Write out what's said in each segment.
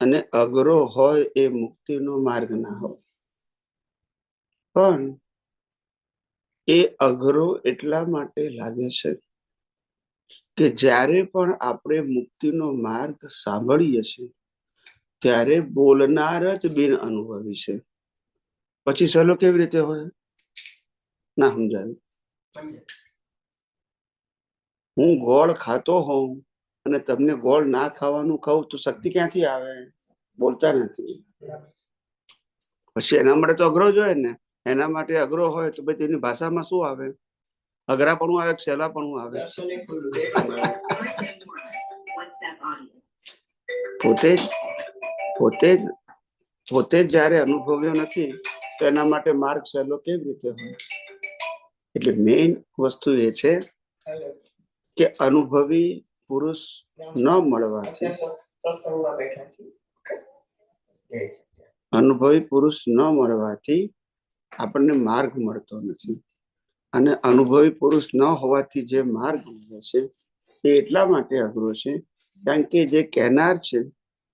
અને અઘરો હોય એ મુક્તિનો માર્ગ ના હોય, પણ એ અઘરો એટલા માટે લાગે છે કે જ્યારે પણ આપણે મુક્તિનો માર્ગ સાંભળીએ છીએ ત્યારે બોલનાર જ બિન અનુભવી છે. પછી સહેલો કેવી રીતે હોય? ના સમજાયું. હું ગોળ ખાતો હોઉં અને તમને ગોળ ના ખાવાનું કહું તો શક્તિ ક્યાંથી આવે? બોલતા નથી. પછી એના માટે તો અઘરો જ હોય ને. એના માટે અઘરો હોય તો પછી તેની ભાષામાં શું આવે? અઘરાપણું આવે, સહેલાપણું આવે. પોતે જ જયારે અનુભવ્યો નથી તો એના માટે માર્ગ સહેલો કેવી રીતે હોય? એટલે મેઇન વસ્તુ એ છે કે અનુભવી પુરુષ ન મળવાથી આપણને માર્ગ મળતો નથી. અને અનુભવી પુરુષ ન હોવાથી જે માર્ગ મળે છે એ એટલા માટે અઘરો છે કારણ કે જે કહેનાર છે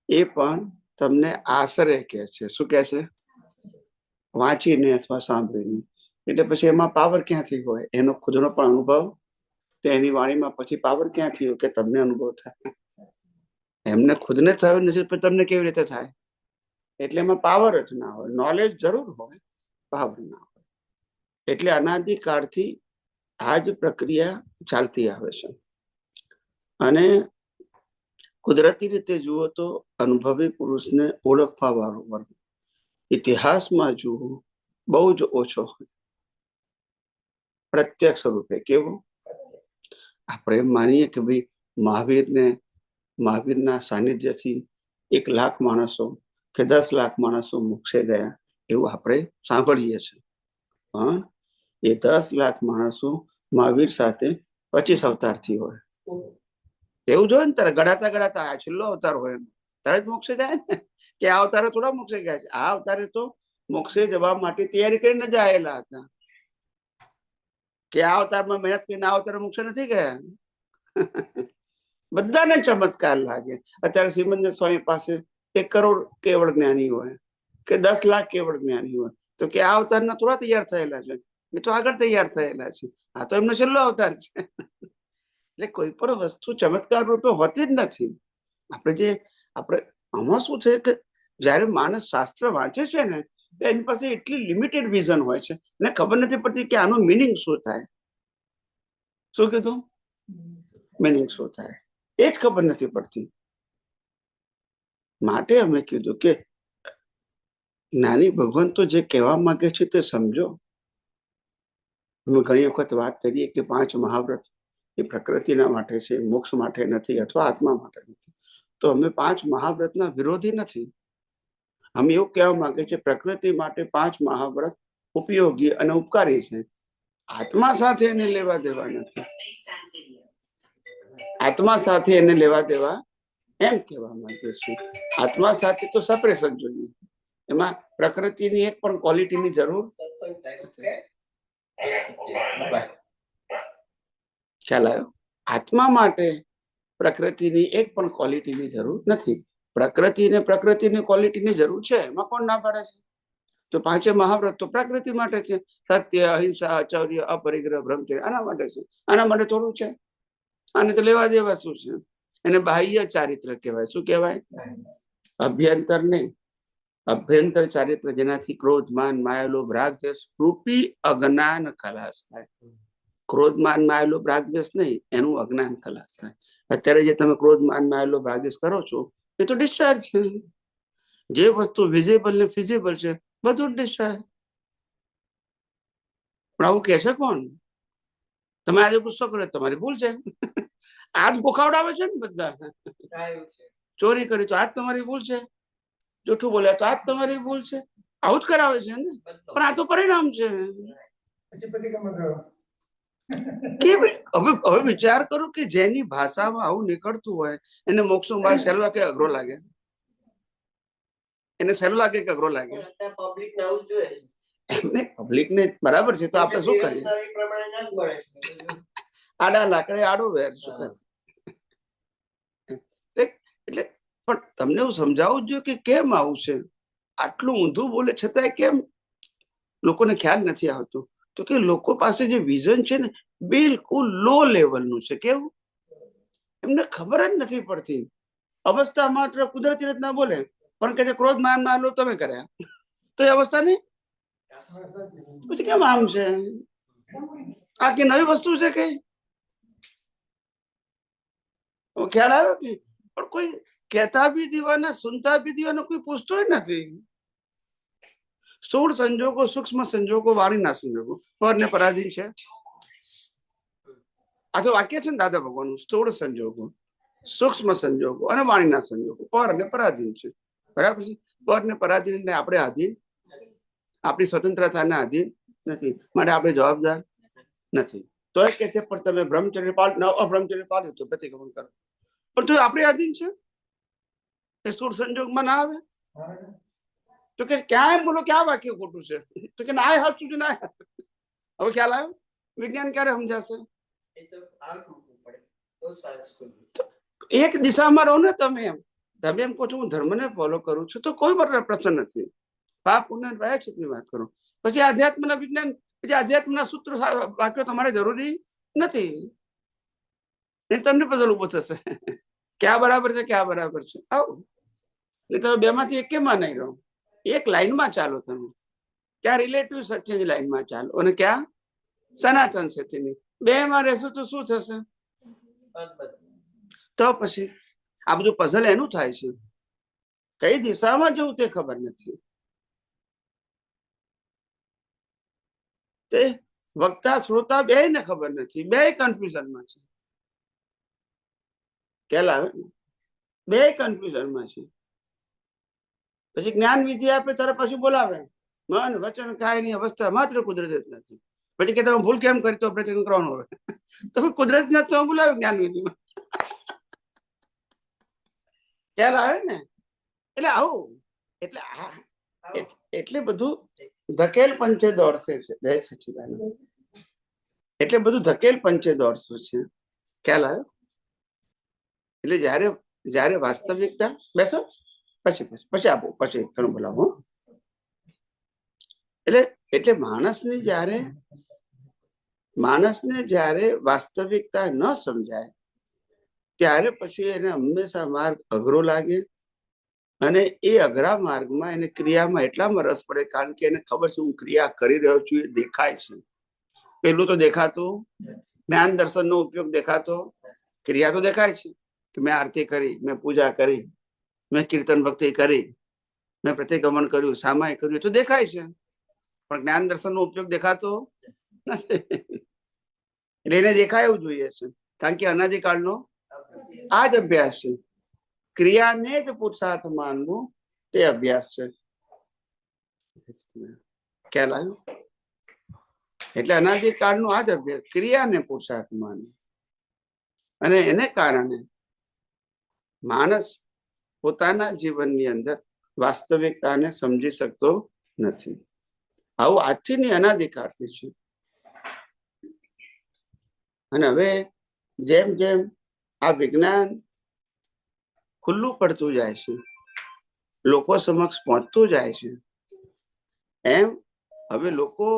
એ પણ તમને આશરે કહે છે. શું કહે છે? વાંચીને અથવા સાંભળીને. એટલે પછી એમાં પાવર ક્યાંથી હોય? એનો ખુદનો પણ અનુભવ, તો એની વાણીમાં પછી પાવર ક્યાંથી હોય કે તમને અનુભવ થાય? એમને ખુદને થયો નથી પણ તમને કેવી રીતે થાય? એટલે એમાં પાવર જ ના હોય. નોલેજ જરૂર હોય, પાવર ના હોય. એટલે અનાદિકાળથી આ જ પ્રક્રિયા ચાલતી આવે છે. અને કુદરતી રીતે જુઓ તો અનુભવી પુરુષને ઓળખવા વાળો વર્ગ ઇતિહાસમાં જુઓ બહુ જ ઓછો હોય. પ્રત્યક્ષ રૂપે કેવો? આપણે એમ માનીએ કે ભાઈ મહાવીરના સાનિધ્યથી 1 લાખ માણસો કે 10 લાખ માણસો મોક્ષે ગયા એવું આપણે સાંભળીએ છીએ. પણ એ 10 લાખ માણસો મહાવીર સાથે 25 અવતારથી હોય એવું જોઈએ ને. તારે ગડાતા આ છેલ્લો અવતાર હોય તારે જ મોક્ષે જાય ને. કે આ અવતારે થોડા મોક્ષે ગયા છે? આ અવતારે તો મોક્ષે જવા માટે તૈયારી કરીને જ આવેલા હતા. કે આ અવતારમાં મહેનત કરીને આ અવતાર મોક્ષે નથી ગયા. બધાને ચમત્કાર લાગે. અત્યારે શ્રીમંત સ્વામી પાસે 1 કરોડ કેવળ જ્ઞાની હોય કે 10 લાખ કેવળ જ્ઞાની હોય તો કે આ અવતારના થોડા તૈયાર થયેલા છે? એ તો આગળ તૈયાર થયેલા છે. આ તો એમનો છેલ્લો અવતાર છે. એટલે કોઈ પણ વસ્તુ ચમત્કાર રૂપે હોતી જ નથી. આપણે આમાં શું છે કે જયારે માણસ શાસ્ત્ર વાંચે છે ને તો એની પાસે એટલી લિમિટેડ વિઝન હોય છે ને ખબર નથી પડતી કે આનું મિનિંગ શું થાય. શું કીધું? મિનિંગ શું થાય એ જ ખબર નથી પડતી. માટે અમે કીધું કે જ્ઞાની ભગવાન તો જે કહેવા માંગે છે તે સમજો. અમે ઘણી વખત વાત કરીએ કે 5 મહાવ્રત એ પ્રકૃતિના માટે છે, મોક્ષ માટે નથી અથવા આત્મા માટે નથી. તો અમે 5 મહાવ્રતના વિરોધી નથી. અમે એવું કહેવા માંગે છે પ્રકૃતિ માટે 5 મહાવ્રત ઉપયોગી અને ઉપકારી છે. આત્મા સાથે એને લેવા દેવા નથી. આત્મા સાથે એને લેવા દેવા એમ કહેવા માંગે છે. આત્મા સાથે તો સેપરેશન જોઈએ. એમાં પ્રકૃતિની એક પણ ક્વોલિટીની જરૂર ખ્યાલ આવ્યો? આત્મા માટે પ્રકૃતિની એક પણ ક્વોલિટીની જરૂર નથી. પ્રકૃતિની ક્વોલિટીની જરૂર છે. એમાં કોણ ના પાડે છે? તો 5 મહાવ્રત તો પ્રકૃતિ માટે છે. સત્ય, અહિંસા, આચર્ય, અપરિગ્રહ, બ્રહ્મચર્ય આના માટે છે. આના માટે થોડું છે? આને તો લેવા દેવા શું છે? એને બાહ્ય ચારિત્ર કહેવાય. શું કહેવાય? અભ્યંતર નહીં. અભ્યંતર ચારિત્ર જેનાથી ક્રોધ, માન, માયા, લોભ, રાગ, દ્વેષ રૂપી અજ્ઞાન ખલાસ થાય. ક્રોધ, માન, માયા, લોભ, રાગ, દ્વેષ નહીં, એનું અજ્ઞાન ખલાસ થાય. અત્યારે જે તમે ક્રોધ, માન, માયા, લોભ, રાગ, દ્વેષ કરો છો એ તો ડિસ્ચાર્જ છે. જે વસ્તુ વિઝિબલ ને ફિઝિબલ છે બધું ડિસ્ચાર્જ. પણ આવું કે છે કોણ? તમે આજે ગુસ્સો કરો તમારી ભૂલ છે. આજ ગોખાવડાવે છે ને બધા. ચોરી કરી તો આજ તમારી ભૂલ છે. જૂઠું બોલ્યા તો આજ તમારી ભૂલ છે. આવું જ કરાવે છે ને. પણ આ તો પરિણામ છે. હવે વિચાર કરો કે જેની ભાષામાં આવું નીકળતું હોય એને મોક્ષનો માર્ગ સહેલો કે અઘરો લાગે? એને સહેલો લાગે કે અઘરો લાગે? એમને પબ્લિકને બરાબર છે તો આપણે શું કરીએ? આડા લાકડે આડો વેર. શું કરે? એટલે પણ તમને હું સમજાવું જોઈએ કે કેમ આવું છે, આટલું ઊંધું બોલે છતાંય કેમ લોકોને ખ્યાલ નથી આવતો. તો કે લોકો પાસે જે વિઝન છે ને બિલકુલ લો લેવલનું છે. કેવું? એમને ખબર જ નથી પડતી. અવસ્થા માત્ર કુદરતી રીતના બોલે, પણ કે ક્રોધ માન ના લો તમે કર્યા તો એ અવસ્થા નહીં. પછી કેમ આમ છે? આ કે નવી વસ્તુ છે કઈ ખ્યાલ આવ્યો કે? પણ કોઈ કહેતા બી દીવાના, સુનતા બી દીવાના, કોઈ પૂછતો નથી. સ્થૂળ સંજોગો, સૂક્ષ્મ સંજોગો, વાણીના સંજોગો પર ને પરાધીન છે. આ તો વાક્ય છે ને દાદા ભગવાનનું. સ્થૂળ સંજોગો, સૂક્ષ્મ સંજોગો અને વાણીના સંજોગો પર ને પરાધીન છે. બરાબર છે? પર ને પરાધીન ને આપણે આધીન, આપણી સ્વતંત્રતાના આધીન નથી, માટે આપણે જવાબદાર નથી. તો એ કે છે પણ તમે બ્રહ્મચર્ય પાળ અબ્રહ્મચર્ય પાળ્યું તો પ્રતિક્રમણ કરો, પણ તો આપણે આધીન છે. એ સ્થૂળ સંજોગમાં ના આવે તો કે ક્યાંય બોલો ક્યાં વાક્ય ખોટું છે? તો કે ના સાચું છે. ના હવે ખ્યાલ આવ્યો? વિજ્ઞાન ક્યારે સમજાશે? એક દિશામાં રહો ને તમે. એમ કહો છો હું ધર્મને ફોલો કરું છું, તો કોઈ પ્રશ્ન નથી. પાપ પુણ્ય પ્રાયશ્ચિતની વાત કરો. પછી આધ્યાત્મના વિજ્ઞાન, પછી આધ્યાત્મના સૂત્ર વાક્યો તમારે જરૂરી નથી. એ તમને પઝલ ઉભો થશે ક્યાં બરાબર છે, ક્યાં બરાબર છે. આવું એટલે તમે બે માંથી એક કેમ નહીં રહો? એક લાઈનમાં ચાલો તમે. ક્યાં રિલેટિવ સત્યની લાઈનમાં ચાલો અને ક્યાં સનાતન સત્યની. બે માં રહેશો તો શું થશે? તો પછી આ બધું પઝલ એનું થાય છે. કઈ દિશામાં જવું તે ખબર નથી. તે વક્તા શ્રોતા બે ને ખબર નથી, બે કન્ફ્યુઝનમાં છે. કેલા બે કન્ફ્યુઝનમાં છે. પછી જ્ઞાન વિધિ આપે ત્યારે પાછું બોલાવે મન વચન કાયની અવસ્થા માત્ર કુદરત જ નથી. પછી કે તમે ભૂલ કેમ કરી તો પ્રતિક્રમણ કરવાનું હોય. તો કુદરત ના તો બોલાવે જ્ઞાન વિધિમાં. ખ્યાલ આવે ને? એટલે આવું એટલે એટલે બધું ધકેલ પંચે દોડશે છે. જય સચિદાનંદ. એટલે બધું ધકેલ પંચે દોડશું છે. ખ્યાલ આવ્યો? એટલે જયારે જયારે વાસ્તવિકતા બેસો પછી પછી પછી આપો પછી ઘણું બોલાવો. એટલે એટલે માણસને જયારે વાસ્તવિકતા ન સમજાય ત્યારે પછી એને હંમેશા માર્ગ અઘરો લાગે. અને એ અઘરા માર્ગમાં એને ક્રિયામાં એટલામાં રસ પડે કારણ કે એને ખબર છે હું ક્રિયા કરી રહ્યો છું, એ દેખાય છે. પેલું તો દેખાતું જ્ઞાન દર્શન નો ઉપયોગ દેખાતો, ક્રિયા તો દેખાય છે કે મેં આરતી કરી, મેં પૂજા કરી, મેં કીર્તન ભક્તિ કરી, મેં પ્રતિક્રમણ કર્યું, સામાય કર્યું, તો દેખાય છે. પણ જ્ઞાન દર્શન નો ઉપયોગ દેખાતો નથી. એટલે એને દેખાયું જોઈએ છે કારણ કે અનાદિકાળનો આ જ અભ્યાસ છે. ક્રિયાને જ પુરુષાર્થ માનવું તે અભ્યાસ છે. ખ્યાલ આવ્યો? એટલે અનાદિકાળનો આ જ અભ્યાસ, ક્રિયાને પુરુષાર્થ માનવું. અને એને કારણે માણસ પોતાના જીવનની અંદર વાસ્તવિકતાને સમજી શકતો નથી. આવું આજથી ની અનાદિકાળથી છે. અને હવે જેમ જેમ આ વિજ્ઞાન ખુલ્લું પડતું જાય છે, લોકો સમક્ષ પહોંચતું જાય છે, એમ હવે લોકો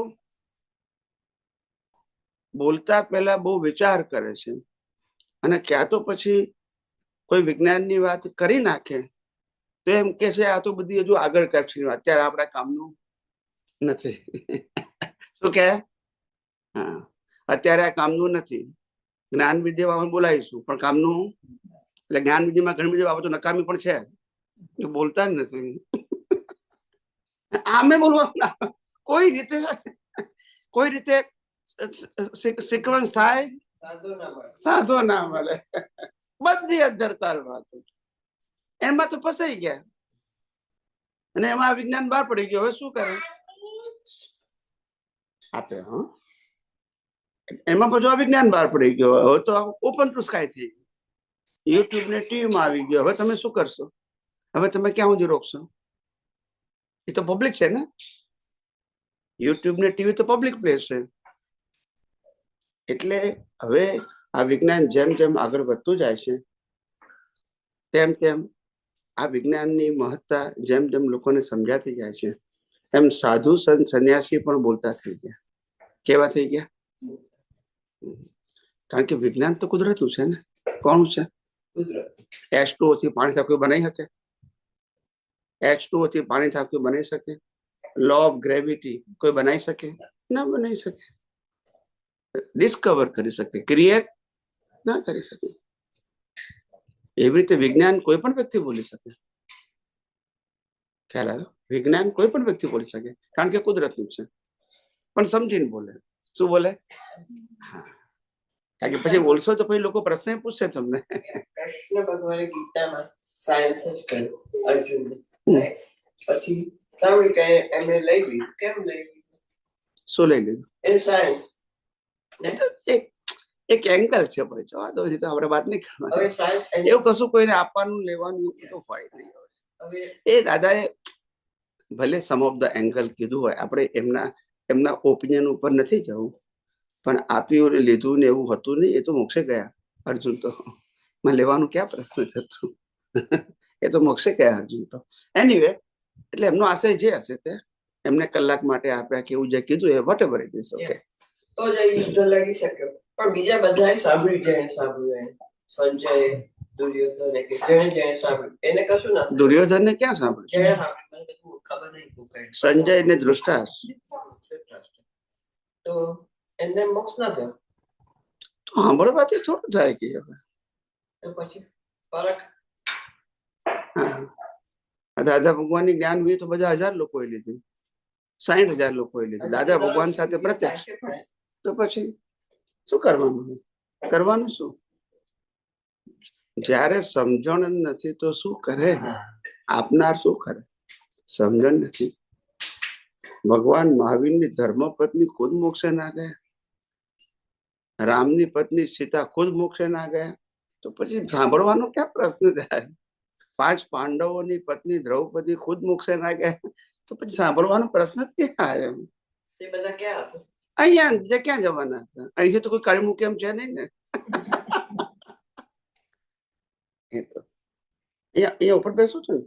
બોલતા પહેલા બહુ વિચાર કરે છે. અને ક્યાં તો પછી કોઈ વિજ્ઞાનની વાત કરી નાખે તો એમ કે છે આ તો બધી હજુ આગળ કક્ષની વાત, અત્યારે આપણા કામનું નથી. શું કે? હા, અત્યારે આ કામનું નથી. જ્ઞાન વિદ્યામાં બોલાવીશું પણ કામનું. એટલે જ્ઞાન વિધિમાં ઘણી બધી બાબતો નકામી પણ છે, બોલતા જ નથી. આમે બોલવાનું કોઈ રીતે સિક્વન્સ થાય સાધો ના મળે. બધી અધરતાલ વાતો એમાં તો ફસાઈ ગયા. અને એમાં વિજ્ઞાન બહાર પડી ગયો. હવે શું કરે આપે? એમાં પછી વિજ્ઞાન બહાર પડી ગયો. હવે તો ઓપન ટુ સ્કાય થઈ ગયું. યુટ્યુબ ને ટીવીમાં આવી ગયો. હવે તમે શું કરશો? હવે તમે ક્યાં સુધી રોકશો? એ તો પબ્લિક છે ને. યુટ્યુબ ને ટીવી તો પબ્લિક પ્લેસ છે. એટલે હવે આ વિજ્ઞાન જેમ જેમ આગળ વધતું જાય છે તેમ તેમ આ વિજ્ઞાનની મહત્તા જેમ જેમ લોકોને સમજાતી જાય છે એમ સાધુ સંત સંન્યાસી પણ બોલતા થઈ ગયા. કેવા થઈ ગયા? કારણ કે વિજ્ઞાન તો કુદરતું છે ને. કોણ છે? H2O થી પાણી થાય કોઈ બનાવી શકે? H2O થી પાણી થાય કોઈ બનાવી શકે? લો ઓફ ગ્રેવિટી કોઈ બનાવી શકે? ના બનાવી શકે. ડિસ્કવર કરી શકે, ક્રિએટ ના કરી શકે. એવી રીતે વિજ્ઞાન કોઈ પણ વ્યક્તિ બોલી શકે. ખ્યાલ આવ્યો? વિજ્ઞાન કોઈ પણ વ્યક્તિ બોલી શકે કારણ કે કુદરતનું છે, પણ સમજીને બોલે. શું બોલે? હા, કારણ કે પછી બોલશો તો પછી લોકો પ્રશ્ન પૂછશે તમને. કૃષ્ણ ભગવાને ગીતામાં સાયન્સ જ કર્યું અર્જુનને. પછી સાંભળી કે એમને લઈ લીધું. કેમ લઈ લીધું? શું લઈ લીધું? એ સાયન્સ એક એંગલ છે, પણ જવા દો, તો આપણે વાત નહીં હવે કરવાની. સાયન્સ એવું કશું કોઈને આપવાનું લેવાનું તો હોય નહીં. હવે એ દાદાએ ભલે સમ ઓફ ધ એંગલ કીધું હોય, આપણે એમના ઓપિનિયન ઉપર નથી જવું, પણ આપ્યું ને લીધું ને એવું હતું નહીં. એ તો મોક્ષે ગયા અર્જુન તો. માં લેવાનું ક્યાં પ્રશ્ન થતું? એ તો મોક્ષે ગયા અર્જુન તો. એનીવે, એટલે એમનો આશય જે હશે તે એમને કલાક માટે આપ્યા કે એવું જે કીધું એ whatever it is. Okay, તો જ યુદ્ધ લડી શક્યો. પણ બીજા બધાએ સાંભળ્યું, જેને સાંભળ્યું, સંજય, દુર્યોધન, કે જેને સાંભળ્યું એને કશું ના થયું. દુર્યોધનને ક્યાં સાંભળ્યું? જેને સાંભળ્યું મને બધું ખબર નહીં. સંજય ને ધૃષ્ટાસ તો એમને મોક્ષ ના થયો. તો સાંભળવાથી થોડું થાય કે હવે. તો પછી ફરક. હા, દાદા ભગવાનની જ્ઞાન હોય તો બધા 1000 લોકોએ લીધું, 60,000 લોકોએ લીધું. દાદા ભગવાન સાથે પ્રત્યક્ષ. તો પછી શું કરવાનું? કરવાનું શું? જ્યારે સમજણ જ નથી તો શું કરે? આપનાર શું કરે? સમજણ નથી. ભગવાન મહાવીરની ધર્મપત્ની ખુદ મોક્ષે ના ગયા, રામની પત્ની સીતા ખુદ મોક્ષે ના ગયા, તો પછી સાંભળવાનો ક્યાં પ્રશ્ન થાય? 5 પાંડવોની પત્ની દ્રૌપદી ખુદ મોક્ષે ના ગયા, તો પછી સાંભળવાનો પ્રશ્ન જ ક્યાં આવ્યો? એ બધા ક્યાં હશે? અહીંયા જે ક્યાં જવાના હતા? અહીંથી તો કોઈ કાઢી મૂકે એમ છે નહીં ને. એ તો અહીંયા ઉપર બેસું છું ને,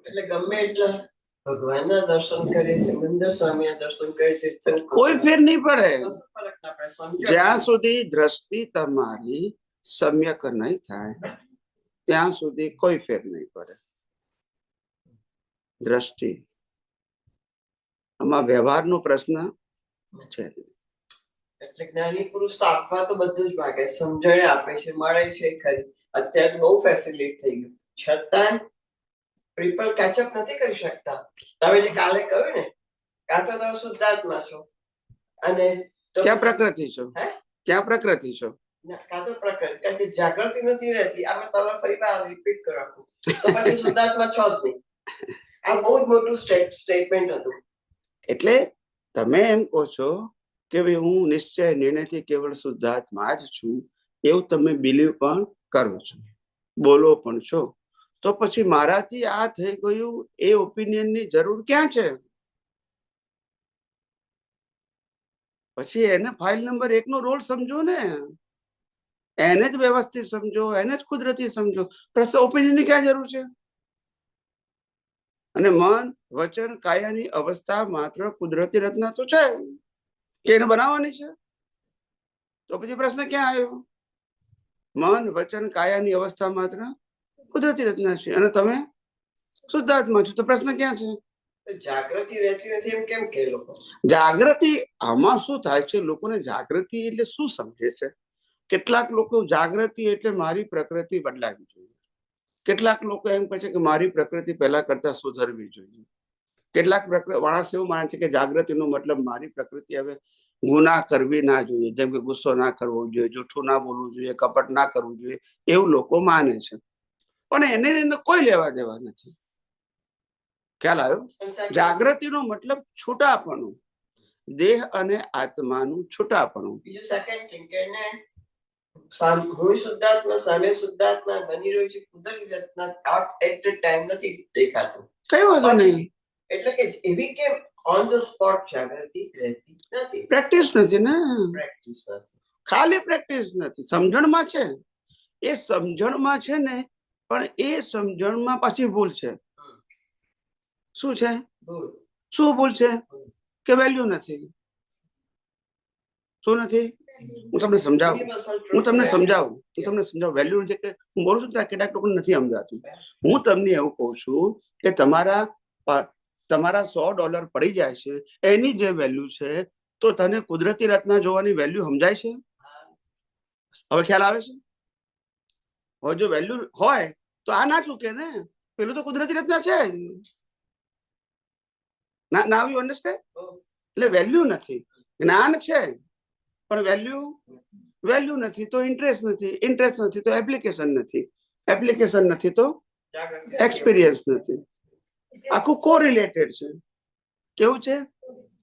એટલે ગમે એટલા ભગવાનના દર્શન કરે, સિમંદર સ્વામીના દર્શન કરે, કોઈ ફેર નહીં પડે કશું ફરક ના પડે. સમજો જ્યાં સુધી દ્રષ્ટિ તમારી સમ્યક નહીં થાય ત્યાં સુધી કોઈ ફેર નહીં પડે. દ્રષ્ટિ આમાં વ્યવહારનો પ્રશ્ન છે. એટલે જ્ઞાની પુરુષ તો આપવા તો બધું જ માગે, સમજણ આપે છે, મળે છે ખરી. અત્યારે બહુ ફેસિલિટ થઈ ગયું, છતાં પીપલ કેચઅપ નથી કરી શકતા. તમે જે કાલે કહ્યું ને, કાં તો તમે શુદ્ધાત્મા છો અને ક્યાં પ્રકૃતિ છો? ક્યાં પ્રકૃતિ છો? કાં તો પ્રકૃતિ, કારણ કે જાગૃતિ નથી રહેતી. આ મેં તમે ફરી વાર રિપીટ કરું તો પછી શુદ્ધાત્મા છો જ નહીં. આ બહુ જ મોટું સ્ટેટમેન્ટ હતું. એટલે તમે એમ કહો છો કે ભાઈ હું નિશ્ચય નિર્ણયથી કેવળ શુદ્ધાત્મા જ છું, એવું તમે બિલીવ પણ કરો છો, બોલો પણ છો. તો પછી મારાથી આ થઈ ગયું એ ઓપિનિયનની જરૂર ક્યાં છે? પછી એને ફાઇલ નંબર 1 નો રોલ સમજો ને, એને જ વ્યવસ્થિત સમજો, એને જ કુદરતી સમજો. પ્રશ્ન ઓપિનિયનની ક્યાં જરૂર છે? અને મન વચન કાયાની અવસ્થા માત્ર કુદરતી રચના તો છે કે એને બનાવવાની છે. તો પછી પ્રશ્ન ક્યાં આવ્યો? મન વચન કાયાની અવસ્થા માત્ર કુદરતી રચના છે અને તમે શુદ્ધાત્મા છો, તો પ્રશ્ન ક્યાં છે? જાગૃતિ રહેતી નથી એમ કેમ કે લોકો? જાગૃતિ આમાં શું થાય છે? લોકોને જાગૃતિ એટલે શું સમજે છે? કેટલાક લોકો જાગૃતિ એટલે મારી પ્રકૃતિ બદલાવી જોઈએ, કેટલાક લોકો એમ કહે છે કે મારી પ્રકૃતિ પહેલા કરતા સુધરવી જોઈએ, કેટલાક માણસ એવું માને છે કે જાગૃતિનો મતલબ મારી પ્રકૃતિ હવે ગુનાહ કરવી ના જોઈએ, જેમ કે ગુસ્સો ના કરવો જોઈએ, જૂઠું ના બોલવું જોઈએ, કપટ ના કરવું જોઈએ, એવું લોકો માને છે. પણ એને કોઈ લેવા દેવા નથી. ખ્યાલ આવ્યો? જાગૃતિનો મતલબ છૂટાપણું, દેહ અને આત્માનું છૂટાપણું. બીજું સેકન્ડ થિંગ કે એને હું શુદ્ધાત્મા, સામે શુદ્ધાત્મા બની રહ્યું છે, કુદરતી રચના એટ ટાઈમ નથી દેખાતું. કઈ વાંધો નહીં. એટલે કે એવી કે ઓન ધ સ્પોટ જાગૃતિ રહેતી નથી. પ્રેક્ટિસ નથી ને, પ્રેક્ટિસ નથી, ખાલી પ્રેક્ટિસ નથી, સમજણમાં છે. એ સમજણમાં છે ને, પણ એ સમજણમાં પાછી ભૂલ છે. શું છે? ભૂલ. શું ભૂલ છે? કે વેલ્યુ નથી. શું નથી? હું તમને સમજાવું. વેલ્યુ નથી કે હું બોલું છું ત્યાં કેટલાક લોકોને નથી સમજાતું. હું તમને એવું કહું છું કે તમારા $100 પડી જાય છે, એની જે વેલ્યુ છે, તો તને કુદરતી રત્ન જોવાની વેલ્યુ સમજાય છે? હવે ખ્યાલ આવે છે? હવે જો વેલ્યુ હોય તો આ ના ચૂકે ને. પેલું તો કુદરતી રત્ન છે. Now you understand? એટલે વેલ્યુ નથી, જ્ઞાન છે પણ વેલ્યુ નથી તો ઇન્ટરેસ્ટ નથી તો એપ્લિકેશન નથી તો એક્સપિરિયન્સ નથી. આખું કોરિલેટેડ છે. કેવું છે?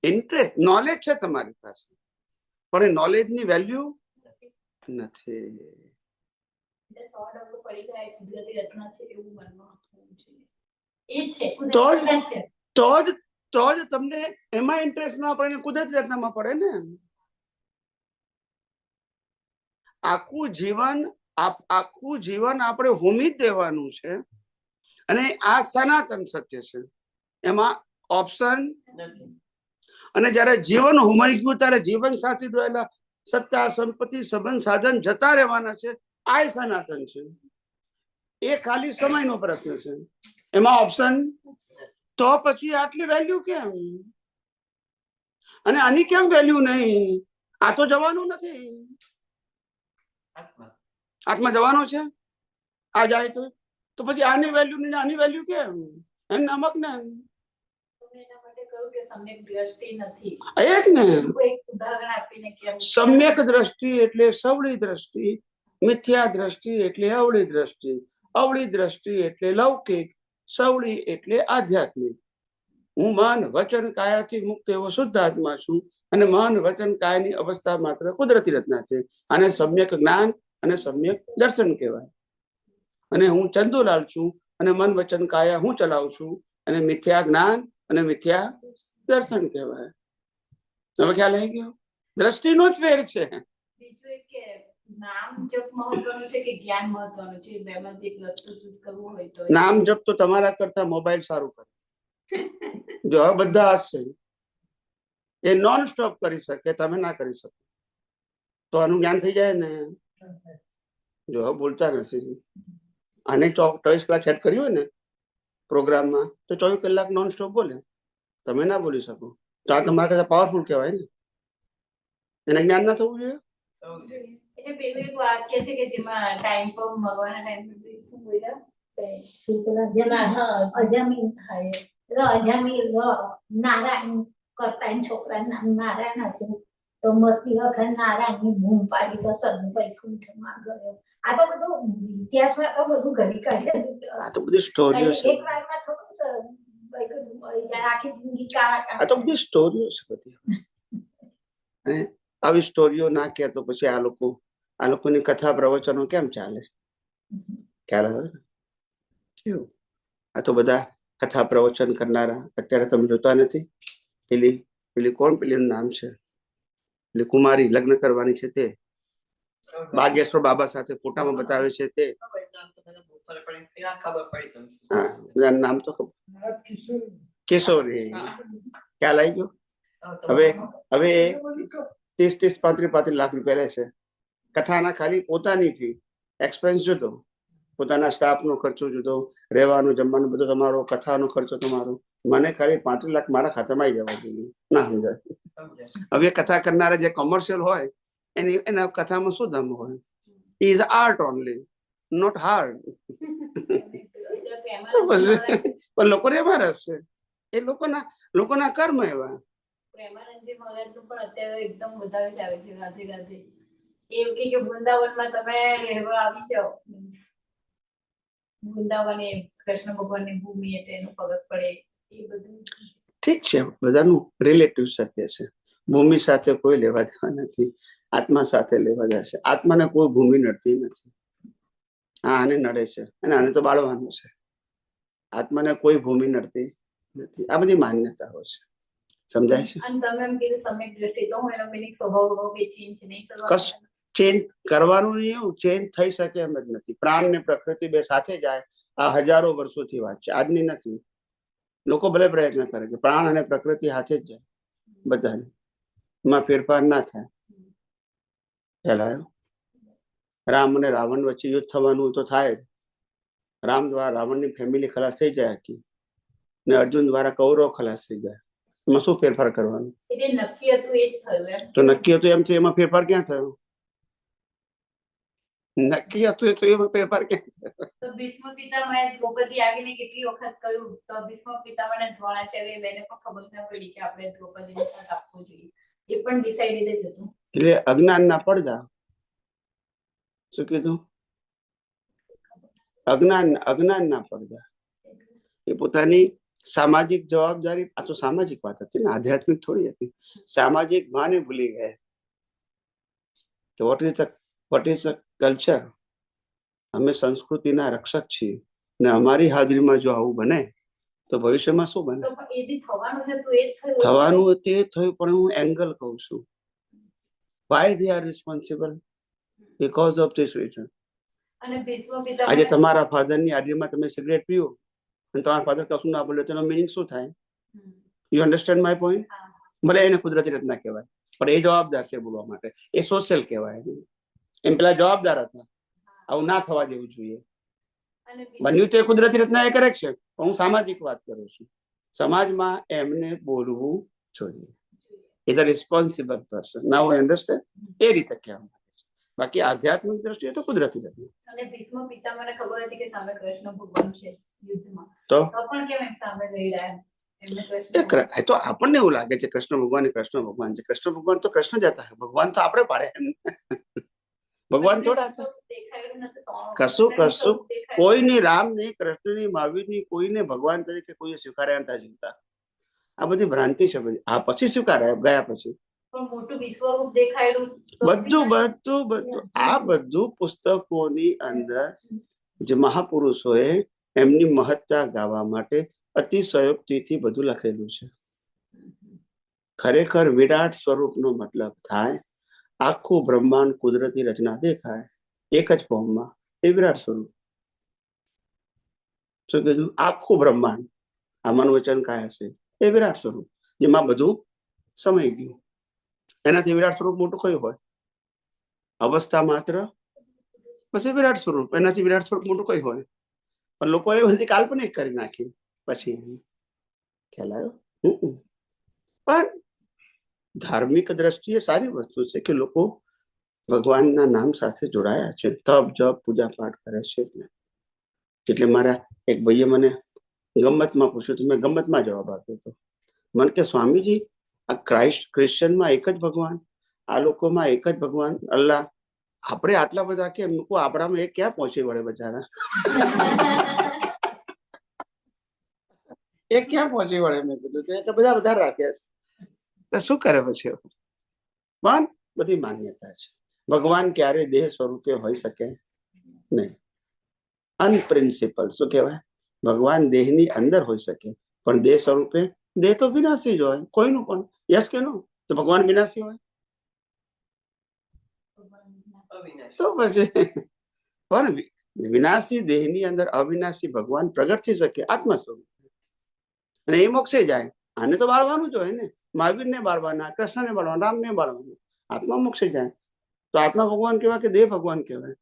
ઇન્ટરેસ્ટ, નોલેજ છે તમારી પાસે, પણ એ નોલેજ ની વેલ્યુ નથી. તો જ તમને એમાં ઇન્ટરેસ્ટ ના પડે ને કુદરતી રત્નમાં પડે ને. આખું જીવન આપણે હોમી જ દેવાનું છે. અને આ સનાતન સત્ય છે, એમાં ઓપ્શન નથી. અને જયારે જીવન હોમાઈ ગયું ત્યારે જીવન સાથે જોયેલા સત્તા, સંપત્તિ, સંબંધ, સાધન જતા રહેવાના છે. આ સનાતન છે. એ ખાલી સમયનો પ્રશ્ન છે. એમાં ઓપ્શન. તો પછી આટલી વેલ્યુ કેમ? અને આની કેમ વેલ્યુ નહીં? આ તો જવાનું નથી. આત્મા જવાનો છે. આ જાય તો પછી આની વેલ્યુ નહીં, આની વેલ્યુ કેમ? એમ નમક ને સમ્યક દ્રષ્ટિ એટલે સવળી દ્રષ્ટિ, મિથ્યા દ્રષ્ટિ એટલે અવળી દ્રષ્ટિ, અવળી દ્રષ્ટિ એટલે લૌકિક, સવળી એટલે આધ્યાત્મિક. હું મન, વચન, કાયાથી મુક્ત એવો શુદ્ધ આત્મા છું. અને મન, વચન, કાયની અવસ્થા માત્ર કુદરતી રચના છે. આને સમ્યક જ્ઞાન અને સમ્યક દર્શન કહેવાય. અને હું ચંદુલાલ છું અને મન, વચન, કાયા હું ચલાવું છું. અને મિથ્યા જ્ઞાન અને મિથ્યા દર્શન કહેવાય. હવે ખ્યાલ આવી ગયો? દ્રષ્ટિનો જ ફેર છે. બીજું એક કે નામ જપ મહત્વનું છે કે જ્ઞાન મહત્વનું છે? બેમાંથી એક વસ્તુ ચૂઝ કરવું હોય તો નામ જપ તો તમારા કરતા મોબાઈલ સારું કરે. જો બધા હશે એ નોન સ્ટોપ કરી શકે, તમે ના કરી શકો તો આનું જ્ઞાન થઈ જાય ને. જો બોલતા નથી. આને 24 કલાક સેટ કર્યું હોય ને પ્રોગ્રામમાં તો 24 કલાક નોન સ્ટોપ બોલે. તમે ના બોલી શકો તો આ તમારા કરતા પાવરફુલ કહેવાય ને. એને જ્ઞાન ના થવું જોઈએ. એટલે પેલું એક વાક્ય છે કે જેમાં ટાઈમ ફોર ભગવાનના ટાઈમ શું બોલ્યા અજામી નારાયણ કરતા છોકરા નામ નારાયણ હતું તો મરતી વખત નારાયણની બૂમ પાડી તો સદુભાઈ કુંઠમાં ગયો. આ તો બધું ઇતિહાસમાં તો બધું ઘડી કાઢે. આ તો બધી સ્ટોરીઓ છે. એક વારમાં થોડું મળી જાય આખી જિંદગી કાળા. આ તો બધી સ્ટોરીઓ છે બધી. અને આવી સ્ટોરીઓ ના કે તો પછી આ લોકોની કથા પ્રવચનો કેમ ચાલે? ખ્યાલ આવે ને? કેવું આ તો બધા કથા પ્રવચન કરનારા અત્યારે તમે જોતા નથી? પેલી કોણ, પેલીનું નામ છે પેલી કુમારી લગ્ન કરવાની છે તે બાગેશ્વર બાબા સાથે ફોટામાં બતાવે છે તે. હા, નામ તો ખબર. કિશોરી. ખ્યાલ આવી ગયો? હવે 30-35 લાખ રૂપિયા લે છે કથાના. ખાલી પોતાની ફી, એક્સપેન્સ જુદો, પોતાના સ્ટાફનો ખર્ચો જુદો, રહેવાનું જમવાનું બધું તમારો, કથાનો ખર્ચો તમારો. મને ખાલી 35 લાખ મારા ખાતામાં આવી જવા જોઈએ. ના સમજાય? હવે કથા કરનારા જે કોમર્શિયલ હોય એના કથામાં શું દમ હોય? Is art only, not hard. પણ લોકોને એમાં રસ છે. એ લોકોના કર્મ એવા. પ્રેમાનંદજી મહારાજનું પણ અત્યારે એકદમ વધારે ચાલે છે. રાધે રાધે એવું કે વૃંદાવનમાં તમે રહેવા આવી જાઓ. વૃંદાવન એ કૃષ્ણ ભગવાનની ભૂમિ એટલે એનો ફરક પડે એ બધું ઠીક છે. બધાનું રિલેટિવ સત્ય છે. ભૂમિ સાથે કોઈ લેવા દેવા નથી, આત્મા સાથે લેવા દેવા છે. આત્માને કોઈ ભૂમિ નડતી નથી. હા, આને નડે છે અને આને તો બાળવાનું છે. આત્માને કોઈ ભૂમિ નડતી નથી. આ બધી માન્યતાઓ છે. સમજાય છે? અને તમે એમ કીધું સમ્યક દ્રષ્ટિ, તો હું એનો મીનિંગ સ્વભાવ કે ચેન્જ નહીં કરવા. ચેન્જ કરવાનું નહીં, એવું ચેન્જ થઈ શકે એમ જ નથી. પ્રાણ ને પ્રકૃતિ બે સાથે જાય, આ હજારો વર્ષોથી વાત છે, આજની નથી. લોકો ભલે પ્રયત્ન કરે કે પ્રાણ અને પ્રકૃતિ હાથે જ જાય બધાને, એમાં ફેરફાર ના થાય. ખ્યાલ આવ્યો? રામ અને રાવણ વચ્ચે યુદ્ધ થવાનું તો થાય જ. રામ દ્વારા રાવણની ફેમિલી ખલાસ થઈ જાય આખી, ને અર્જુન દ્વારા કૌરવ ખલાસ થઈ જાય. એમાં શું ફેરફાર કરવાનું? એટલે નક્કી હતું એ જ થયું એમ. તો નક્કી હતું એમ એમાં ફેરફાર ક્યાં થયો? નક્કી હતું તો એમાં ફેરફાર ક્યાં થયો? તો ભીષ્મ પિતામહે દ્રૌપદી આવીને કેટલી વખત કહ્યું, તો ભીષ્મ પિતામહને દ્રોણાચાર્ય બેને પણ ખબર ન પડી કે આપણે દ્રૌપદીને સાથ આપવો જોઈએ. એ પણ ડિસાઇડેડ જ હતું. એટલે અજ્ઞાનના પડદા. શું કીધું? અજ્ઞાનના પડદા. એ પોતાની સામાજિક જવાબદારી, આ તો સામાજિક વાત હતી ને, આધ્યાત્મિક થોડી હતી. સામાજિક ભાને ભૂલી ગયા. Vote is the culture? અમે સંસ્કૃતિના રક્ષક છીએ, ને અમારી હાજરીમાં જો આવું બને તો ભવિષ્યમાં શું બને? તો પણ એ બી થવાનું જ હતું, એ જ થયું. થવાનું તે થયું, પણ હું એંગલ કહું છું. Y they are responsible? Because of this reason. અને ભીષ્મ પિતામહે આજે તમારા ફાધરની હાજરીમાં તમે સિગરેટ પીઓ અને તમારા ફાધર કશું ના બોલે, તેનો મિનિંગ શું થાય? You understand my point? ભલે એને કુદરતી રચના કહેવાય, પણ એ જવાબદાર છે બોલવા માટે. એ સોશિયલ કહેવાય. એમ પેલા જવાબદાર હતા, આવું ના થવા દેવું જોઈએ. અને બન્યું તો એ કુદરતી રચના એ કરેક્ટ છે, પણ હું સામાજિક વાત કરું છું. સમાજમાં એમને બોલવું જોઈએ. Is a responsible person. Now I understand. એ રીતે કહેવા માંગે છે. બાકી આધ્યાત્મિક દ્રષ્ટિએ તો કુદરતી રચના. અને ભીષ્મ પિતામહને ખબર હતી કે સામે કૃષ્ણ ભગવાન છે યુદ્ધમાં, તો પણ કેમ એમ સામે લઈ રહ્યા? એમને એ કૃષ્ણ એ તો આપણને એવું લાગે છે કૃષ્ણ ભગવાન એ કૃષ્ણ ભગવાન છે. કૃષ્ણ ભગવાન તો કૃષ્ણ જ હતા, ભગવાન તો આપણે પાડે. ભગવાન થોડા હતા. દેખાયું નથી તો કશું કોઈની, રામ ની, કૃષ્ણ ની, મહાવીર ની, કોઈને ભગવાન તરીકે કોઈ સ્વીકાર્યા નતા જીવતા. આ બધી ભ્રાંતિ છે બધી. આ પછી સ્વીકારાય ગયા પછી. પણ મોટું વિશ્વરૂપ દેખાયેલું બધું આ બધું પુસ્તકોની અંદર જે મહાપુરુષોએ એમની મહત્તા ગાવા માટે અતિશયોક્તિથી બધું લખેલું છે. ખરેખર વિરાટ સ્વરૂપનો મતલબ થાય આખું બ્રહ્માંડ કુદરતી રચના દેખાય એક જ ફોર્મમાં, એ વિરાટ સ્વરૂપ. શું કીધું? આખું બ્રહ્માંડ. આ મન વચન કાય હશે એ વિરાટ સ્વરૂપ, જેમાં બધું સમાઈ ગયું. એનાથી વિરાટ સ્વરૂપ મોટું કયું હોય? અવસ્થા માત્ર, પછી વિરાટ સ્વરૂપ. એનાથી વિરાટ સ્વરૂપ મોટું કયું હોય? પણ લોકો એ બધી કાલ્પનિક કરી નાખી. પછી ખ્યાલ આવ્યો? પણ ધાર્મિક દ્રષ્ટિએ સારી વસ્તુ છે કે લોકો ભગવાનના નામ સાથે જોડાયા છે, તપ જપ પૂજા પાઠ કરે છે. એટલે મારા એક ભાઈએ મને ગમ્મતમાં પૂછ્યું તો મેં ગમ્મતમાં જવાબ આપ્યો હતો. મને કે સ્વામીજી, આ ક્રિશ્ચનમાં એક જ ભગવાન, આ લોકોમાં એક જ ભગવાન અલ્લાહ, આપણે આટલા બધા કેમ મૂકો? આપણામાં એ ક્યાં પહોંચી વળે બચારા? એ ક્યાં પહોંચી વળે? મેં કીધું કે બધા રાખે તો શું કરે પછી? પણ બધી માન્યતા છે. ભગવાન ક્યારે દેહ સ્વરૂપે હોઈ શકે નહીં. અનપ્રિન્સિપલ શું કહેવાય? ભગવાન દેહની અંદર હોઈ શકે, પણ દેહ સ્વરૂપે? દેહ તો વિનાશી જ હોય કોઈનું પણ. યસ કે નો? તો ભગવાન વિનાશી હોય તો પછી પણ વિનાશી દેહની અંદર અવિનાશી ભગવાન પ્રગટ થઈ શકે આત્મા સ્વરૂપ, અને એ મોક્ષે જાય. આને તો બાળવાનું જ હોય ને. મહાવીરને બાળવાના, કૃષ્ણને બાળવાના, રામને બાળવાના. આત્મા મોક્ષે જાય તો આત્મા ભગવાન કહેવાય કે દેહ ભગવાન કહેવાય?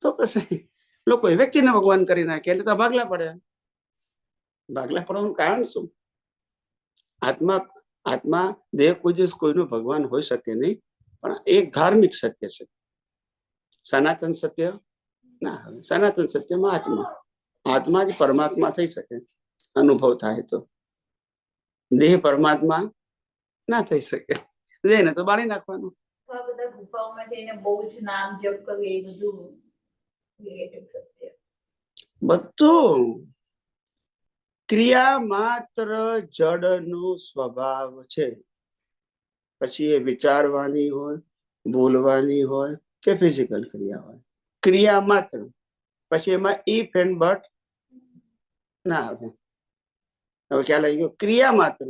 તો પછી લોકો એ વ્યક્તિને ભગવાન કરી નાખે એટલે તો ભાગલા પડે. ભાગલા પડવાનું કારણ શું? આત્મા દેહ કોઈ દિવસ કોઈનું ભગવાન હોઈ શકે નહીં, પણ એક ધાર્મિક સત્ય છે. સનાતન સત્ય ના હવે. સનાતન સત્યમાં આત્મા જ પરમાત્મા થઈ શકે, અનુભવ થાય તો. દેહ પરમાત્મા ના થઈ શકે. દેહને તો બાળી નાખવાનું. આ બધા ગુફાઓમાં જઈને બહુ જ નામ જપ કરવું, એ બધું સત્ય. બધું ક્રિયા માત્ર જડનો સ્વભાવ છે. પછી એ વિચારવાની હોય, બોલવાની હોય કે ફિઝિકલ ક્રિયા હોય, ક્રિયા માત્ર. પછી એમાં ઇફ એન્ડ બટ ના આવે. હવે ખ્યાલ આવી ગયો? ક્રિયા માત્ર.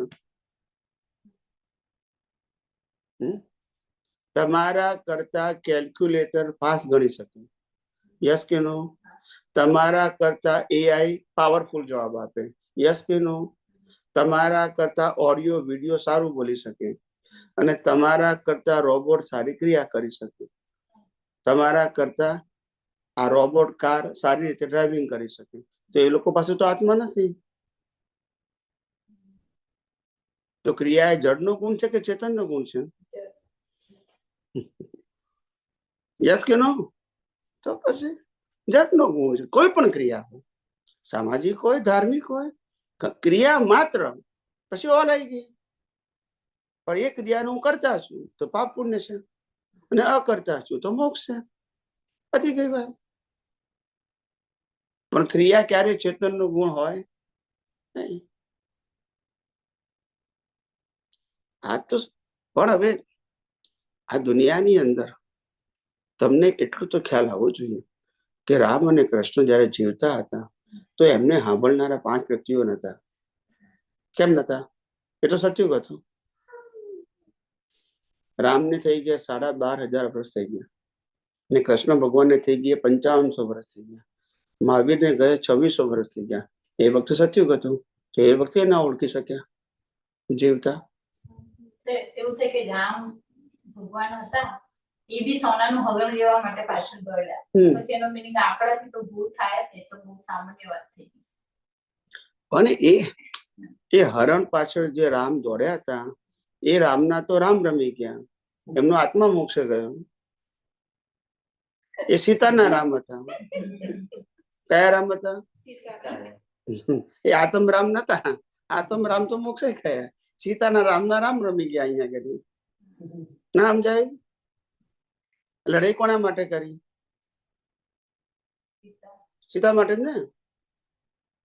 તમારા કરતા કેલ્ક્યુલેટર ફાસ્ટ ગણી શકે, યસ કે નો? તમારા કરતા એઆઈ પાવરફુલ જવાબ આપે, યસ કે નો? તમારા કરતા ઓડિયો વિડીયો સારું બોલી શકે, અને તમારા કરતા રોબોટ સારી ક્રિયા કરી શકે, તમારા કરતા આ રોબોટ કાર સારી રીતે ડ્રાઇવિંગ કરી શકે, તો એ લોકો પાસે તો આત્મા નથી. તો ક્રિયા એ જડનો ગુણ છે કે ચેતનનો ગુણ છે? યસ કે નો? તો પછી જડનો ગુણ છે. કોઈ પણ ક્રિયા હોય, સામાજિક હોય, ધાર્મિક હોય, ક્રિયા માત્ર, પછી ઓલ આવી ગઈ. પણ એ ક્રિયાનું હું કરતા છું તો પાપ પુણ્ય છે, અને અકર્તા છું તો મોક્ષ છે. પતી ગઈ વાત. પણ ક્રિયા ક્યારે ચેતનનો ગુણ હોય નહીં. આ તો પણ હવે આ દુનિયાની અંદર તમને એટલું તો ખ્યાલ આવવો જોઈએ કે રામ અને કૃષ્ણ જયારે જીવતા હતા તો એમને સાંભળનારા 5 વ્યક્તિઓ નતા. કેમ નતા? એ તો સત્યુગ હતું. રામને થઈ ગયા 12,500 વર્ષ થઈ ગયા, ને કૃષ્ણ ભગવાનને થઈ ગયા 5500 વર્ષ થઈ ગયા, મહાવીરને ગયા 2600 વર્ષ થઈ ગયા. એ વખતે સત્યુગ હતું, તો એ વખતે ના ઓળખી શક્યા જીવતા. એવું થાય કે રામ ભગવાન હતા, એ બી સોનાનું હરણ લેવા માટે પાછળ દોડ્યા. પછી એનો મીનિંગ આપણાથી તો ભૂલ થાય જ, તો બહુ સામાન્ય વાત થઈ ગઈ. પણ એ હરણ પાછળ જે રામ દોડ્યા હતા, એ રામના તો રામ રમી ગયા, એમનો આત્મા મોક્ષે ગયો. એ સીતાના રામ હતા. કયા રામ હતા? એ આતમ રામ નતા. આતમ રામ તો મોક્ષે ગયા. સીતાના રામના રામ રમી ગયા. અહીંયા કરી ના સમજાય? લડાઈ કોના માટે કરી? સીતા માટે જ ને.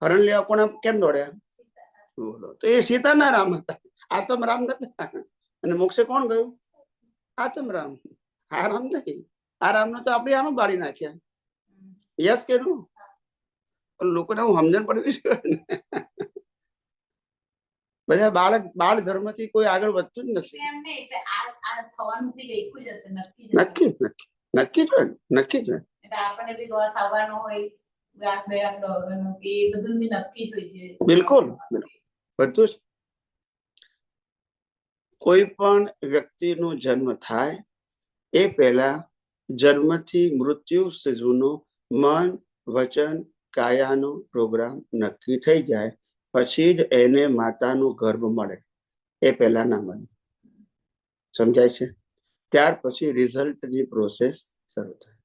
હરણ લેવા કોના કેમ દોડ્યા? બોલો. તો એ સીતાના રામ હતા, આતમ રામ નતા. અને મોક્ષે કોણ ગયું? આતમ રામ. આ રામ નહીં. આ રામને તો આપણે આમાં બાળી નાખ્યા. યસ કે નો? લોકોને હું સમજણ પડવી જોઈએ. બધા બાળ ધર્મ થી કોઈ આગળ વધતું જ નથી. નક્કી નક્કી જ હોય, નક્કી જ હોય. બિલકુલ બધું જ. કોઈ પણ વ્યક્તિનો જન્મ થાય એ પહેલા જન્મથી મૃત્યુ સુધીનો મન, વચન, કાયાનો પ્રોગ્રામ નક્કી થઈ જાય, પછી જ એને માતાનું ગર્ભ મળે. એ પહેલા ના મળે. સમજાય છે? ત્યાર પછી રિઝલ્ટની પ્રોસેસ શરૂ થાય.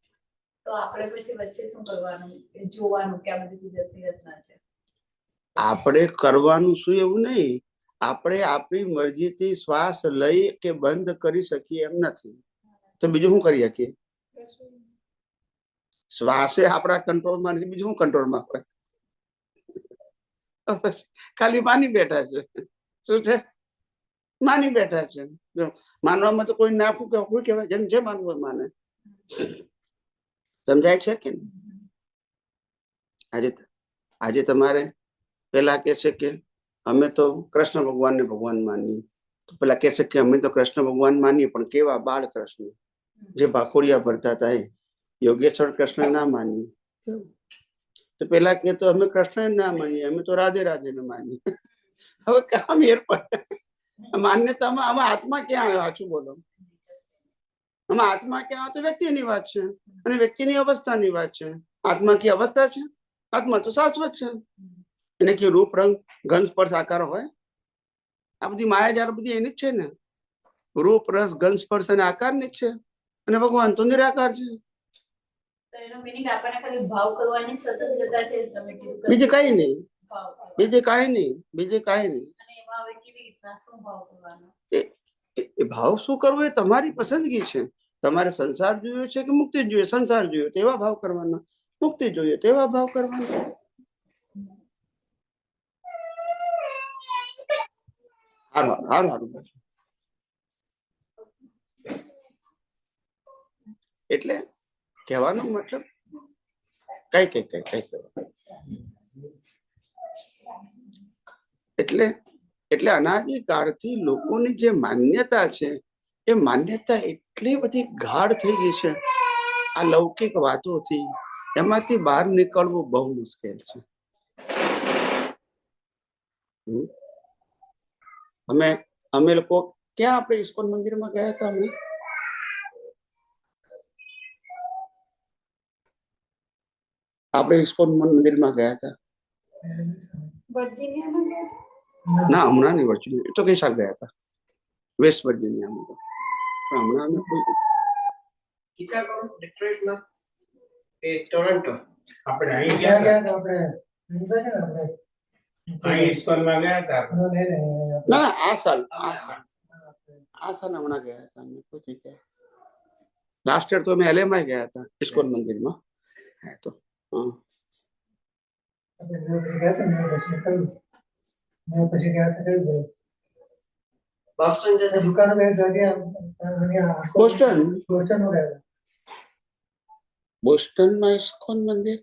તો આપણે પછી વચ્ચે શું કરવાનું? જોવાનું કે આ બધી કુદરતી રચના છે. આપણે કરવાનું શું એવું નહીં. આપણે આપણી મરજીથી શ્વાસ લઈ કે બંધ કરી શકીએ એમ નથી. તો બીજું શું કરી શકીએ? શ્વાસે આપણા કંટ્રોલમાં નથી, બીજું શું કંટ્રોલમાં હોય? ખાલી માની બેઠા છે. શું છે? માની બેઠા છે. જો માનવામાં તો કોઈ નાખું કે કોઈ કહેવાય, જેમ જે માનવું માને. સમજાય છે કે આજે તમારે પેલા કે છે કે અમે તો કૃષ્ણ ભગવાનને ભગવાન માનીએ, તો પેલા કે છે કે અમે તો કૃષ્ણ ભગવાન માનીએ, પણ કેવા? બાળ કૃષ્ણ, જે ભાખોડિયા ભરતા હતા એ. યોગેશ્વર કૃષ્ણ ના માનીએ. તો પેલા કે તો અમે કૃષ્ણ ના માનીએ, અમે તો રાધે રાધે ને માનીએ. હવે કામ એર પડે માન્યતામાં. આમાં આત્મા ક્યાં આવ્યો? સાચું બોલો. આમાં આત્મા ક્યાં આવે? તો વ્યક્તિની વાત છે, અને વ્યક્તિની અવસ્થાની વાત છે. આત્મા કી અવસ્થા છે? આત્મા તો શાશ્વત છે. એને કે રૂપ, રંગ, ગંધ, સ્પર્શ, આકાર હોય? આ બધી માયાજાળ બધી એની જ છે ને. રૂપ, રસ, ગંધ, સ્પર્શ અને આકાર ની જ છે. અને ભગવાન તો નિરાકાર છે. બીજે કઈ નહીં, બીજે કઈ નહીં, બીજે કઈ નહીં. એ ભાવ શું કરવો એ તમારી પસંદગી છે. તમારે સંસાર જોયો છે કે મુક્તિ જોઈએ? સંસાર જોયો તેવા ભાવ કરવાના, મુક્તિ જોઈએ તેવા ભાવ કરવાના. એટલે કહેવાનો મતલબ કઈ એટલે અનાદિકાળથી લોકોની જે માન્યતા છે એ માન્યતા એટલી બધી ગાઢ થઈ ગઈ છે આ લૌકિક વાતોથી, એમાંથી બહાર નીકળવું બહુ મુશ્કેલ છે. અમે લોકો ક્યાં આપણે ઇસ્કોન મંદિરમાં ગયા હતા? આપણે ઇસ્કોન મંદિરમાં ગયા હતા ના, હમણાં નહીં વર્ચ્યુઅલી, એ તો કઈ સાલ ગયા હતા, વેસ્ટ વર્જિનિયામાં. તો હમણાં અમે કોઈ શિકાગો, ડિટ્રોઇટમાં કે ટોરન્ટો? આપણે અહીં ગયા હતા. અહીં ઇસ્કોનમાં ગયા હતા. ના, આ સાલ હમણાં ગયા હતા અમે કોઈ જગ્યાએ. લાસ્ટ યર તો અમે એલએમાં ગયા હતા ઇસ્કોન મંદિરમાં. તો બોસ્ટન જતા બોસ્ટનમાં ઇસ્કોન મંદિર,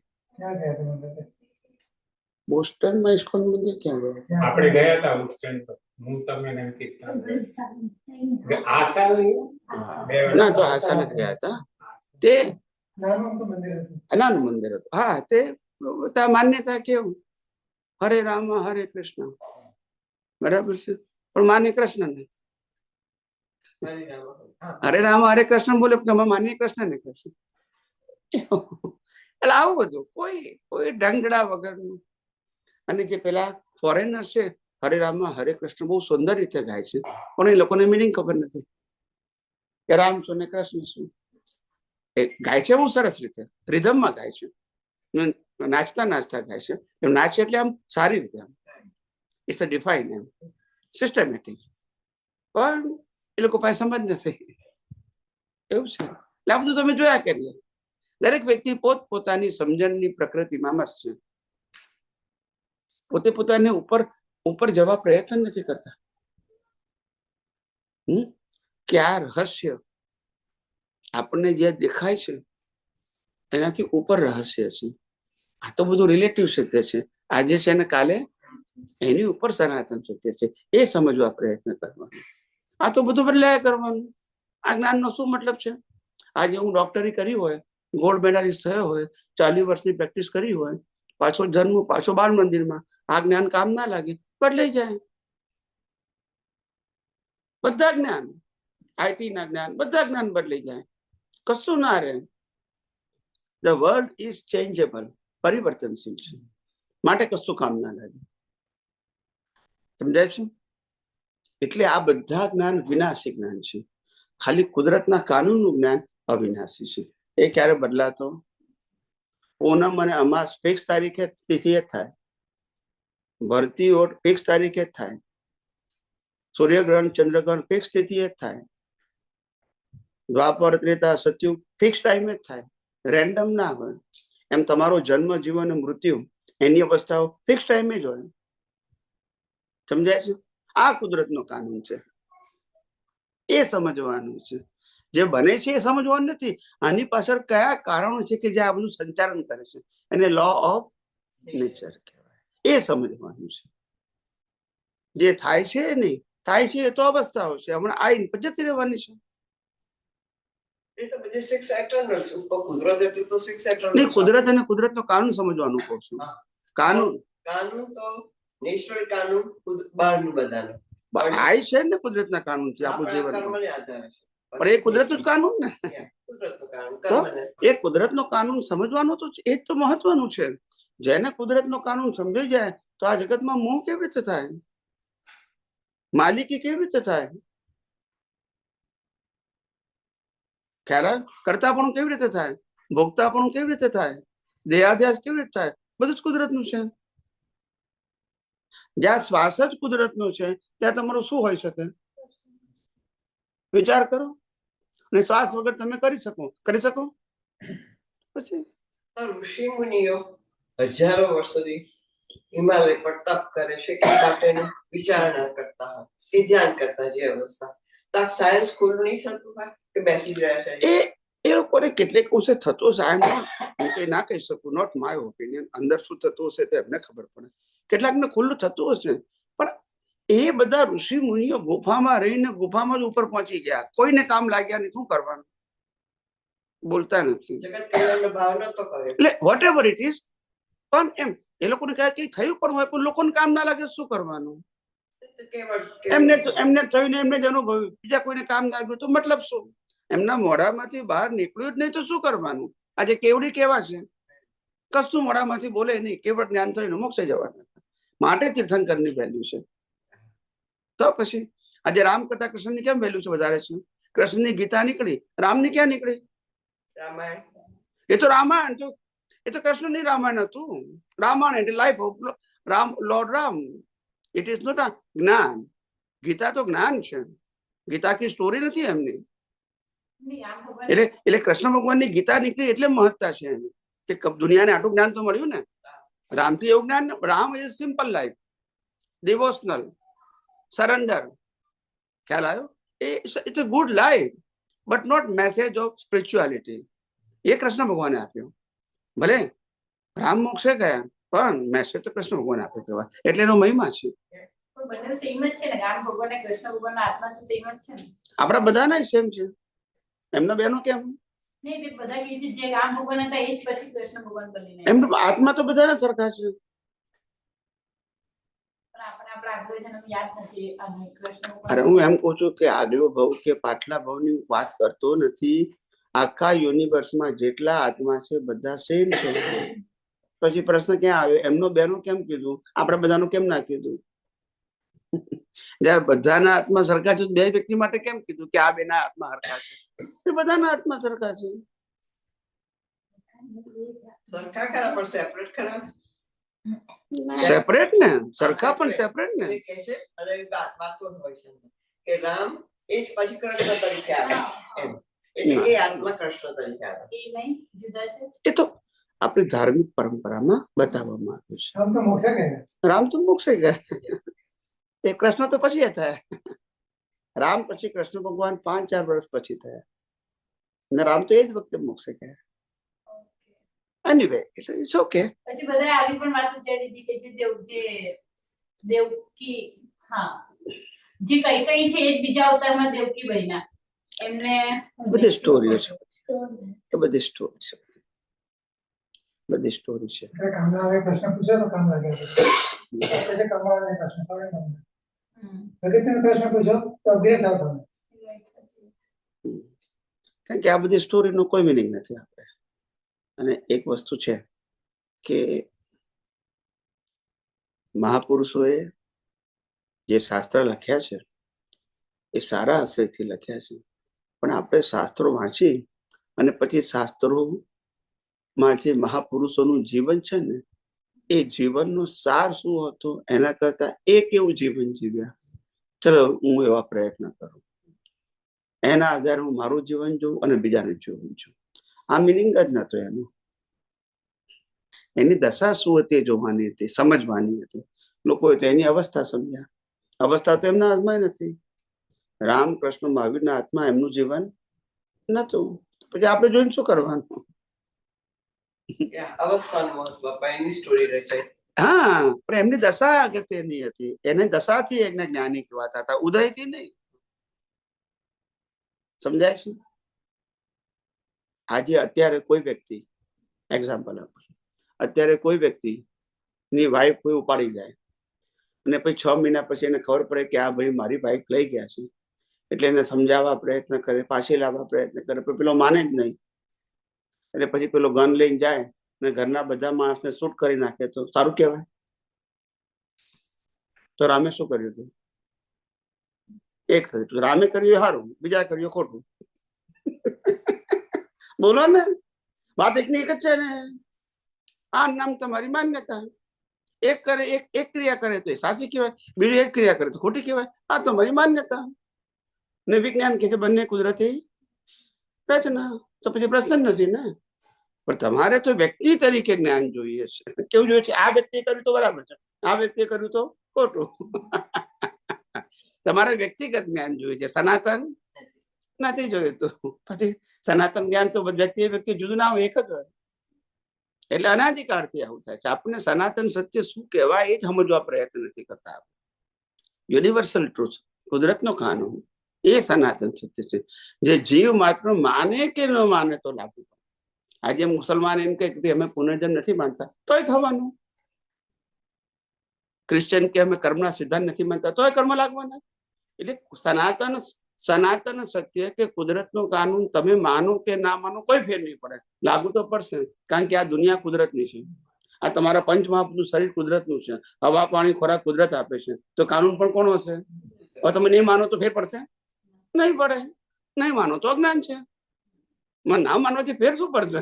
બોસ્ટનમાં ઇસ્કોન મંદિર ક્યાં ગયા? આપણે ગયા હતા બોસ્ટન તો. હું તમને નથી આ સાલ ના, તો આ સાલ જ ગયા હતા. તે નાનું મંદિર હતું. હા, તે માન્યતા કેવું, હરે રામ હરે કૃષ્ણ, બરાબર છે, પણ માન્ય કૃષ્ણ નહીં. હરે રામ હરે કૃષ્ણ બોલે, તમે માન્ય કૃષ્ણ ને કહેશે. એટલે આવું બધું કોઈ ઢંગડા વગરનું. અને જે પેલા ફોરેનર છે, હરે રામ હરે કૃષ્ણ બહુ સુંદર રીતે ગાય છે, પણ એ લોકોને મિનિંગ ખબર નથી કે રામ શું ને કૃષ્ણ શું. એ ગાય છે બહુ સરસ રીતે, રિધમમાં ગાય છે, નાચતા નાચતા ગાય છે. એમ નાચે એટલે આમ સારી રીતે, આમ ઇટ્સ અ ડિફાઇન, એમ સિસ્ટમેટિક, પણ એ લોકો પાસે સમજ નથી. એવું છે. એટલે આ બધું તમે જોયા કરીએ. દરેક વ્યક્તિ પોતપોતાની સમજણની પ્રકૃતિમાં મસ્ત છે. પોતે પોતાને ઉપર જવા પ્રયત્ન નથી કરતા. કે આ રહસ્ય આપણને જે દેખાય છે એનાથી ઉપર રહસ્ય છે. આ તો બધું રિલેટિવ સત્ય છે, આજે છે ને કાલે એની ઉપર સનાતન સત્ય છે. એ સમજવા પ્રયત્ન કરવાનો. આ તો બધું બદલાયા કરવાનું. આ જ્ઞાનનો શું મતલબ છે? આજે હું ડોક્ટરી કરી હોય, ગોલ્ડ મેડાલિસ્ટ થયો હોય, 40 વર્ષની પ્રેક્ટિસ કરી હોય, પાછો બાળ મંદિરમાં, આ જ્ઞાન કામ ના લાગે, બદલાઈ જાય. બધા જ્ઞાન, આઈટી ના જ્ઞાન, બધા જ્ઞાન બદલાઈ જાય, કશું ના રહે. ધ વર્લ્ડ ઇઝ ચેન્જેબલ, પરિવર્તનશીલ છે, માટે કશું કામ ના લાગે. સમજાય છે? એટલે આ બધા જ્ઞાન વિનાશી જ્ઞાન છે. ખાલી કુદરતના કાનૂનનું જ્ઞાન અવિનાશી છે. એ ક્યારે બદલાતો? પૂનમ અને અમાસ ફિક્સ તારીખે તિથિએ થાય, ભરતી ઓટ ફિક્સ તારીખે જ થાય, સૂર્યગ્રહણ ચંદ્રગ્રહણ ફિક્સ તિથિએ જ થાય, દ્વાપર ત્રેતા સતયુગ ફિક્સ ટાઈમે જ થાય, રેન્ડમ ના હોય. એમ તમારો જન્મ, જીવન, મૃત્યુ એની અવસ્થાઓ ફિક્સ ટાઈમે જ હોય. સમજાય છે? આ કુદરતનો કાનૂન છે, એ સમજવાનું છે. જે બને છે એ સમજવાનું નથી. આની પાછળ કયા કારણો છે કે જે આ બધું સંચાલન કરે છે, એને લો ઓફ નેચર કહેવાય. એ સમજવાનું છે. જે થાય છે નહીં, થાય છે એ તો અવસ્થાઓ છે, હમણાં આઈને જતી રહેવાની છે. એ તો બધી સિક્સ એટર્નલ છે. ઉપર કુદરત એટલે તો સિક્સ એટર્નલ. નહીં, કુદરત અને કુદરતનો કાનૂન સમજવાનું કહું છું. કાનૂન તો નેચરલ કાનૂન બહારનું બધાનું આય છે ને, કુદરતના કાનૂન છે આપણું જીવન. કર્મને આધારે છે. પણ એ કુદરતનું જ કાનૂન ને. કુદરતનું કાનૂન તો કર્મને. એ કુદરતનો કાનૂન સમજવાનો તો એ જ તો મહત્વનું છે. જેને કુદરતનો કાનૂન સમજાઈ જાય તો આ જગતમાં મોહ કેવી રીતે થાય, માલિકી કેવી રીતે થાય, ખ્યાલ કરતાપણું કેવી રીતે થાય, ભોગતાપણું કેવી રીતે થાય, દેહાધ્યાસ કેવી રીતે થાય, બધું જ કુદરતનું છે. જ્યાં શ્વાસ જ કુદરતનો છે ત્યાં તમારું શું હોઈ શકે? વિચાર કરો. અને શ્વાસ વગર તમે કરી શકો પછી? ઋષિ મુનિઓ હજારો વર્ષોથી હિમાલય પર તપ કરે છે કે માટેનું વિચારણા કરતા હોય, કે ધ્યાન કરતા જે અવસ્થા, તો સાયન્સ ખુલ્લું નહીં થતું હોય કે બેસી જ રહ્યા છે? એ લોકોને કેટલીક અંશે થતું હશે. હું કઈ ના કહી શકું, નોટ માય ઓપિનિયન. અંદર શું થતું હશે તે એમને ખબર પડે. કેટલાકને ખુલ્લું થતું હશે, પણ એ બધા ઋષિ મુનિઓ ગુફામાં રહીને ગુફામાં જ ઉપર પહોંચી ગયા, કોઈને કામ લાગ્યા નહીં. શું કરવાનું? બોલતા નથી. જગત કલ્યાણનો ભાવ નતો કર્યો. એટલે વોટ એવર ઇટ ઇઝ, પણ એમ એ લોકોને કહે કે થયું પણ હોય, પણ લોકોને કામ ના લાગે શું કરવાનું? એમને થયું ને એમને જ અનુભવ્યું, બીજા કોઈને કામ ના લાગ્યું તો મતલબ શું? એમના મોઢામાંથી બહાર નીકળ્યું જ નહીં તો શું કરવાનું? આજે કેવડી કેવા છે, કશું મોઢામાંથી બોલે નહીં, કેવળ જ્ઞાન થઈને મોક્ષે જવાના. માટે તીર્થંકરની વેલ્યુ છે. તો પછી આજે રામ કરતા કૃષ્ણની કેમ વેલ્યુ છે વધારે છે? કૃષ્ણની ગીતા નીકળી, રામની ક્યાં નીકળી? રામાયણ. એ તો રામાયણ તો, એ તો કૃષ્ણની રામાયણ હતું. રામાયણ એટલે life of Ram, lord Ram. It is not a gyan. Gita તો જ્ઞાન છે, ગીતા કી સ્ટોરી નથી એમની. એટલે કૃષ્ણ ભગવાનની ગીતા નીકળી એટલે મહત્તા છે એની, કે દુનિયાને આટલું જ્ઞાન તો મળ્યું ને. રામથી એવું જ્ઞાન, Ram is simple life, devotional, surrender. ખ્યાલ આવ્યો? It's a good life but not message of spirituality. એ કૃષ્ણ ભગવાને આપ્યો. ભલે રામ મોક્ષે ગયા પણ મેસેજ તો કૃષ્ણ ભગવાન આપ્યો કહેવાય, એટલે એનો મહિમા છે. બંને સેમ જ છે ને, રામ ભગવાન અને કૃષ્ણ ભગવાનના આત્મા તો સેમ જ છે ને. આપણા બધાના સેમ છે, એમના બેનો કેમ? નહીં, તે બધા કહે છે જે રામ ભગવાન હતા એ જ પછી કૃષ્ણ ભગવાન બનીને. એમનો આત્મા તો બધાના સરખા છે. પણ આપણે આપણા આગળ જન્મ યાદ નથી અને કૃષ્ણ ભગવાન. અરે હું એમ કહું છું કે આગલો ભવ કે પાછલા ભવની વાત કરતો નથી. આખા યુનિવર્સમાં જેટલા આત્મા છે બધા સેમ છે. પછી પ્રશ્ન ક્યાં આવ્યો? એમનો બેનો કેમ કીધું, આપણે બધાનું કેમ ના કીધું? જયારે બધાના આત્મા સરખા છે, બે વ્યક્તિ માટે કેમ કીધું કે આ બેના આત્મા સરખા છે? એ બધાના આત્મા સરખા છે. સરખા ખરા પણ સેપરેટ ખરા. સેપરેટ ને, સરખા પણ સેપરેટ ને. એ કહે છે અને વાતો હોય છે કે રામ એ જ પછી કૃષ્ણ તરીકે આવે એમ. એટલે એ આત્મા કૃષ્ણ તરીકે આવે. એ નહીં, જુદા છે. એ તો આપણી ધાર્મિક પરંપરામાં બતાવવામાં આવ્યું છે. રામ તો મોક્ષે ગયા, એ કૃષ્ણ તો પછી થયા. રામ પછી કૃષ્ણ ભગવાન 5-4 વર્ષ પછી થયા, અને રામ તો એ જ વખતે મોક્ષે ગયા. એનીવે, એટલે ઇટ્સ ઓકે. પછી બધા આવી પણ વાત ઉચ્ચારી દીધી કે જે દેવકી, હા, જે કઈ કઈ છે એ બીજા અવતારમાં દેવકી બન્યા, એમને બધી સ્ટોરીઓ છે, એ બધી સ્ટોરી છે, બધી સ્ટોરી છે. પ્રશ્ન પૂછે તો કામ લાગે છે. પ્રશ્ન પૂછો તો અપગ્રેડ થાવ તમે. કારણ કે આ બધી સ્ટોરીનો કોઈ મિનિંગ નથી આપણે. અને એક વસ્તુ છે કે મહાપુરુષોએ જે શાસ્ત્ર લખ્યા છે એ સારા આશયથી લખ્યા છે, પણ આપણે શાસ્ત્રો વાંચી અને પછી શાસ્ત્રોમાં જે મહાપુરુષોનું જીવન છે ને, એ જીવનનો સાર શું હતો એના કરતા એ કેવું જીવન જીવ્યા, ચલો હું એવા પ્રયત્ન કરું, એના આધારે હું મારું જીવન જોઉં અને બીજાનું જીવન જોઉં. આ મિનિંગ જ નતો એનો. એની દશા શું હતી જોવાની હતી, સમજવાની હતી. લોકોએ તો એની અવસ્થા સમજ્યા. અવસ્થા તો એમના હાથમાં નથી. રામકૃષ્ણ મહાવીરના હાથમાં એમનું જીવન નતું. પછી આપણે જોઈને શું કરવાનું? અવસ્થાનું મહત્વ એની સ્ટોરી રચાય. હા, પણ એમની દશા અગત્યની હતી. એને દશાથી એમને જ્ઞાની કહેવાતા હતા, ઉદયથી નહીં. સમજાય છે? આજે અત્યારે કોઈ વ્યક્તિ, એક્ઝામ્પલ આપું છું, અત્યારે કોઈ વ્યક્તિ ની વાઈફ કોઈ ઉપાડી જાય અને પછી 6 મહિના પછી એને ખબર પડે કે આ ભાઈ મારી વાઈફ લઈ ગયા છે, એટલે એને સમજાવવા પ્રયત્ન કરે, પાછી લાવવા પ્રયત્ન કરે, પણ પેલો માને જ નહીં. એટલે પછી પેલો ગન લઈને જાય અને ઘરના બધા માણસને શૂટ કરી નાખે તો સારું કહેવાય? તો રામે શું કર્યું હતું? એક કર્યું હતું. રામે કર્યું સારું, બીજા કર્યું ખોટું. બોલો ને, વાત એકની એક જ છે ને. આ નામ તમારી માન્યતા. એક કરે, એક ક્રિયા કરે તો એ સાચી કહેવાય, બીજું એક ક્રિયા કરે તો ખોટી કહેવાય. આ તમારી માન્યતા. ને વિજ્ઞાન કે છે બંને કુદરતી રચના, તો પછી પ્રશ્ન નથી ને. પણ તમારે તો વ્યક્તિ તરીકે જ્ઞાન જોઈએ છે. કેવું જોઈએ છે? આ વ્યક્તિ કર્યું તો બરાબર છે, આ વ્યક્તિ કર્યું તો ખોટું. તમારે વ્યક્તિગત જ્ઞાન જોઈએ છે, સનાતન નથી જોઈતું. પછી સનાતન જ્ઞાન તો વ્યક્તિ જુદું ના હોય, એક જ હોય. એટલે અનાધિકારથી આવું થાય છે. આપણને સનાતન સત્ય શું કહેવાય એ જ સમજવા પ્રયત્ન નથી કરતા. યુનિવર્સલ ટ્રુથ, કુદરતનો કાનૂન, એ સનાતન સત્ય છે. જે જીવ માત્ર માને કે ન માને તો લાગુ પડે. આજે મુસલમાન એમ કે અમે પુનર્જન્મ નથી માનતા તોય થવાનું. ક્રિશ્ચિયન કે અમે કર્મના સિદ્ધાંત નથી માનતા તોય કર્મ લાગવાના. એટલે સનાતન સત્ય કે કુદરતનો કાનૂન તમે માનો કે ના માનો કોઈ ફેર નહીં પડે, લાગુ તો પડશે. કારણ કે આ દુનિયા કુદરતની છે. આ તમારા પંચમહાભૂતનું શરીર કુદરતનું છે. હવા પાણી ખોરાક કુદરત આપે છે. તો કાનૂન પણ કોનો હશે? હવે તમે નહીં માનો તો ફેર પડશે? નહીં પડે. નહીં માનો તો અજ્ઞાન છે. ના માનવાથી ફેર શું પડશે?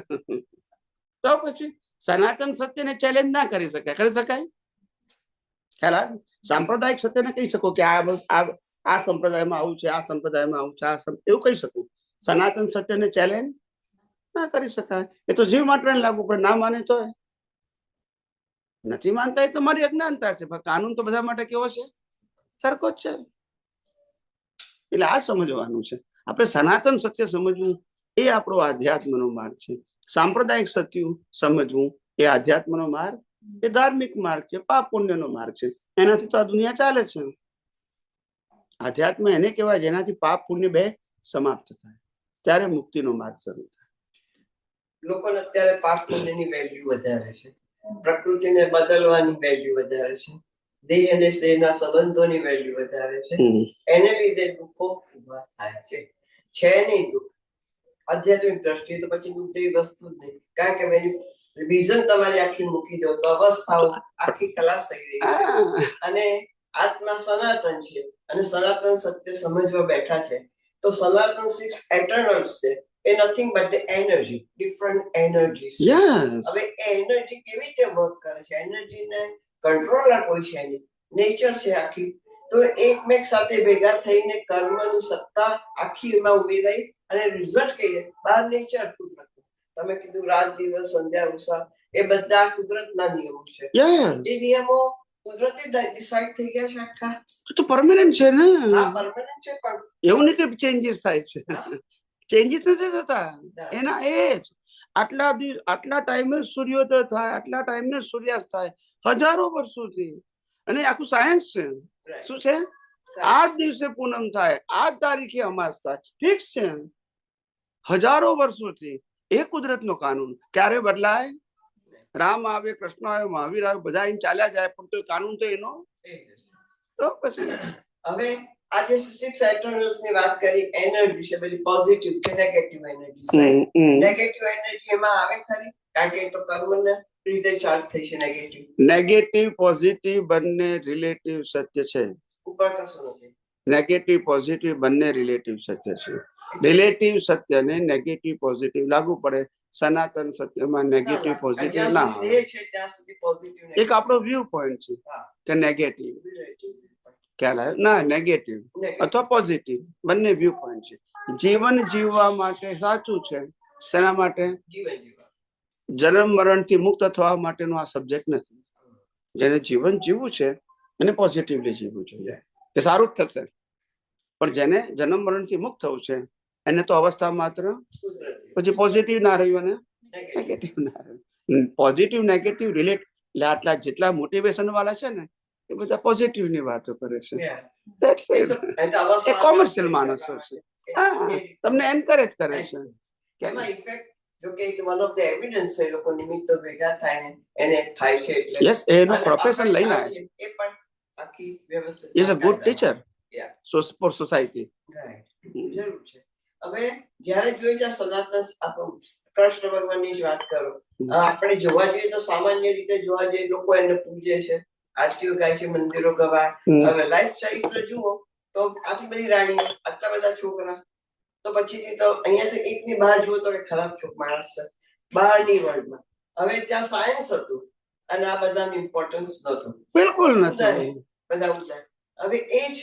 તો પછી સનાતન સત્યને ચેલેન્જ ના કરી શકાય. કરી શકાય? ખ્યાલ? સાંપ્રદાયિક સત્યને કહી શકો કે આ સંપ્રદાયમાં આવું છે, આ સંપ્રદાયમાં આવું છે, એવું કહી શકું. સનાતન સત્યને ચેલેન્જ ના કરી શકાય. એ તો જીવ માટે લાગુ પડે. ના માને તો નથી માનતા, એ તમારી અજ્ઞાનતા છે. કાનૂન તો બધા માટે કેવો છે? સરખો જ છે. એટલે આ સમજવાનું છે. આપણે સનાતન સત્ય સમજવું એ આપણો આધ્યાત્મનો માર્ગ છે. સાંપ્રદાયિક સત્ય સમજવું એ આધ્યાત્મનો માર્ગ, એ ધાર્મિક માર્ગ છે, પાપ પુણ્યનો માર્ગ છે. એનાથી તો આ દુનિયા ચાલે છે. આધ્યાત્મ એને કહેવાય જેનાથી પાપ પુણ્ય બે સમાપ્ત થાય, ત્યારે મુક્તિનો માર્ગ શરૂ થાય. લોકોને અત્યારે પાપ પુણ્યની વેલ્યુ વધારે છે, પ્રકૃતિને બદલવાની વેલ્યુ વધારે છે, દેહ અને દેહના સંબંધોની વેલ્યુ વધારે છે. એને લીધે દુઃખો ઉભા થાય છે. નહીં દુઃખ આધ્યાત્મિક દ્રષ્ટિએ તો પછી દુઃખ જેવી વસ્તુ જ નહીં. કારણ કે એની વિઝન તમારી આખી મૂકી દો તો અવસ્થાઓ આખી ખલાસ થઈ રહી છે. અને આત્મા સનાતન છે અને સનાતન સત્ય સમજવા બેઠા છે. તો સનાતન સિક્સ એટર્નલ્સ છે. એ nothing but the energy, different energies. હવે એ એનર્જી કેવી રીતે વર્ક કરે છે? એનર્જીને કંટ્રોલર કોઈ છે નહીં, નેચર છે આખી. તો એકમેક સાથે ભેગા થઈને કર્મની સત્તા આખી એમાં ઉભી રહી અને રિઝલ્ટ કહીએ બહાર નેચર કુદરત. તમે કીધું રાત દિવસ સંધ્યા ઉષા, એ બધા કુદરતના નિયમો છે. એ નિયમો કુદરતી ડિસાઇડ થઈ ગયા છે આખા. તો પરમેનન્ટ છે ને? હા, પરમેનન્ટ છે. પણ એવું નહીં કે ચેન્જીસ થાય છે. ચેન્જીસ નથી થતા. એના એ જ આટલા ટાઈમે સૂર્યોદય થાય, આટલા ટાઈમે સૂર્યાસ્ત થાય, હજારો વર્ષોથી. અને આખું સાયન્સ છે. શું છે? આ જ દિવસે પૂનમ થાય, આ જ તારીખે અમાસ થાય, ફિક્સ છે. હજારો વર્ષોથી એ કુદરતનો કાનૂન ક્યારે બદલાય? રામ આવે, કૃષ્ણ આવે, મહાવીર આવે, બધા એમ ચાલ્યા જાય, પણ તો કાનૂન તો એનો. તો પછી હવે આજે સિક્સ એટર્નલ્સ ની વાત કરી. એનર્જી છે બધી પોઝિટિવ કે નેગેટિવ એનર્જી. નેગેટિવ એનર્જી એમાં આવે ખરી? કારણ કે એ તો કર્મને રીતે ચાર્જ થઈ છે. નેગેટિવ પોઝિટિવ બંને રિલેટિવ સત્ય છે. ઉપર કશું નથી. નેગેટિવ પોઝિટિવ બંને રિલેટિવ સત્ય છે. રિલેટિવ સત્યને નેગેટિવ પોઝિટિવ લાગુ પડે. સનાતન સત્યમાં નેગેટિવ પોઝિટિવ ના હોય. એક આપણો વ્યૂ પોઈન્ટ છે કે નેગેટિવ ખ્યાલ આવે ના, નેગેટિવ અથવા પોઝિટિવ બંને વ્યૂ પોઈન્ટ છે. જીવન જીવવા માટે સાચું છે. શેના માટે? જન્મ મરણથી મુક્ત થવા માટેનો આ સબ્જેક્ટ નથી. જેને જીવન જીવવું છે એને પોઝિટિવલી જીવવું જોઈએ, એ સારું જ થશે. પણ જેને જન્મ મરણથી મુક્ત થવું છે એને તો અવસ્થા માત્ર પછી પોઝિટિવ ના રહ્યું અને નેગેટિવ ના રહ્યું. પોઝિટિવ નેગેટિવ રિલેટ એટલે આટલા જેટલા મોટિવેશન વાળા છે ને એ બધા પોઝિટિવ ની વાતો કરે છે. એ કોમર્શિયલ માણસો છે. તમને એન્કરેજ કરે છે. એમાં ઇફેક્ટ જો કે વન ઓફ ધ એવિડન્સ છે લોકો નિમિત્તો ભેગા થાય એને થાય છે. એટલે યસ, એનો પ્રોફેશન લઈને આવે છે. એ પણ આખી વ્યવસ્થિત is a good teacher four society. જરૂર છે. હવે જ્યારે જોઈએ છે સનાતન કૃષ્ણ ભગવાનની જ વાત કરો, આપણે જોવા જઈએ તો સામાન્ય રીતે જોવા જઈએ લોકો એને પૂજે છે, આરતીઓ ગાય છે, મંદિરો ગવાય. હવે લાઈફ ચરિત્ર જુઓ તો આટલી બધી રાણી, આટલા બધા છોકરા, તો પછીથી તો અહીંયાથી એકની બહાર જુઓ તો ખરાબ માણસ છે બહારની વર્લ્ડમાં. હવે ત્યાં સાયન્સ હતું અને આ બધાનું ઇમ્પોર્ટન્સ નહોતું, બિલકુલ નથી. બધા ઉદાર. હવે એ જ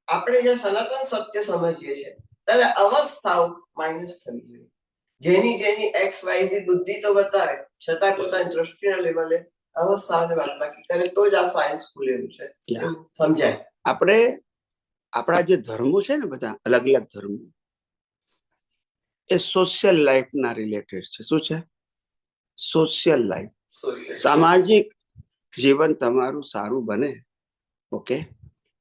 આપણે જે સનાતન સત્ય સમજીએ છીએ ત્યારે અવસ્થાઓ માઇનસ થવી જોઈએ. જેની એક્સ વાય ઝેડ બુદ્ધિ તો બતાવે છતાં પોતાની દ્રષ્ટિના લેવલે અવસ્થાઓને વાત બાકી કરે તો જ આ સાયન્સ ખુલેલું છે, સમજાય. આપણે આપણા જે ધર્મો છે ને બધા અલગ અલગ ધર્મો એ સોશિયલ લાઈફ ના રિલેટેડ છે. શું છે? સોશિયલ લાઈફ, સામાજિક જીવન તમારું સારું બને, ઓકે,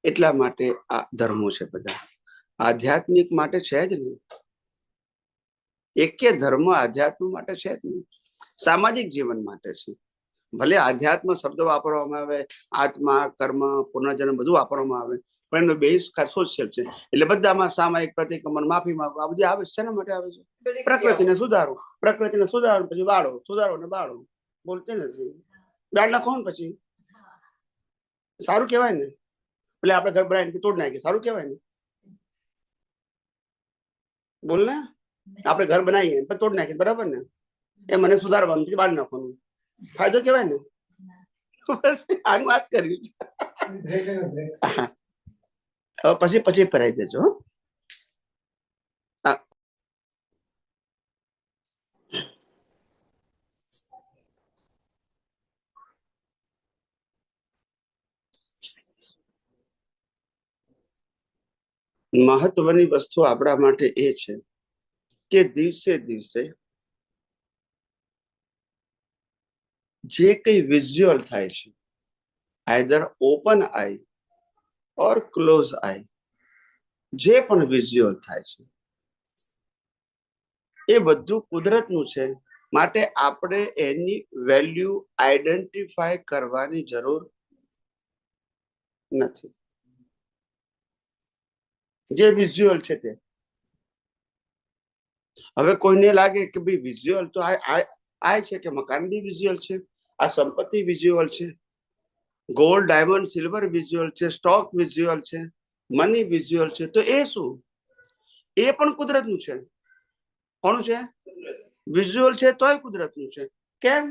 એટલા માટે આ ધર્મો છે બધા. આધ્યાત્મિક માટે છે જ નહીં. એકે ધર્મ આધ્યાત્મ માટે છે જ નહીં. સામાજિક જીવન માટે છે. ભલે આધ્યાત્મ શબ્દ વાપરવામાં આવે, આત્મા, કર્મ, પુનર્જન્મ બધું વાપરવામાં આવે, પણ એનો બેઝ સોશિયલ છે. એટલે બધામાં સામાયિક પ્રતિક્રમણ, માફી માંગવા આ બધી આવે છે. શેના માટે આવે છે? બધી પ્રકૃતિને સુધારો. પ્રકૃતિને સુધારો પછી બાળો, સુધારો ને બાળો. બોલते નથી. દાળ નાખો ને પછી સારું કહેવાય ને. એટલે આપણે ઘર બનાવીને તોડ નાખીએ, સારું કહેવાય ને? બોલ ને. આપણે ઘર બનાવીએ પણ તોડ નાખીએ, બરાબર ને? એ મને સુધારવાનું પછી બાળ નાખવાનું, ફાયદો કહેવાય ને? આની વાત કરી છે. બ્રેક એનો બ્રેક. હવે પછી ભરાઈ દેજો હો. મહત્વની વસ્તુ આપણા માટે એ છે કે દિવસે દિવસે જે કઈ વિઝ્યુઅલ થાય છે, આઈધર ઓપન આઈ ઓર ક્લોઝ આઈ, જે પણ વિઝ્યુઅલ થાય છે એ બધું કુદરતનું છે. માટે આપણે એની વેલ્યુ આઈડેન્ટિફાય કરવાની જરૂર નથી. જે વિઝ્યુઅલ છે તે. હવે કોઈને લાગે કે ભાઈ વિઝ્યુઅલ તો આ છે કે મકાન બી વિઝ્યુઅલ છે, આ સંપત્તિ વિઝ્યુઅલ છે, ગોલ્ડ, ડાયમંડ, સિલ્વર વિઝ્યુઅલ છે, સ્ટોક વિઝ્યુઅલ છે, મની વિઝ્યુઅલ છે, તો એ શું? એ પણ કુદરતનું છે. કોનું છે? વિઝ્યુઅલ છે તોય કુદરતનું છે. કેમ?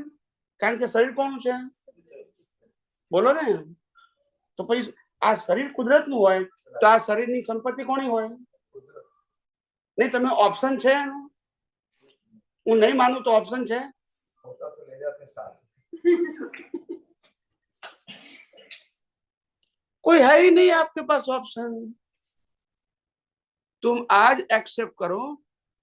કારણ કે શરીર કોનું છે? બોલો ને. તો પછી આ શરીર કુદરતનું હોય તો આ શરીરની સંપત્તિ કોની હોય? નહીં, તમે ઓપ્શન છે એનું? હું નહીં માનું તો ઓપ્શન છે. कोई है ही नहीं आपके पास ऑप्शन. तुम आज एक्सेप्ट करो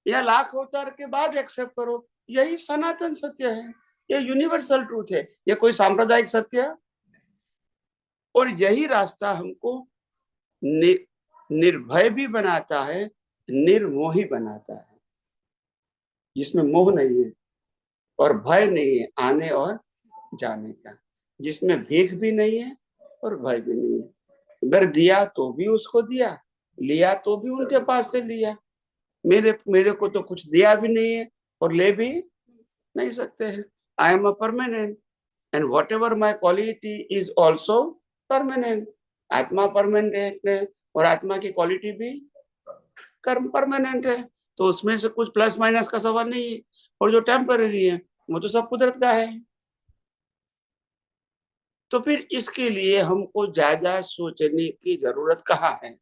या लाख अवतार के बाद एक्सेप्ट करो, यही सनातन सत्य है, ये यूनिवर्सल ट्रूथ है, ये कोई सांप्रदायिक सत्य. और यही रास्ता हमको निर्भय भी बनाता है, निर्मोही बनाता है, जिसमें मोह नहीं है और भय नहीं है आने और जाने का, जिसमें भीख भी नहीं है और भय भी नहीं है. अगर दिया तो भी उसको दिया, लिया तो भी उनके पास से लिया. मेरे को तो कुछ दिया भी नहीं है और ले भी नहीं सकते हैं. I am a permanent and what ever my quality is also permanent. आत्मा परमानेंट है और आत्मा की क्वालिटी भी कर्म परमानेंट है. तो उसमें से कुछ प्लस माइनस का सवाल नहीं है. और जो टेम्पररी है वो तो सब कुदरत का है. तो फिर इसके लिए हमको ज्यादा सोचने की जरूरत कहाँ है?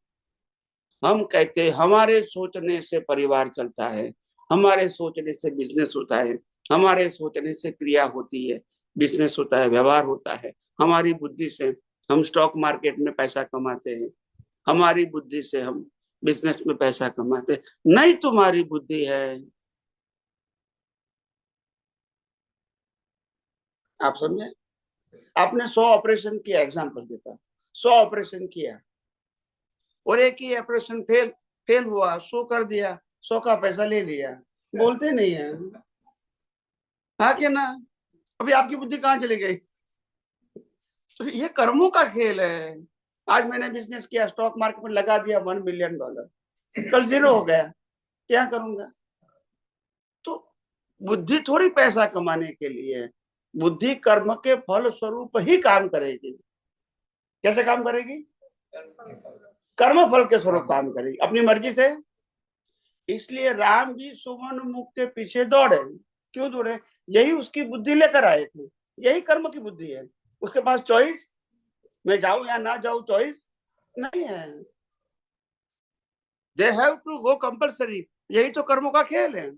हम कहते हैं हमारे सोचने से परिवार चलता है, हमारे सोचने से बिजनेस होता है, हमारे सोचने से क्रिया होती है, बिजनेस होता है, व्यवहार होता है. हमारी बुद्धि से हम स्टॉक मार्केट में पैसा कमाते हैं, हमारी बुद्धि से हम बिजनेस में पैसा कमाते हैं. नहीं तुम्हारी बुद्धि है. आप समझे? आपने 100 ऑपरेशन किया, एग्जाम्पल देता, 100 ऑपरेशन किया और एक ही ऑपरेशन फेल हुआ, 100 कर दिया, 100 का पैसा ले लिया. बोलते नहीं है. हाँ कि ना? अभी आपकी बुद्धि कहाँ चली गई? तो ये कर्मों का खेल है. आज मैंने बिजनेस किया, स्टॉक मार्केट में लगा दिया $1 बिलियन, कल 0 हो गया, क्या करूंगा? तो बुद्धि थोड़ी पैसा कमाने के लिए, बुद्धि कर्म के फल स्वरूप ही काम करेगी. कैसे काम करेगी? कर्म फल के स्वरूप काम करेगी, अपनी मर्जी से. इसलिए राम भी सुवर्ण मुख के पीछे दौड़े. क्यों दौड़े? यही उसकी बुद्धि लेकर आए थे, यही कर्म की बुद्धि है. उसके पास चॉइस, मैं जाऊं या ना जाऊं, चॉइस नहीं है. They have to go compulsory. यही तो कर्मों का खेल है.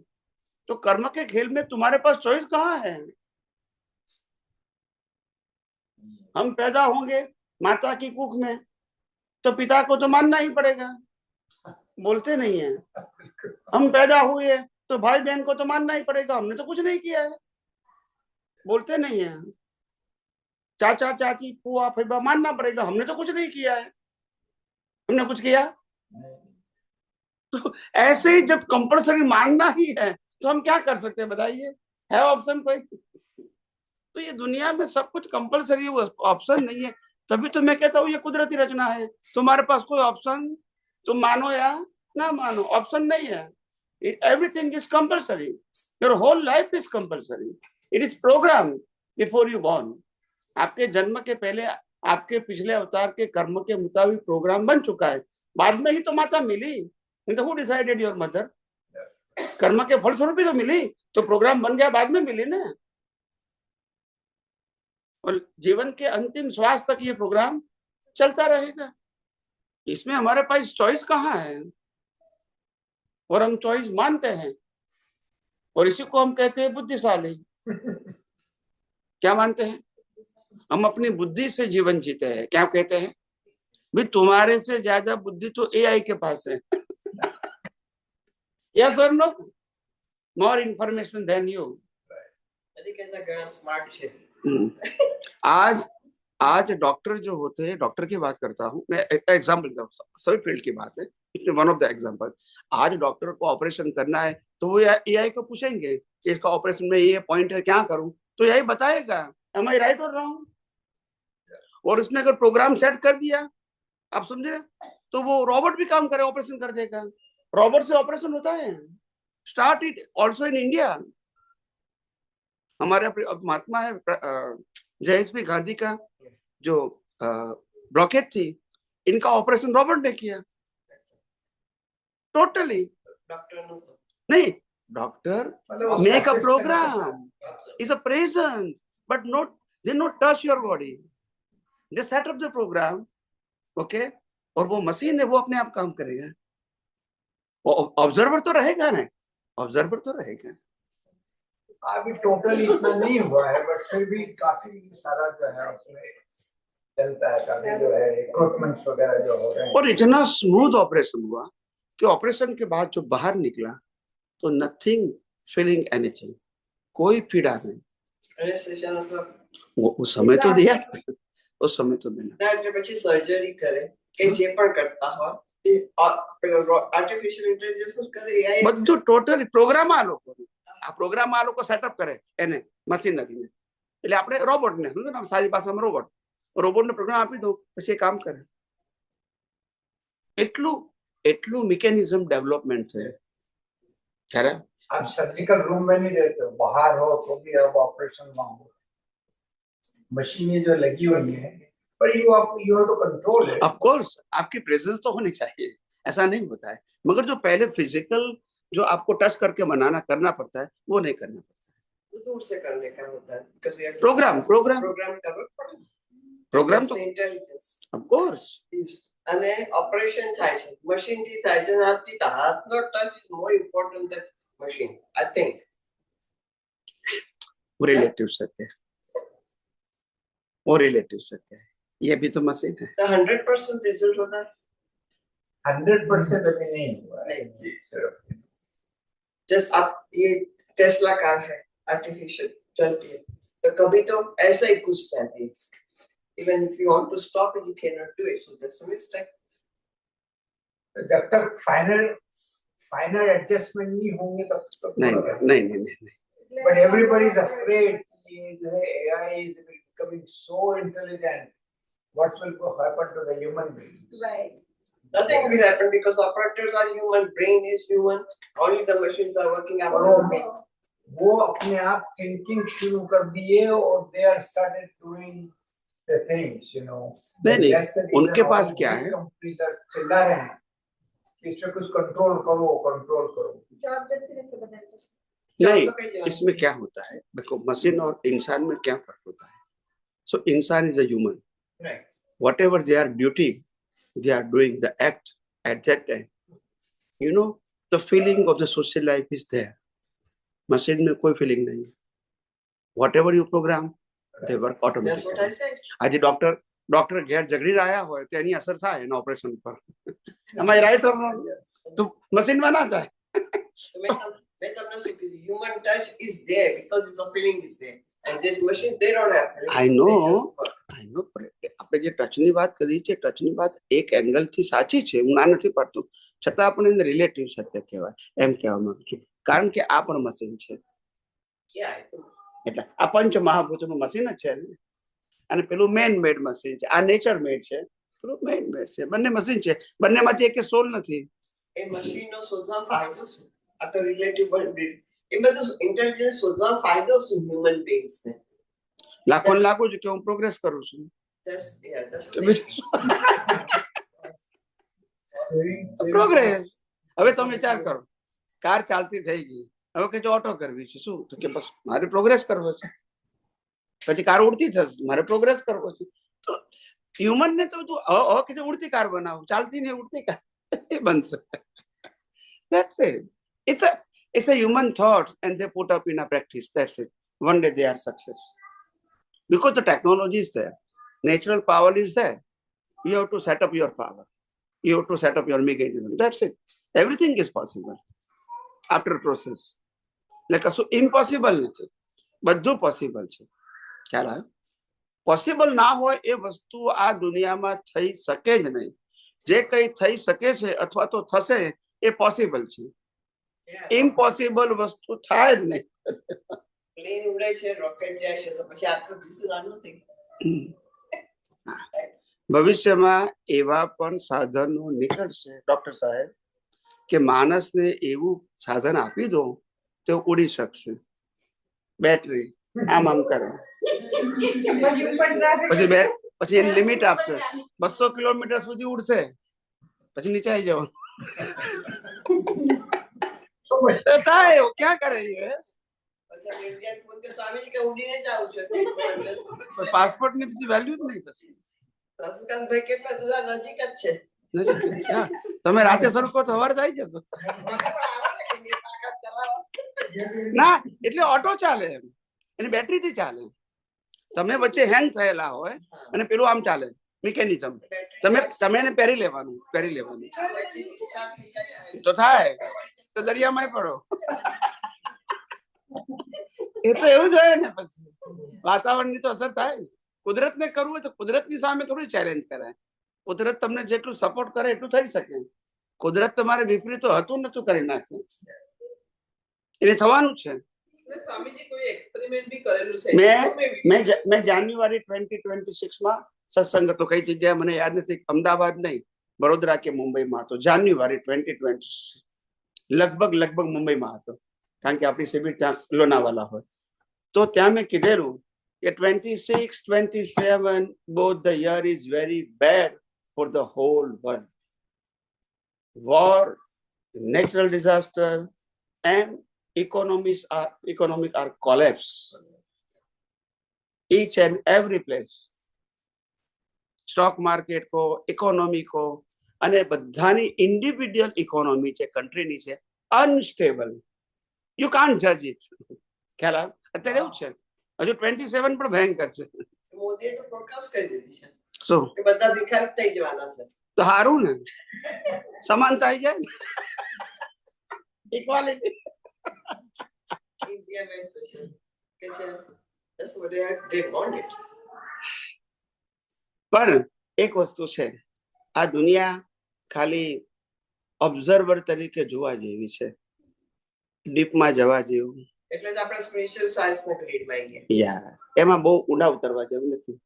तो कर्म के खेल में तुम्हारे पास चॉइस कहाँ है? हम पैदा होंगे माता की कुख में तो पिता को तो मानना ही पड़ेगा. बोलते नहीं है. हम पैदा हुए तो भाई बहन को तो मानना ही पड़ेगा, हमने तो कुछ नहीं किया है. बोलते नहीं है. चाचा चाची फूआ फैबा मानना पड़ेगा, हमने तो कुछ नहीं किया है. हमने कुछ किया? तो ऐसे ही जब कंपलसरी मानना ही है तो हम क्या कर सकते हैं बताइए? है ऑप्शन कोई? तो ये दुनिया में सब कुछ कंपलसरी है, वो ऑप्शन नहीं है। तभी तो मैं कहता हूँ ये कुदरती रचना है। तुम्हारे पास कोई ऑप्शन, तुम मानो या ना मानो, ऑप्शन नहीं है। Everything is compulsory, your whole life is compulsory, it is program before you born. आपके जन्म के पहले आपके पिछले अवतार के कर्म के मुताबिक प्रोग्राम बन चुका है। बाद में ही तो माता मिली। तो हु डिसाइडेड योर मदर? कर्म के फलस्वरूप ही तो मिली, तो प्रोग्राम बन गया, बाद में मिली ना। और जीवन के अंतिम श्वास तक ये प्रोग्राम चलता रहेगा। इसमें हमारे पास चॉइस कहाँ है? और हम चॉइस मानते हैं, और इसी को हम कहते हैं बुद्धिशाली। क्या मानते हैं? हम अपनी बुद्धि से जीवन जीते हैं। क्या कहते हैं? भी तुम्हारे से ज्यादा बुद्धि तो एआई के पास है। यस और no? More information than you. Smart છે। आज डॉक्टर जो होते हैं, डॉक्टर की बात करता हूँ मैं, एग्जाम्पल सभी फील्ड की बात है, वन ऑफ द एग्जाम्पल। आज डॉक्टर को ऑपरेशन करना है तो वो एआई को पूछेंगे कि इसका ऑपरेशन में ये पॉइंट है, क्या करूं? तो यही बताएगा। एम आई राइट और रॉन्ग? और उसमें अगर प्रोग्राम सेट कर दिया, आप समझ रहे, तो वो रोबोट भी काम करे, ऑपरेशन कर देगा। रोबोट से ऑपरेशन होता है। Start it also in India. हमारे महात्मा है जयश्री गांधी का जो ब्लॉकेज थी, इनका ऑपरेशन रोबोट ने किया टोटली। नहीं, doctor make a program, is a presence, but not, they not touch your body, they set up the program. Okay, और वो मशीन है, वो अपने आप काम करेगा। ऑब्जर्वर तो रहेगा ना, ऑब्जर्वर तो रहेगा। अभी टोटली इतना नहीं हुआ है, बट फिर भी काफी सारा जो है उसमें चलता है, काफी जो है इक्विपमेंट्स वगैरह जो हो रहे हैं। और इतना स्मूथ ऑपरेशन हुआ कि ऑपरेशन के बाद जो बाहर निकला तो नथिंग फीलिंग एनीथिंग, कोई पीड़ा नहीं। वो उस समय तो दिया, उस समय तो देना। પછી સર્જરી કરે કે જે પણ કરતા હોય આર્ટિફિશિયલ ઇન્ટેલિજન્સ કરે, એઆઈ બધું ટોટલી પ્રોગ્રામ આ લોકો સેટઅપ કરે એને મશીનરીને, એટલે આપણે રોબોટને સમજો ને, સારી ભાષામાં રોબોટને પ્રોગ્રામ આપી દો, પછી એ કામ કરે। એટલું મિકેનિઝમ ડેવલપમેન્ટ છે ખરા। आप सर्जिकल रूम में नहीं रहते हो, बाहर हो तो भी अब ऑपरेशन में हो, मशीनें जो लगी हुई है, पर you have to control it. Of course आपकी प्रेजेंस तो होनी चाहिए, ऐसा नहीं होता है, मगर जो पहले फिजिकल जो आपको टच करके बनाना करना पड़ता है, वो नहीं करना पड़ता है। दूर से करने का होता है, because we have to program तो इंटेलिजेंस ऑफ कोर्स। અને ઓપરેશન થાય છે મશીન થી થાય છે, હાથનો touch is more important than machine, I think. वो रिलेटिव सत्य है, वो रिलेटिव सत्य है, ये भी तो मशीन है। तो 100% रिजल्ट होता है? 100% अभी नहीं हुआ है सिर्फ। जस्ट आप ये टेस्ला कार है, आर्टिफिशियल चलती है, तो कभी तो ऐसा ही कुछ चाहती है। Even if you want to stop it, you cannot do it. So that's a mistake. तो जब तक फाइनल एडजस्टमेंट नहीं होंगे तब तक नहीं। But everybody is afraid कि जो है AI is becoming so intelligent. What will happen to the human being? Right. Nothing will happen because operators are human, brain is human. Only the machines are working abnormally. वो अपने आप thinking शुरू कर दिए और they are started doing the things, you know. नहीं, उनके पास क्या है? चिल्ला रहे हैं कि इसमें कुछ कंट्रोल करो। जॉब जल्दी से बदल नहीं, इसमें क्या होता है देखो, मशीन और इंसान में क्या फर्क होता है। सो इंसान is a human, whatever they are duty, they are doing the act at that time, you know, the feeling of the social life is there. Machine में कोई feeling नहीं है, whatever you program they work automatically. That's what I said. आज doctor घेर झगड़ी रहा हो तो એની અસર થાય એના ઓપરેશન પર, am I right or wrong? तो मशीन बनाता है। मैं તમને શું કીધું, human touch is there because the feeling is there. And this machine, they don't have. I know. આપણે જે ટચની વાત કરી છે, ટચની વાત એક એંગલથી સાચી છે, હું ના નથી પાડતો, છતાં પણ એને રિલેટિવ સત્ય કહેવાય એમ કહેવા માંગુ છું. કારણ કે આ પણ મશીન છે. Yeah, I think. એટલે આ પંચ મહાભૂતોનું મશીન જ છે ને. અને પેલું મેન મેડ મશીન છે, આ નેચર મેડ છે, પેલું મેન મેડ છે. બંને મશીન છે, બંનેમાંથી એક સોલ નથી. એ મશીનો શોધવા ફાયદો શું? આ તો રિલેટિવ એ બધું ઇન્ટેલિજન્સ શોધવા ફાયદો શું હ્યુમન બીંગ્સ ને? લાખો ને લાખો છે કે હું પ્રોગ્રેસ કરું છું. પ્રોગ્રેસ. હવે તમે વિચાર કરો, કાર ચાલતી થઈ ગઈ, હવે કે ઓટો કરવી છે, શું તો કે બસ મારે પ્રોગ્રેસ કરવો છે. પછી કાર ઉડતી થશે, મારે પ્રોગ્રેસ કરવો છે. તો હ્યુમન ને તો તું કે ઉડતી કાર બનાવું, ચાલતી ને ઉડતી કાર એ બનશે. That's it. It's a human thought and they put up in a practice. That's it. One day they are success. Because the technology is there. Natural power is there. You have to set up your power. You have to set up your mechanism. That's it. Everything is possible after a process. Like કશું impossible નથી, બધું possible છે. ખ્યાલ આવ્યો? Possible ના હોય એ વસ્તુ આ દુનિયામાં થઈ શકે જ નહીં. જે કંઈ થઈ શકે છે અથવા તો થશે એ પોસિબલ છે. ઇમ્પોસિબલ વસ્તુ થાય જ નહીં. પ્લેન ઉડે છે, રોકેટ જાય છે, તો પછી આ તો this is nothing. ભવિષ્યમાં એવા પણ સાધનો નીકળશે ડોક્ટર સાહેબ કે માણસને એવું સાધન આપી દો તો ઉડી શકશે. બેટરી આમ કરે, પછી એની લિમિટ આપશે, 200 કિલોમીટર સુધી ઉડશે, પછી નીચે આવી જવાનું. થાય ક્યાં કરે છે? પાસપોર્ટ ની બધી વેલ્યુ જ નહીં. પછી રસકાંતભાઈ કેટલા જુદા નજીક જ છે. તમે રાતે શરૂ કરો તો સવાર થઈ જશો. ના એટલે ઓટો ચાલે, એની બેટરી થી ચાલે. તમે વચ્ચે હેંગ થયેલા હોય અને પેલું આમ ચાલે મિકેનિઝમ, તમે એને પહેરી લેવાનું તો થાય. તો દરિયામાં પડો. એ તો એવું જ હોય ને. પછી વાતાવરણની તો અસર થાય. કુદરતને કરવું હોય તો કુદરતની સામે થોડું ચેલેન્જ કરાય. કુદરત તમને જેટલું સપોર્ટ કરે એટલું થઈ શકે. કુદરત તમારે વિપરીત તો હતું નતું કરી નાખે, એને થવાનું છે. મેં જાન્યુઆરી 2026 સત્સંગ હતો, કઈ જગ્યાએ મને યાદ નથી, અમદાવાદ નહીં, વડોદરા કે મુંબઈમાં હતો. જાન્યુઆરી 2026 લગભગ મુંબઈમાં હતો, કારણ કે આપણી શિબિર ત્યાં લોનાવાલા હોય. તો ત્યાં મેં કીધેલું કે 26-27 both the year is very bad for the whole world. War, natural disaster and economic are collapse. Each and every place. Stock market કો, ઇકોનોમી કો, અને બધાની ઇન્ડિવિડ્યુઅલ ઇકોનોમી છે, કન્ટ્રીની છે, અનસ્ટેબલ. યુ કાન્ટ જજ ઇટ. ખ્યાલ આવે? અત્યારે એવું છે. હજુ 27 પણ ભયંકર છે. મોદીએ તો પ્રોડકાસ્ટ કરી દીધી છે શું કે બધા ભિખારી થઈ જવાના છે. તો સારું ને, સમાનતા આવી જાય, ઇક્વાલિટી. India में special કે છે, that's what they wanted. પણ એક વસ્તુ છે, આ દુનિયા ખાલી ઓબ્ઝર્વર તરીકે જોવા જેવી છે, ડીપમાં જવા જેવું. એટલે જ આપણે સ્પિરિચ્યુઅલ સાયન્સ ના ગ્રેડમાં આવીએ. યસ, એમાં બહુ ઊંડા ઉતરવા જેવું નથી.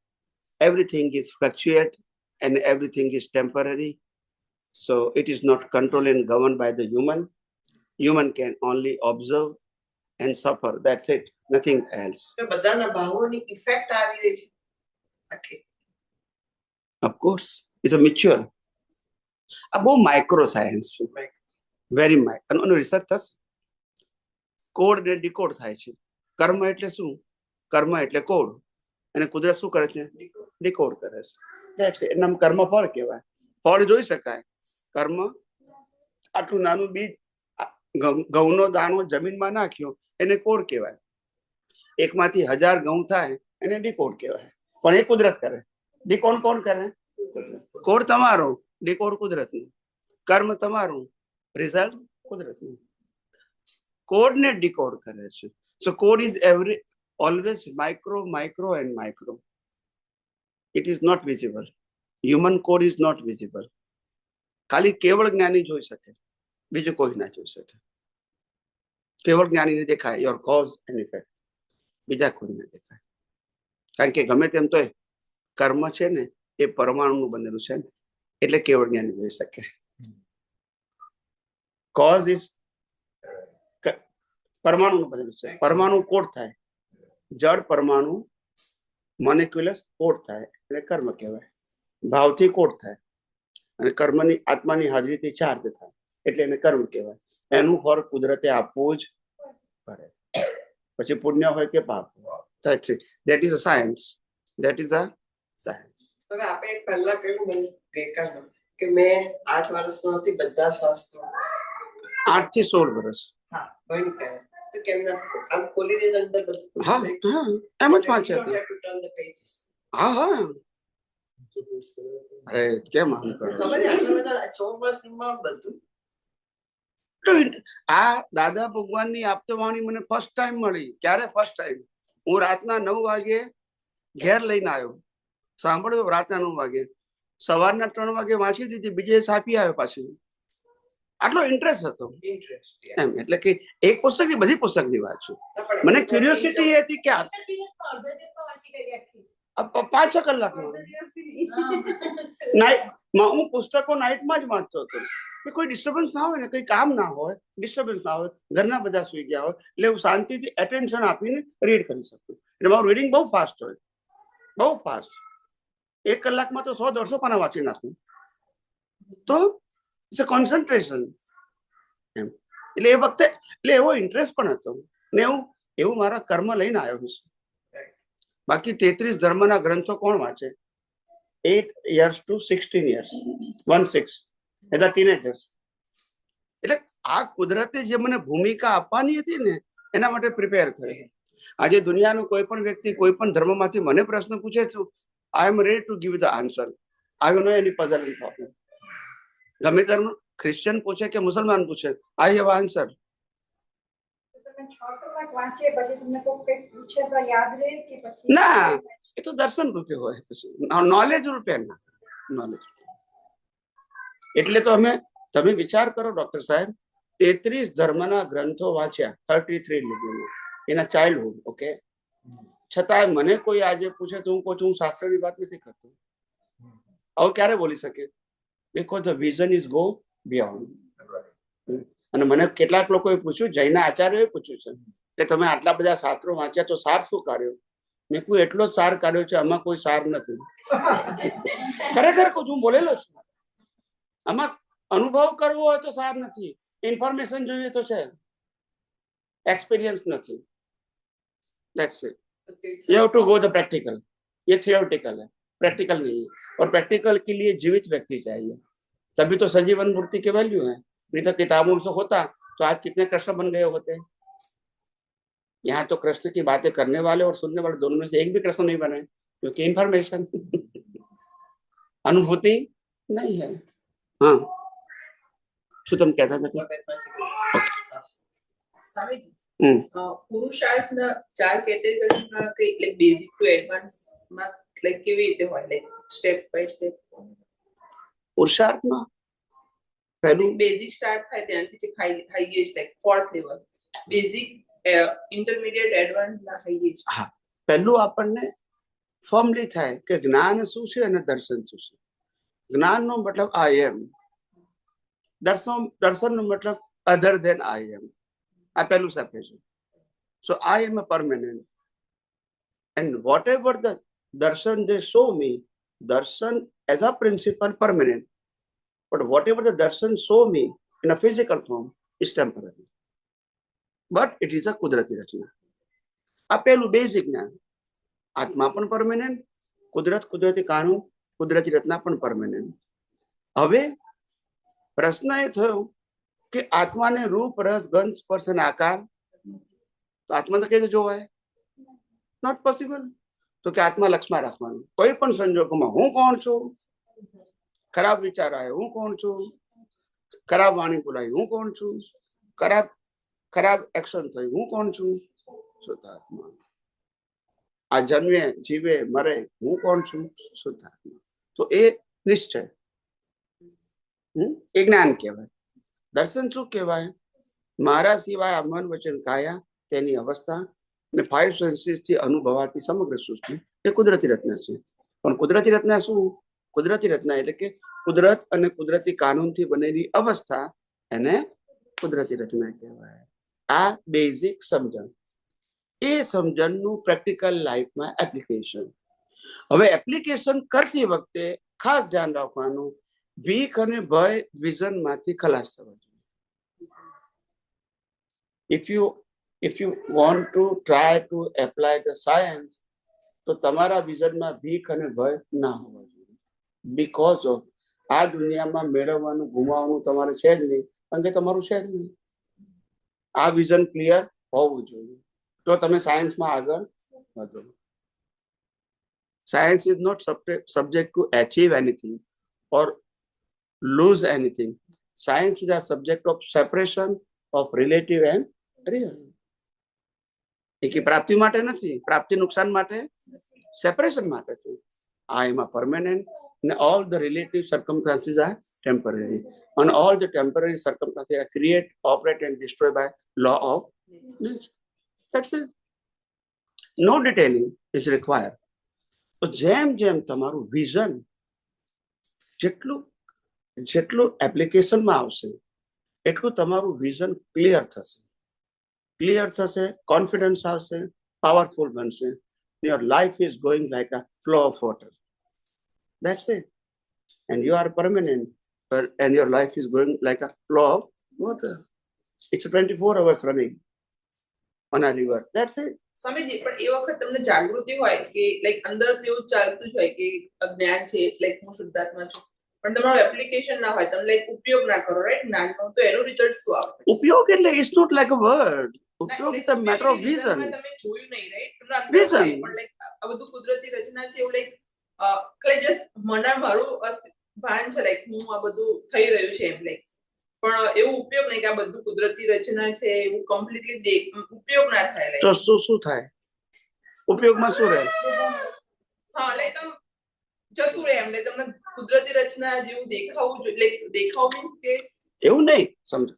Everything is fluctuate and everything is temporary, so it is not controlled and governed by the human can only observe and suffer, that's it, nothing else. તો બધાના ભાવોની ઇફેક્ટ આવી રહી છે આખી. Of course it's a mutual. આ બહુ micro science છે, very micro. એનું રિસર્ચ થશે. કોડ ને ડીકોડ થાય છે. કર્મ એટલે શું? કર્મ એટલે કોડ, અને કુદરત શું કરે છે? ડીકોડ કરે છે. That's it. એનું કર્મ ફળ કહેવાય. ફળ જોઈ શકાય. કર્મ આટલું નાનું બીજ, ઘઉંનો દાણો જમીનમાં નાખ્યો, એને કોડ કહેવાય. એકમાંથી 1000 ઘઉં થાય એને ડીકોડ કહેવાય. પણ એ કુદરત કરે. ડીકોડ કોણ કરે? કોડ તમારો, ડીકોડ કુદરતનું. કર્મ તમારું, રિઝલ્ટ કુદરતનું. કોડ ને ડીકોડ કરે છે. So code is always micro and micro. It is not visible. Human code is not visible. ખાલી કેવળ જ્ઞાની જોઈ શકે, બીજું કોઈ ના જોઈ શકે. કેવળ જ્ઞાનીને દેખાય યોર કોઝ એન્ડ ઇફેક્ટ, બીજા કોઈ ના દેખાય. કારણ કે ગમે તેમ તો કર્મ છે ને એ પરમાણુનું બનેલું છે, એટલે કેવળ જ્ઞાની જોઈ શકે. કોઝ ઇઝ પરમાણુનું બનેલું છે. પરમાણુ કોડ થાય, જળ પરમાણુ મોલેક્યુલસ કોડ થાય એટલે કર્મ કહેવાય. ભાવથી કોડ થાય અને કર્મની આત્માની હાજરીથી ચાર્જ થાય એટલે એને કર્મ કહેવાય. એનું ફળ કુદરતે આપવું જ પડે, પછી પુણ્ય હોય કે પાપ. That is a science. That is a science. હવે આપણે એક પહેલા કહ્યું મને ગઈકાલનું કે મેં 8 વર્ષનો હતી, બધા શાસ્ત્રો 8 થી 16 વર્ષ. હા ભણી ગયા. તો કેમ ના આમ ખોલીને અંદર બધું હા હા એમ જ વાંચ્યા હતા. હા હા અરે કેમ આમ કરો છો? ખબર આટલા બધા 16 વર્ષમાં બધું. આ દાદા ભગવાનની આપતવાણી મને ફર્સ્ટ ટાઈમ મળી. ક્યારે ફર્સ્ટ ટાઈમ? હું રાતના 9 વાગે ઘેર લઈને આવ્યો, સાંભળ્યો રાતના 9 વાગે, સવારના 3 વાગે વાંચી દીધી, બીજે છાપી આવ્યો પાછી. આટલો ઇન્ટરેસ્ટ હતો એમ. એટલે કે એક પુસ્તક ની બધી પુસ્તક ની વાત છું. મને ક્યુરિયોસિટી એ હતી કે 5-6 કલાકમાં નાઇટમાં હું પુસ્તકો નાઇટમાં જ વાંચતો હતો કે કોઈ ડિસ્ટર્બન્સ ના હોય ને, કઈ કામ ના હોય, ડિસ્ટર્બન્સ ના હોય, ઘરના બધા સુઈ ગયા હોય, એટલે હું શાંતિથી એટેન્શન આપીને રીડ કરી શકું. એટલે મારું રીડિંગ બહુ ફાસ્ટ હોય, બહુ ફાસ્ટ. 1 કલાકમાં તો 100-150 પાના વાંચી નાખું. તો ઇટ્સ અ કોન્સન્ટ્રેશન એમ. એટલે એ વખતે એટલે એવો ઇન્ટરેસ્ટ પણ હતો ને એવું મારા કર્મ લઈને આવ્યો છું. બાકી 33 ધર્મના ગ્રંથો કોણ વાંચે? 8 years to 16 years, 16 as a teenagers. એટલે આ કુદરતે જે મને ભૂમિકા આપવાની હતી ને એના માટે પ્રિપેર કરી. આજે દુનિયાનો કોઈ પણ વ્યક્તિ કોઈ પણ ધર્મમાંથી મને પ્રશ્ન પૂછે તો I am ready to give the answer. I know any puzzle and problem. ગમે ધર્મ, ક્રિશ્ચિયન પૂછે કે મુસલમાન પૂછે, આઈ હેવ આન્સર. ના, એ તો દર્શન રૂપે હોય, પછી નોલેજ રૂપે ના. નોલેજ એટલે તો તમે વિચાર કરો ડોક્ટર સાહેબ, 33 ધર્મના ગ્રંથો વાંચ્યા, 33 લિપિમાં, એના ચાઇલ્ડહુડ. ઓકે, છતાં મને કોઈ આજે પૂછે તો હું કહું છું હું શાસ્ત્રની વાત નથી કરતો. આવું ક્યારે બોલી શકે? Because the vision is go beyond. અને મને કેટલાક લોકોએ પૂછ્યું, જૈન આચાર્યોએ પૂછ્યું છે કે તમે આટલા બધા શાસ્ત્રો વાંચ્યા તો સાર શું કાઢ્યો? મેં કહ્યું એટલો જ સાર કાઢ્યો છે, આમાં કોઈ સાર નથી. ખરેખર કહું છું, બોલેલો છું. આમાં અનુભવ કરવો હોય તો સાર નથી, ઇન્ફોર્મેશન જોઈએ તો છે, एक्सपीरियंस नहीं. That's it. You have to go the practical. ये थियोरेटिकल है, प्रैक्टिकल नहीं है. और प्रैक्टिकल के लिए जीवित व्यक्ति चाहिए, तभी तो सजीवन मूर्ति की वैल्यू है. नहीं तो किताबों से होता तो आज कितने कृष्ण बन गए होते. यहाँ तो कृष्ण की बातें करने वाले और सुनने वाले दोनों में से एक भी कृष्ण नहीं बने, क्योंकि इंफॉर्मेशन अनुभूति नहीं है. हाँ, શું તમે કહેતા હતા? પુરુષાર્થના 4 કેટેગરીમાં કઈ લાઈક બેઝિક ટુ એડવાન્સમાં લાઈક કેવી રીતે હોય, લાઈક સ્ટેપ બાય સ્ટેપ? પુરુષાર્થમાં પહેલું બેઝિક સ્ટાર્ટ થાય ત્યાંથી જે highest like 4th level, basic, intermediate, advance ના હાઈએસ્ટ. હા, પહેલું આપણને ફોર્મલી થાય કે જ્ઞાન શું છે અને દર્શન શું છે. જ્ઞાનનો મતલબ આઈ એમ, દર્શનનો મતલબ અધર ધેન આઈ એમ. આ પહેલું separation. So I am a permanent and whatever the darshan they show me, darshan as a principle permanent, but whatever the darshan show me in a physical form is temporary, but it is a કુદરતી રચના. આ પહેલું basic જ્ઞાન. આત્મા પણ permanent, કુદરતી કાણું, કુદરતી રચના પણ permanent. હવે પ્રશ્ન એ થયો કે આત્માને રૂપ, રસ, ગંધ, સ્પર્શ અને આકાર, તો આત્મા તો કઈ રીતે જોવાય? Not possible. તો કે આત્મા લક્ષમાં રાખવાનું. કોઈ પણ સંજોગોમાં હું કોણ છું, ખરાબ વિચાર આવે હું કોણ છું, ખરાબ વાણી બોલાય હું કોણ છું, ખરાબ એક્શન થઈ હું કોણ છું, શુદ્ધાત્મા. આ જન્મે જીવે મરે હું કોણ છું? શુદ્ધાત્મા. તો એ નિશ્ચય, એ જ્ઞાન કહેવાય. દર્શન શું કહેવાય? મારા સિવાય આ મન વચન કાયા તેની અવસ્થા અને 5 સેન્સીસ થી અનુભવાતી સમગ્ર સૃષ્ટિ એ કુદરતી રચના છે. પણ કુદરતી રચના શું? કુદરતી રચના એટલે કે કુદરત અને કુદરતી કાનૂનથી બનેલી અવસ્થા, એને કુદરતી રચના કહેવાય. આ બેઝિક સમજણ. એ સમજણનું પ્રેક્ટિકલ લાઈફમાં એપ્લિકેશન. હવે એપ્લિકેશન કરતી વખતે ખાસ ધ્યાન રાખવાનું, ભીખ અને ભય વિઝનમાંથી ખલાસ થવા જોઈએ. if you want to try to apply the science, તો તમારા વિઝનમાં ભીખ અને ભય ના હોવા જોઈએ. બીકોઝ ઓફ આ દુનિયામાં મેળવવાનું ગુમાવવાનું તમારે છે જ નહીં, કારણ કે તમારું છે જ નહીં. આ વિઝન ક્લિયર હોવું જોઈએ, તો તમે સાયન્સમાં આગળ વધો. Science is not subject to achieve anything or lose anything. Science is a subject of separation of relative and real. એ પ્રાપ્તિ માટે નથી, પ્રાપ્તિ નુકસાન માટે, સેપરેશન માટે છે. આ એમાં પરમેનન્ટ અને all the relative circumstances are temporary, and all the temporary circumstances are create, operate and destroy by law of nature. That's it. No detailing is required. તો જેમ જેમ તમારું વિઝન જેટલું એપ્લિકેશનમાં આવશે એટલું તમારું વિઝન ક્લિયર થશે, કોન્ફિડન્સ આવશે, પાવરફુલ બનશે. Your life is going like a flow of water. That's it. And you are permanent, and your life is going like a flow of water. It's 24 hours running on a river. That's it. Swamiji, પણ એ વખત તમને જાગૃતિ હોય કે like અંદર એવું ચાલતું જ હોય કે અજ્ઞાન છે, લાઈક હું શુદ્ધાત્મા છું, પણ તમારું એપ્લિકેશન ના હોય, તમે લાઈક ઉપયોગ ના કરો રાઈટ જ્ઞાનનો, તો એનું રિઝલ્ટ શું આવે? ઉપયોગ એટલે it's not like a word. ઉપયોગ is a matter of vision. તમે જોયું નહીં રાઈટ, તમને અંદર હોય, પણ લાઈક આ બધું કુદરતી રચના છે એવું લાઈક ખાલી જસ્ટ મને મારું ભાન છે લાઈક હું આ બધું થઈ રહ્યું છે એમ, લાઈક પણ એવું ઉપયોગ નહીં કે આ બધું કુદરતી રચના છે એવું કમ્પ્લીટલી ઉપયોગ ના થાય. તો શું થાય? ઉપયોગમાં શું રહે? હા, લાઈક આમ જતું રહે એમ, લાઈક તમને કુદરતી રચના જેવું દેખાવું જોઈએ, લાઈક દેખાવું મીન્સ કે એવું નહીં. સમજો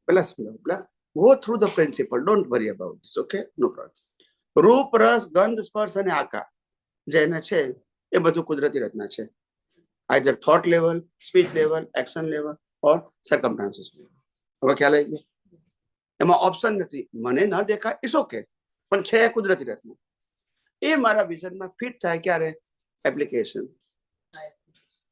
પેલા go through the principle, don't worry about this, okay? No problem. રૂપ, રસ, ગંધ, સ્પર્શ અને આકાર જેને છે એ બધું કુદરતી રચના છે. Either thought level, speech level, action level or circumstances level. હવે ખ્યાલ આવી ગયો? એમાં ઓપ્શન નથી. મને ન દેખાય ઇટ્સ ઓકે, પણ છે કુદરતી રચના. એ મારા વિઝનમાં ફિટ થાય ક્યારે? એપ્લિકેશન.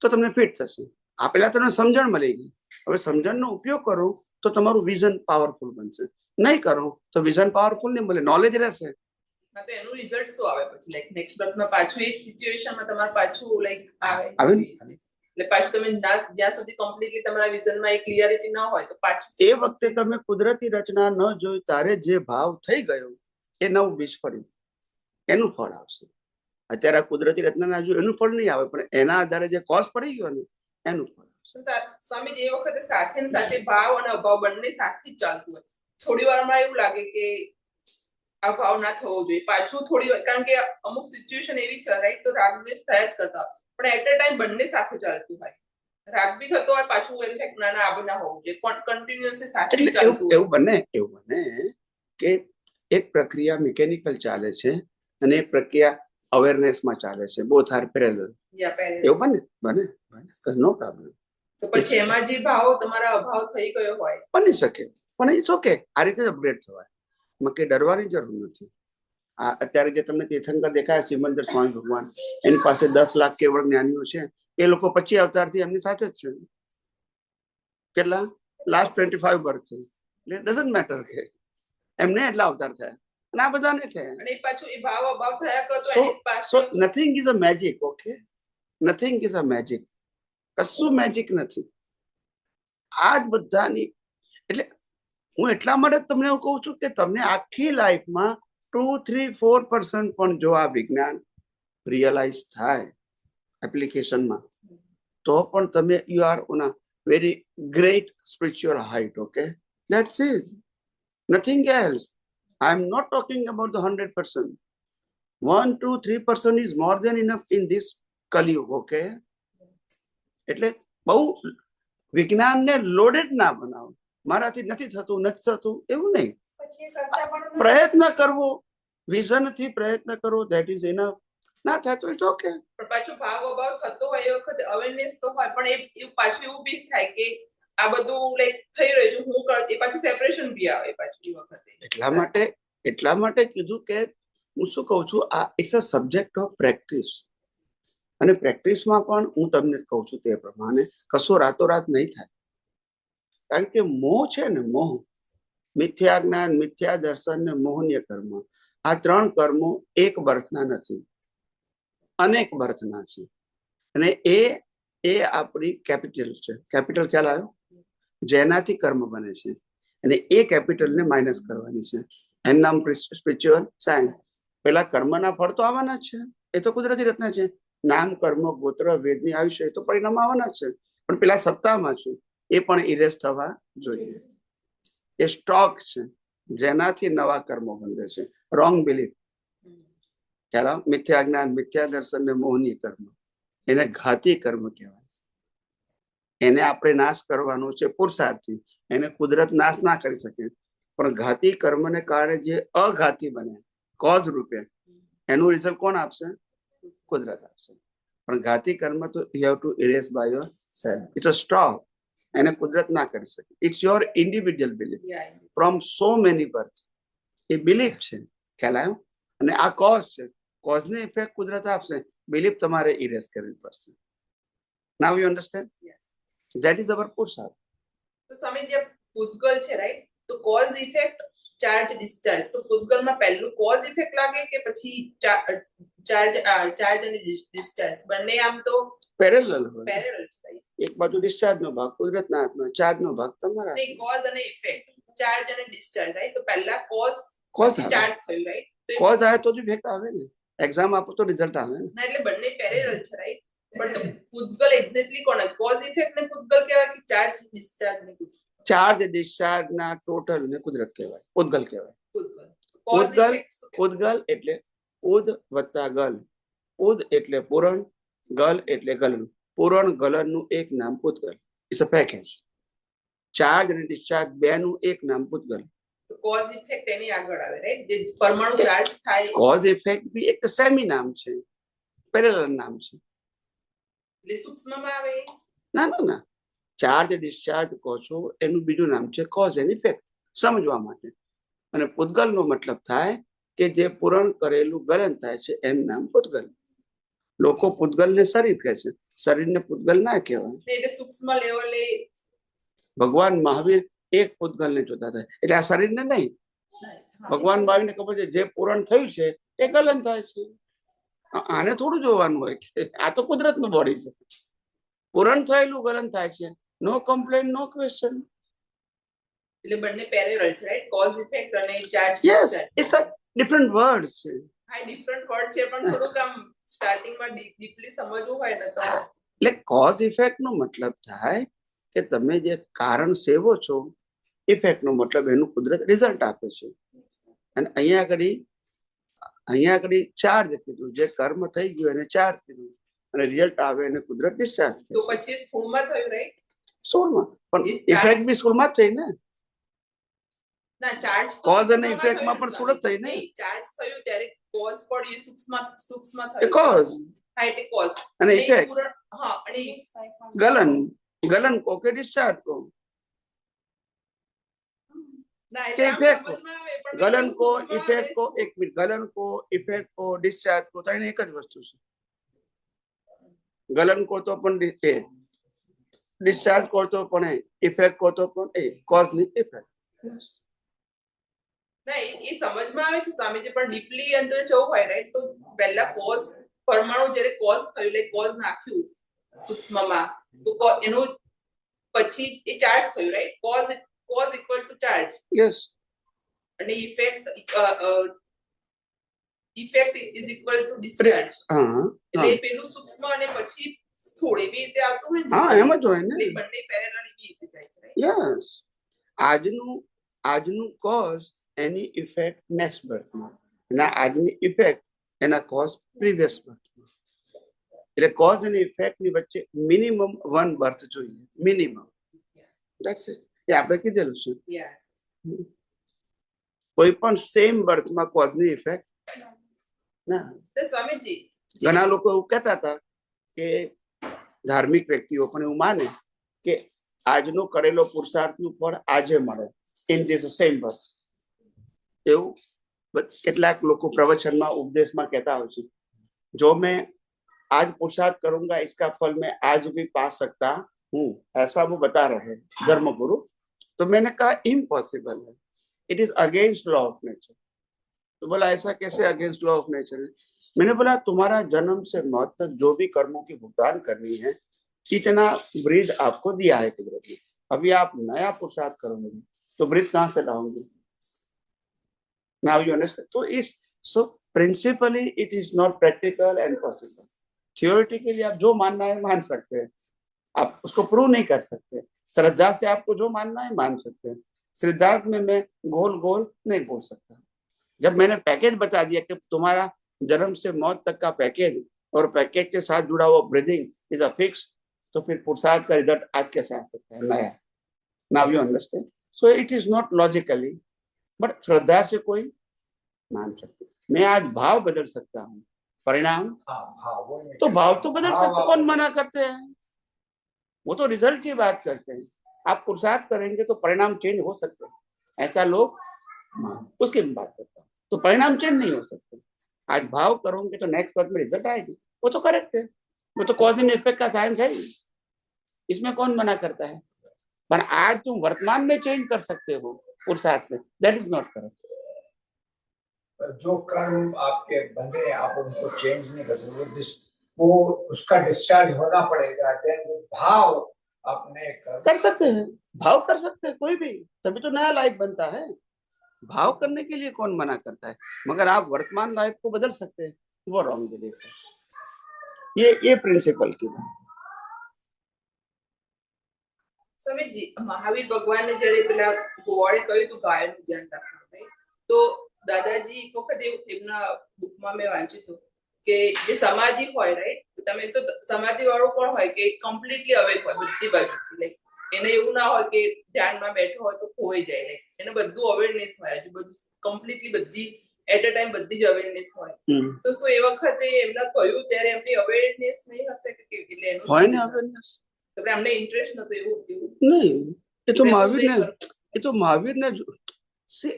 તો તમને ફિટ થશે. આ પેલા તમને સમજણ મળી ગઈ. હવે સમજણનો ઉપયોગ કરો તો તમારું વિઝન પાવરફુલ બનશે. નહીં કરો તો વિઝન પાવરફુલ નહીં બને, નોલેજ રહેશે. તો એનું રિઝલ્ટ શું આવે પછી? લાઈક નેક્સ્ટ બર્થમાં પાછું એ સિચ્યુએશનમાં તમારે પાછું લાઈક આવે એટલે પાછું તમે જ્યાં સુધી કમ્પ્લીટલી તમારા વિઝનમાં એ ક્લિયરિટી ન હોય તો પાછું એ વખતે તમે કુદરતી રચના ન જોઈ ત્યારે જે ભાવ થઈ ગયો એ નવું બીજ ફર્યું, એનું ફળ આવશે. અત્યારે કુદરતી રચના ના જોયું એનું ફળ નહીં આવે, પણ એના આધારે જે કોઝ પડી ગયો ને એનું ફળ આવશે. સ્વામીજી, એ વખતે સાથે ને સાથે ભાવ અને અભાવ બંને સાથે જ ચાલતું હોય. થોડી વારમાં એવું લાગે કે આ ભાવ ના થવો જોઈએ, પાછું થોડી વાર, કારણ કે અમુક સિચ્યુએશન એવી છે રાઈટ, તો રાગ દ્વેષ થયા જ કરતા હોય, પણ એટ અ ટાઈમ બંને સાથે ચાલતું હોય. રાગ બી થતો હોય, પાછું એમ થાય ના ના આ ના હોવું જોઈએ, કન્ટિન્યુઅસલી સાથે ચાલતું હોય. એવું બને કે એક પ્રક્રિયા મિકેનિકલ ચાલે છે અને એક પ્રક્રિયા અવેરનેસમાં ચાલે છે. Both are parallel. એવું બને નો પ્રોબ્લેમ. તો પછી એમાં જે ભાવ તમારા અભાવ થઈ ગયો હોય બની શકે, પણ ઇટ્સ ઓકે. આ રીતે અપગ્રેડ થવાય, એમાં કઈ ડરવાની જરૂર નથી. આ અત્યારે જે તમને તીર્થંકર દેખાય સિમંદર સ્વામી ભગવાન, એની પાસે 10 લાખ કેવળ જ્ઞાનીઓ છે. એ લોકો 25 અવતારથી એમની સાથે જ છે. કેટલા? લાસ્ટ 25 બર્થ છે. એટલે ડઝન્ટ મેટર કે એમને એટલા અવતાર થયા અને આ બધાને થયા. અને પાછું એ ભાવ અભાવ થયા કરતો એની પાસે. So nothing is a magic. Okay, nothing is a magic. કશું મેજિક નથી. આ જ બધાની એટલે હું એટલા માટે તમને એવું કહું છું કે તમને આખી લાઈફમાં 2-3-4% પણ જો આ વિજ્ઞાન રિયલાઇઝ થાય એપ્લિકેશનમાં, તો પણ તમે you are on a very great spiritual height. Okay, that's it, nothing else. I am not talking about the 100%. 1 to 3% is more than enough in this Kalyug. Okay, એટલે બહુ વિજ્ઞાનને લોડેડ ના બનાવો. મારાથી નથી થતું એવું નહીં. પછી એ કરતા પણ પ્રયત્ન કરવો, વિઝનથી પ્રયત્ન કરવો, ધેટ ઇઝ ઇનફ. ના થાય તો ઇટ્સ ઓકે. પણ પાછું ભાવ અભાવ થતો હોય એ વખતે અવેરનેસ તો હોય, પણ એ પાછું એવું બી થાય કે આ બધું લાઈક થઈ રહ્યું છે, હું કરતી, પાછું સેપરેશન બી આવે પાછું એ વખતે. એટલા માટે કીધું કે હું શું કહું છું, આ it's a subject of practice. અને પ્રેક્ટિસમાં પણ હું તમને કહું છું તે પ્રમાણે કશો રાતોરાત નહીં થાય. કારણ કે મોહ છે ને, મોહ, મિથ્યા જ્ઞાન, મિથ્યા દર્શન ને મોહનીય કર્મ, આ 3 કર્મો એક બર્થના નથી, અનેક બર્થના છે. અને એ આપણી કેપિટલ છે. કેપિટલ ખ્યાલ આવ્યો? જેનાથી કર્મ બને છે, અને એ કેપિટલને માઇનસ કરવાની છે. એનું નામ સ્પિરિચ્યુઅલ સાયન્સ. પેલા કર્મના ફળ તો આવવાના જ છે, એ તો કુદરતી રચના છે. નામ, કર્મ, ગોત્ર, વેદની આયુષ્ય એ તો પરિણામ આવવાના જ છે. પણ પેલા સત્તામાં છે, એ પણ ઇરેઝ થવા જોઈએ. એ સ્ટોક છે જેનાથી નવા કર્મો બંધે છે. રોંગ બિલીફ, ખ્યાલ, મિથ્યા જ્ઞાન, મિથ્યા દર્શન ને મોહની કર્મ, એને ઘાતી કર્મ કહેવાય. એને આપણે નાશ કરવાનો છે પુરુષાર્થથી. એને કુદરત નાશ ના કરી શકે, પણ ઘાતી કર્મને કારણે જે અઘાતી બને કોઝ રૂપે, એનું રિઝલ્ટ કોણ આપશે? કુદરત આપશે. પણ ઘાતી કર્મ તો you have to erase by yourself. It's a stock. એને કુદરત ના કરી શકે. It's your individual belief from so many birth. એ બિલીફ છે, ખ્યાલ આવ્યો? અને આ કોઝ છે. કોઝને ઇફેક્ટ કુદરત આપશે, બિલીફ તમારે ઇરેઝ કરવી પડશે. Now you understand? That is our પુરુષાર્થ. તો સ્વામી જે પૂતગલ છે રાઈટ, તો કોઝ ઇફેક્ટ, ચાર્જ ડિસ્ચાર્જ, તો પૂતગલમાં પહેલું કોઝ ઇફેક્ટ લાગે કે પછી ચાર્જ અને ડિસ્ચાર્જ બંને આમ તો પેરેલલ હોય. પેરેલલ છે? એક બાજુ ડિસ્ચાર્જ નો ભાગ કુદરતના હાથમાં, ચાર્જ નો ભાગ તમારા નહીં, કોઝ અને ઇફેક્ટ, ચાર્જ અને ડિસ્ચાર્જ, રાઈટ? તો પહેલા કોઝ કોઝ ચાર્જ થયું, રાઈટ? તો કોઝ આવે તો જ ઇફેક્ટ આવે ને. એક્ઝામ આપો તો રિઝલ્ટ આવે ને. ના, એટલે બંને પેરેલલ છે, રાઈટ? બટ પૂતગલ એક્ઝેક્ટલી કોણ? કોઝ ઇફેક્ટ ને પૂતગલ કહેવાય કે ચાર્જ ડિસ્ચાર્જ ને પૂતગલ? ચાર્જ ડિસ્ચાર્જ ના ટોટલ ને કુદરત કહેવાય, ઉદ્ગલ કહેવાય. પૂતગલ. ઉદ્ગલ, ઉદ્ગલ એટલે ઉદ વત્તા ગલ. ઉદ એટલે પૂરણ, ગલ એટલે ગલન. પૂરણ ગલન નું એક નામ પૂતગલ. It's a package. ચાર્જ અને ડિસ્ચાર્જ બે નું એક નામ પૂતગલ. તો કોઝ ઇફેક્ટ એની આગળ આવે, રાઈટ? જે પરમાણુ ચાર્જ થાય, કોઝ ઇફેક્ટ બી એક સેમી નામ છે, પેરેલલ નામ છે. એટલે સૂક્ષ્મમાં આવે. ના ના ના, ચાર્જ ડિસ્ચાર્જ કહો છો એનું બીજું નામ છે કોઝ એન્ડ ઇફેક્ટ, સમજવા માટે. અને પૂતગલ નો મતલબ થાય કે જે પૂરણ કરેલું ગલન થાય છે એનું નામ પૂતગલ. લોકો પૂતગલને શરીર કહે છે, શરીરને પૂતગલ ના કહેવાય. એટલે સૂક્ષ્મ લેવલે ભગવાન મહાવીર એક પૂતગલને જોતા હતા, એટલે આ શરીરને નહીં. ભગવાન મહાવીરને ખબર છે જે પૂરણ થયું છે એ ગલન થાય છે. આને થોડું જોવાનું હોય કે આ તો કુદરતનું બોડી છે. પૂરણ થયેલું ગલન થાય છે, નો કમ્પ્લેન, નો ક્વેશ્ચન. એટલે બંને પેરેલલ છે, રાઈટ? કોઝ ઇફેક્ટ અને charge yes, discharge. It's a different words છે. હા, ડિફરન્ટ વર્ડ છે, પણ થોડુંક આમ સ્ટાર્ટિંગમાં ડીપલી સમજવું હોય ને તો. એટલે કોઝ ઇફેક્ટ નો મતલબ થાય કે તમે જે કારણ સેવો છો, ઇફેક્ટ નો મતલબ એનું કુદરત રિઝલ્ટ આપે છે. અને અહીંયા આગળ ચાર્જ કીધું, જે કર્મ થઈ ગયું એને ચાર્જ કીધું, અને રિઝલ્ટ આવે એને કુદરત ડિસ્ચાર્જ. તો પછી સ્થૂળમાં થયું, રાઈટ? સોળમાં પણ ઇફેક્ટ બી સોળમાં જ થઈ ને. ના, ચાર્જ Cause અને effect માં પણ થોડું જ થઈ ને. ચાર્જ થયું ત્યારે કોઝ પડ્યું, સૂક્ષ્મ એ થયું. કોઝ હા, એટલે કોઝ અને ઇફેક્ટ. હા, અને ગલન કો કે ડિસ્ચાર્જ કો ના, કે એટલે આમ effect કો. સમજમાં આવે, પણ ગલન કો, સૂક્ષ્મ ઇફેક્ટ કો, આવે. એક મિનિટ, ગલન કો, ઇફેક્ટ કો, ડિસ્ચાર્જ કો, ત્રણે એક જ વસ્તુ છે. ગલન કો તો પણ ડિસ્ચાર્જ કો તો પણ ઇફેક્ટ કો તો પણ કોઝ ની ઇફેક્ટ. ના, એ સમજમાં આવે છે સ્વામીજી, પણ ડીપલી અંદર જવું હોય, રાઈટ? તો પહેલા કોઝ, પરમાણુ જ્યારે કોઝ થયું, એટલે કોઝ નાખ્યું સૂક્ષ્મમાં, તો એનું પછી એ ચાર્જ થયું, right? Cause equal to charge. Yes. અને effect is equal to discharge. હા એટલે પેલું સૂક્ષ્મ અને પછી સ્થૂળ એવી રીતે આવતું હોય ને. હા, એમ જ હોય ને. એટલે બંને પેરેલલ એવી રીતે જાય છે, રાઈટ? યસ. આજનું કોઝ એની ઇફેક્ટ નેક્સ્ટ બર્થમાં, અને આજની ઇફેક્ટ એના કોઝ પ્રીવિયસ બર્થમાં. એટલે કોઝ અને ઇફેક્ટની વચ્ચે મિનિમમ 1 બર્થ જોઈએ, મિનિમમ. That's it. એ આપણે કીધેલું છે. Yeah. કોઈ પણ સેમ બર્થમાં કોઝની ઇફેક્ટ ના. તો સ્વામીજી ઘણા લોકો એવું કહેતા હતા કે ધાર્મિક વ્યક્તિઓ પણ એવું માને કે આજનો કરેલો પુરુષાર્થનું ફળ આજે મળે ઇન ધીસ સેમ બર્થ. એવું કેટલાક લોકો પ્રવચનમાં ઉપદેશમાં કહેતા હોય છે, જો મેં आज पुरुषार्थ करूंगा इसका फल मैं आज भी पा सकता हूँ, ऐसा वो बता रहे धर्मगुरु. तो मैंने कहा इम्पॉसिबल है, it is against law of nature. तो बोला ऐसा कैसे अगेंस्ट लॉ ऑफ नेचर है? मैंने बोला तुम्हारा जन्म से मौत तक जो भी कर्मों की भुगतान करनी है इतना ब्रीद आपको दिया है कुदरत ने. अभी आप नया पुरुषार्थ करोगे तो ब्रीद कहाँ से लाओगे? Now you understand. तो इस so principally it is not practical and possible. Theoretically आप जो मानना है मान सकते हैं, आप उसको प्रूव नहीं कर सकते. श्रद्धा से आपको जो मानना है मान सकते हैं. सिद्धार्थ में मैं गोल गोल नहीं बोल सकता. जब मैंने पैकेज बता दिया कि तुम्हारा जन्म से मौत तक का पैकेज और पैकेज के साथ जुड़ा हुआ ब्रीदिंग इज अ फिक्स, तो फिर पुरुषार्थ का रिजल्ट आज कैसे आ सकता है नया? Now you understand. So it is not logically, but श्रद्धा से कोई मान सकते. मैं आज भाव बदल सकता हूँ, परिणाम तो भाव तो बदल सकते. कौन मना करते हैं? वो तो रिजल्ट की बात करते हैं. आप पुरुषार्थ करेंगे तो परिणाम चेंज हो सकते हैं, ऐसा लोग उसकी मैं बात करता हूँ. तो परिणाम चेंज नहीं हो सकते. आज भाव करोगे तो नेक्स्ट वर्ड में रिजल्ट आएगी, वो तो करेक्ट है. वो तो कॉज एंड इफेक्ट का साइंस है ही, इसमें कौन मना करता है? पर आज तुम वर्तमान में चेंज कर सकते हो पुरुषार्थ से, दैट इज नॉट करेक्ट. जो कर्म आपके बने आप उनको चेंज नहीं कर सकते, वो उसका डिस्चार्ज होना पड़ेगा. देन भाव अपने कर सकते हैं, भाव कर सकते हैं कोई भी, तभी तो नया लाइफ बनता है. भाव करने के लिए कौन मना करता है? मगर आप वर्तमान लाइफ को बदल सकते हैं, वो रॉन्ग बिलीफ है. ये प्रिंसिपल की बात. સ્વામીજી મહાવીર ભગવાનને જ્યારે પેલા ગોવાળે કહ્યું હતું ગાયનું ધ્યાન રાખવાનું, તો દાદાજી એક વખત એમના બુકમાં મેં વાંચ્યું હતું કે જે સમાધિ હોય, રાઈટ, તમે તો સમાધિ વાળો કોણ હોય કે કમ્પ્લીટલી અવેક હોય બધી બાજુથી, લાઈક એને એવું ના હોય કે ધ્યાનમાં બેઠો હોય તો ખોવાઈ જાય, લાઈક એને બધું અવેરનેસ હોય, હજુ બધું કમ્પ્લીટલી બધી એટ અ ટાઈમ બધી જ અવેરનેસ હોય. તો શું એ વખતે એમને કહ્યું ત્યારે એમની અવેરનેસ નહીં હશે કે કેવી? એટલે એનું હોય ને અવેરનેસ. તો એમને ઇન્ટરેસ્ટ નતો એવું नहीं, ये तो महावीर ने see,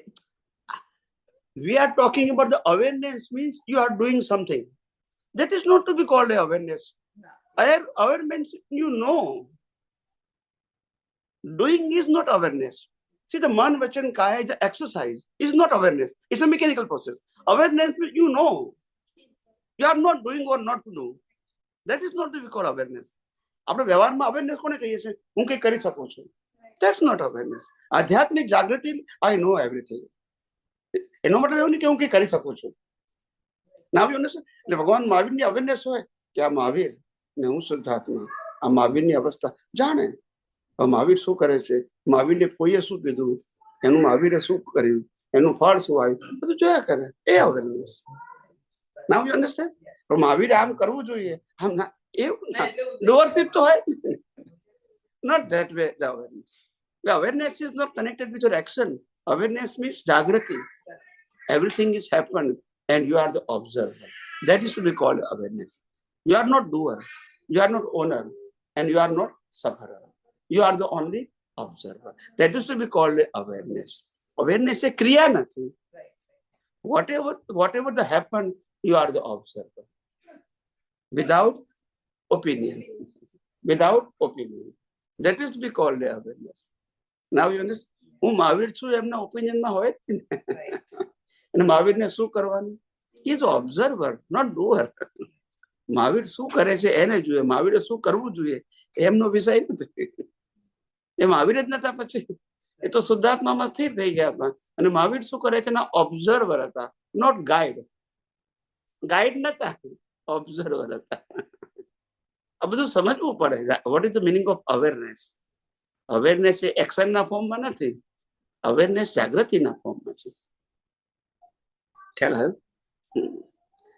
we are talking about the awareness means you are doing something. That is not to be called a awareness. Awareness, you know. Doing is not awareness. See, the man vachan kaya is an exercise. It's not awareness. It's a mechanical process. Awareness means you know. You are not doing or not to do. That is not to be called awareness. આપણે વ્યવહારમાં awareness કોને કહીએ છીએ? હું કંઈ કરી શકું છું. That's not awareness. આધ્યાત્મિક જાગૃતિ આઈ નો એવરીથિંગ. એનો મતલબ એવું નહીં કે હું કંઈ કરી શકું છું. ના આવ્યું ને? એટલે ભગવાન મહાવીરની અવેરનેસ હોય કે આ મહાવીર ને હું શુદ્ધાત્મા, આ મહાવીરની અવસ્થા જાણે. હવે મહાવીર શું કરે છે, મહાવીરને કોઈએ શું કીધું, એનું મહાવીરે શું કર્યું, એનું ફળ શું આવ્યું, બધું જોયા કરે. એ અવેરનેસ. ના યુ અન્ડરસ્ટેન્ડ? પણ મહાવીરે આમ કરવું જોઈએ, આમ ના, doership to hai, not that way. The awareness is not connected with your action. Awareness means jagrati. Everything is happened and you are the observer. That is to be called awareness. You are not doer, you are not owner, and you are not sufferer. You are the only observer. That is to be called awareness. Awareness is kriya nathi. Whatever the happen, you are the observer. Without opinion. That is be called awareness. Now you understand? હું મહાવીર છું એમના ઓપિનિયનમાં હોય જ ને. અને મહાવીરને શું કરવાનું? Is observer, not doer. Mahavir શું કરે છે એને જોઈએ, મહાવીરે શું કરવું જોઈએ એમનો વિષય નથી. એ મહાવીર જ નતા, પછી એ તો શુદ્ધાત્મામાં સ્થિર થઈ ગયા હતા. અને મહાવીર શું કરે છે? એના ઓબ્ઝર્વર હતા, નોટ ગાઈડ. ગાઈડ નતા, ઓબ્ઝર્વર હતા. આ બધું સમજવું પડે. What is the meaning of awareness? Awareness એ એક્શનના ફોર્મમાં નથી, અવેરનેસ જાગૃતિના ફોર્મમાં છે. ખ્યાલ આવ્યો?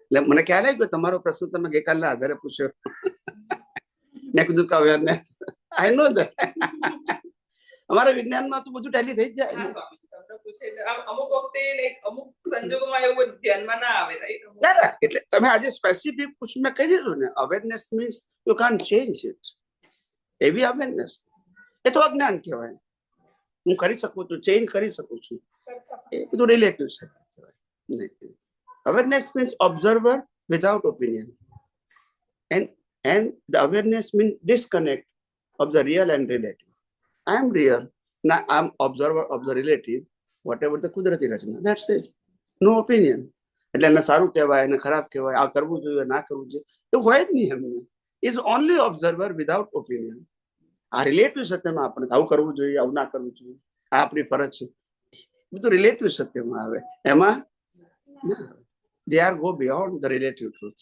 એટલે મને ખ્યાલ આવી ગયો તમારો પ્રશ્ન તમે ગઈકાલના આધારે પૂછ્યો. મેં કીધું કે અવેરનેસ આઈ નો ધેટ. અમારા વિજ્ઞાનમાં તો બધું ટેલી થઈ જ જાય હા ને. સ્વામીજી, તમને પૂછે એટલે અમુક વખતે like અમુક સંજોગોમાં એવું ધ્યાનમાં ના આવે, રાઈટ? ના, ના, એટલે તમે આજે સ્પેસિફિક પૂછ મેં કહી દીધું ને, awareness means you can't change it. એવી અવેરનેસ એ તો અજ્ઞાન કહેવાય. હું કરી શકું છું, ચેન્જ કરી શકું છું, એ બધું રિલેટિવ છે. Awareness means observer without opinion, and the awareness means disconnect of the real and relative. I am real, now I am observer of the relative, whatever the કુદરતી રચના, that's it. No opinion. એટલે એને સારું કહેવાય, એને ખરાબ કહેવાય, આ કરવું જોઈએ, ના કરવું જોઈએ, એવું હોય જ નહીં. એમને is only observer without opinion. આ રિલેટિવ સત્યમાં આપણે આવું કરવું જોઈએ, આવું ના કરવું જોઈએ, આ આપણી ફરજ છે, બધું રિલેટિવ સત્યમાં આવે. એમાં ના, they are go beyond the relative truth.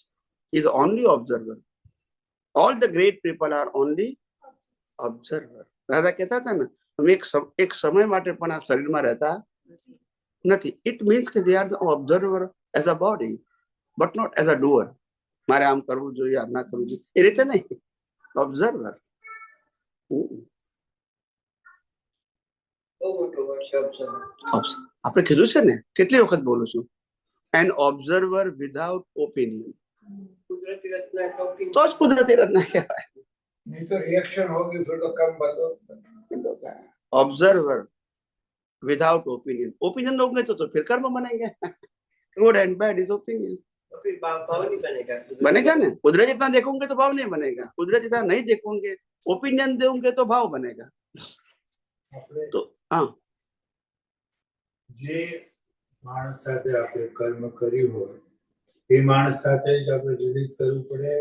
Is only observer. All the great people are only observer. દાદા કહેતા હતા ને, અમે એક સમય માટે પણ આ શરીરમાં રહેતા નથી. ઇટ મીન્સ કે they are the observer as a body, but not as a doer. મારે આમ કરવું જોઈએ, આમ ના કરવું જોઈએ, એ રીતે નહીં. ઓબ્ઝર્વર. બહુ મોટો word છે observer. આપણે કીધું છે ને, કેટલી વખત બોલું છું, એન ઓબ્ઝર્વર વિધાઉટ ઓપિનિયન. કુદરતી રચના એટલે opinion. તો જ કુદરતી રચના કહેવાય. नहीं तो रिएक्शन होगी फिर तो कम बदो. Observer without opinion. ओपिनियन लोगे तो फिर कर्म बनेंगे. Good and bad is opinion. तो फिर भाव नहीं बनेगा. बनेगा ना. कुदरत जितना देखोगे तो भाव नहीं बनेगा. कुदरत जितना नहीं देखोगे, ओपिनियन दोगे तो भाव बनेगा. तो हाँ, જે માણસ સાથે આપણે કર્મ કર્યું હોય એ માણસ સાથે જ આપણે રિલીઝ કરવું પડે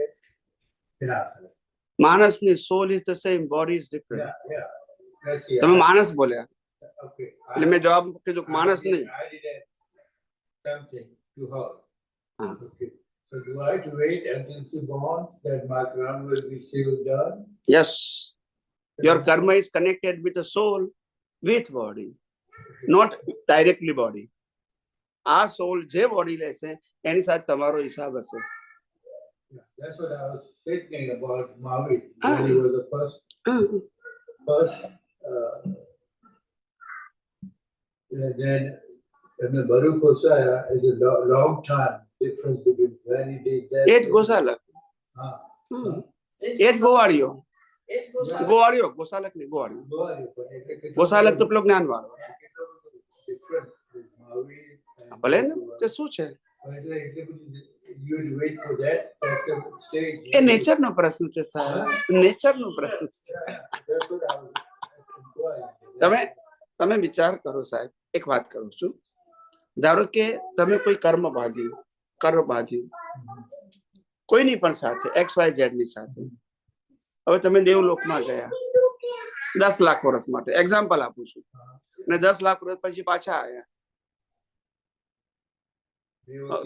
કે ના કરે? માણસની soul is the same, body is different. Yeah, yeah. Let's see. તમે માણસ બોલ્યા Okay. એટલે મેં જવાબ કીધું કે માણસ નહીં. I did something to her. Ah. Okay. So do I have to wait until she born that my karma will be still done? Yes, your કર્મ is connected with the soul, with body, not directly body. આ soul જે body લેશે એની સાથે તમારો હિસાબ હશે. Yeah, that's what I was thinking about Mahavir. Ah. When he was the first then Baruch Hosea is a long time difference between when he did that. એ જ ગોસાલક. Ah. એ જ ગોવાળિયો. એ જ ગોસાલક. ગોવાળિયો, ગોસાલક નહીં, ગોવાળિયો. ગોસાલક તો પેલો જ્ઞાન વાળો. Difference with Mahavir and ભલે ને, તે શું છે, you would wait for that. That's a stage. એ નેચર નો પ્રશ્ન છે સાહેબ, નેચર નો પ્રશ્ન છે. That's what I was inquiring. તમે વિચાર કરો સાહેબ, એક વાત કરું છું. ધારો કે તમે કોઈ કર્મ બાંધ્યું કોઈની પણ સાથે, XYZ ની સાથે. હવે તમે દેવલોકમાં ગયા 10 લાખ વર્ષ માટે, એક્ઝામ્પલ આપું છું, અને 10 લાખ વર્ષ પછી પાછા આવ્યા.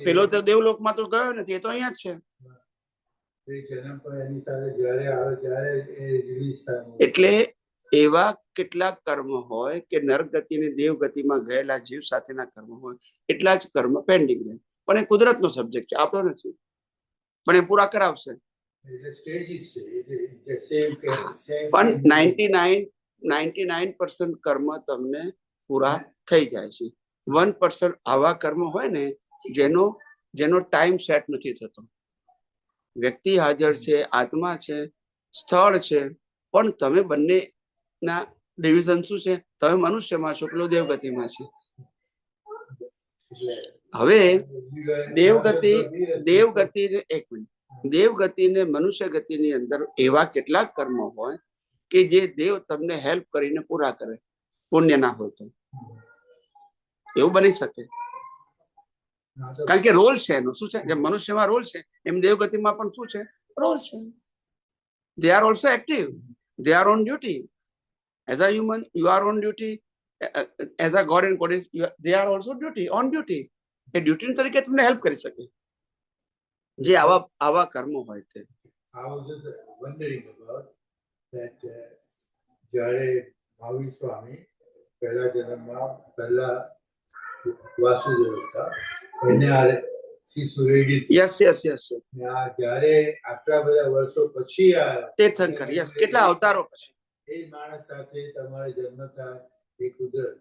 પેલો તો દેવલોકમાં તો ગયો નથી, એ તો અહીંયા જ છે. જન્મ પર એની સાથે જ્યારે આવે ત્યારે એ રિલીઝ થાય. એટલે એવા કેટલાક કર્મ હોય કે નરગતિ ને દેવગતિમાં ગયેલા જીવ સાથેના કર્મ હોય, એટલા જ કર્મ પેન્ડિંગ રહે. પણ એ કુદરતનો સબ્જેક્ટ છે, આપણો નથી. પણ એ પૂરા કરાવશે. એટલે સ્ટેજીસ છે, એટલે સેમ પણ 99% કર્મ તમને પૂરા થઈ જાય છે. 1% આવા કર્મ હોય ને જેનો ટાઈમ સેટ નથી થતો. વ્યક્તિ હાજર છે, આત્મા છે, સ્થળ છે, પણ તમે બંનેના ડિવિઝન શું છે? તમે મનુષ્યમાં છો, પેલો દેવગતિમાં છે. હવે દેવગતિ ને મનુષ્ય ગતિની અંદર એવા કેટલાક કર્મો હોય કે જે દેવ તમને હેલ્પ કરીને પૂરા કરે, પુણ્ય ના હોય તો. એવું બની શકે, કારણ કે રોલ છે એનો. શું છે? જેમ મનુષ્યમાં રોલ છે, એમ દેવગતિમાં પણ શું છે? રોલ છે. They are also active. They are on duty. As a human, you are on duty. As a God and goddess, they are also on duty. A duty તરીકે તમને હેલ્પ કરી શકે, જે આવા કર્મો હોય છે. I was just wondering about that. જ્યારે મહાવીર સ્વામી પહેલા જન્મમાં પહેલા વાસુદેવ હતા, એને સુરેડી યસ યસ યસ જ્યારે આટલા બધા વર્ષો પછી આવ્યા તીર્થંકર યસ કેટલા અવતારો પછી એ માણસ સાથે તમારે જન્મ થાય એ કુદરત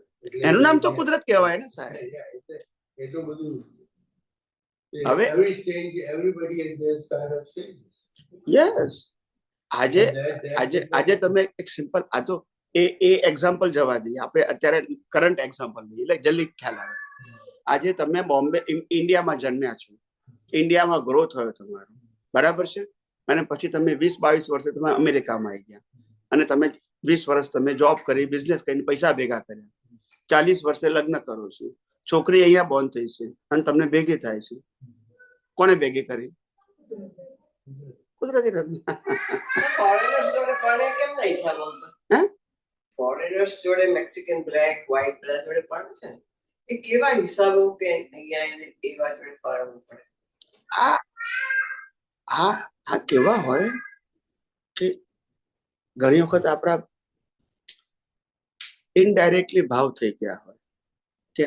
એનું નામ તો કુદરત કહેવાય ને સાહેબ. એટલું બધું હવે every stage everybody has their start of stages. Yes આજે And that આજે આજે તમે એક સિમ્પલ આ તો એ એક્ઝામ્પલ જવા દઈએ આપણે અત્યારે કરંટ એક્ઝામ્પલ લઈએ એટલે જલ્દી ખ્યાલ આવે. આજે તમે બોમ્બે ઇન્ડિયામાં જન્મ્યા છો, ઇન્ડિયામાં ગ્રો થયો તમારો, બરાબર છે, અને પછી તમે 20-22 વર્ષે તમે અમેરિકામાં આવી ગયા અને તમે 20 વર્ષ તમે જોબ કરી, બિઝનેસ કરીને પૈસા ભેગા કર્યા, 40 વર્ષે લગ્ન કરો છો, છોકરી અહીંયા બોર્ન થઈ છે અને તમને ભેગી થાય છે. કોને ભેગી કરી? કુદરતી રત્ન. ફોરેનર્સ જોડે પરણે કેમ નહીં હિસાબ આવશે? હે? ફોરેનર્સ જોડે મેક્સિકન બ્લેક વ્હાઇટ બધા જોડે પરણે છે ને, એ કેવા હિસાબો કે અહીંયા એને એવા જોડે પરણવું પડે? આ આ આ કેવા હોય કે ઘણી વખત આપણા ઇનડાયરેક્ટલી ભાવ થઈ ગયા હોય કે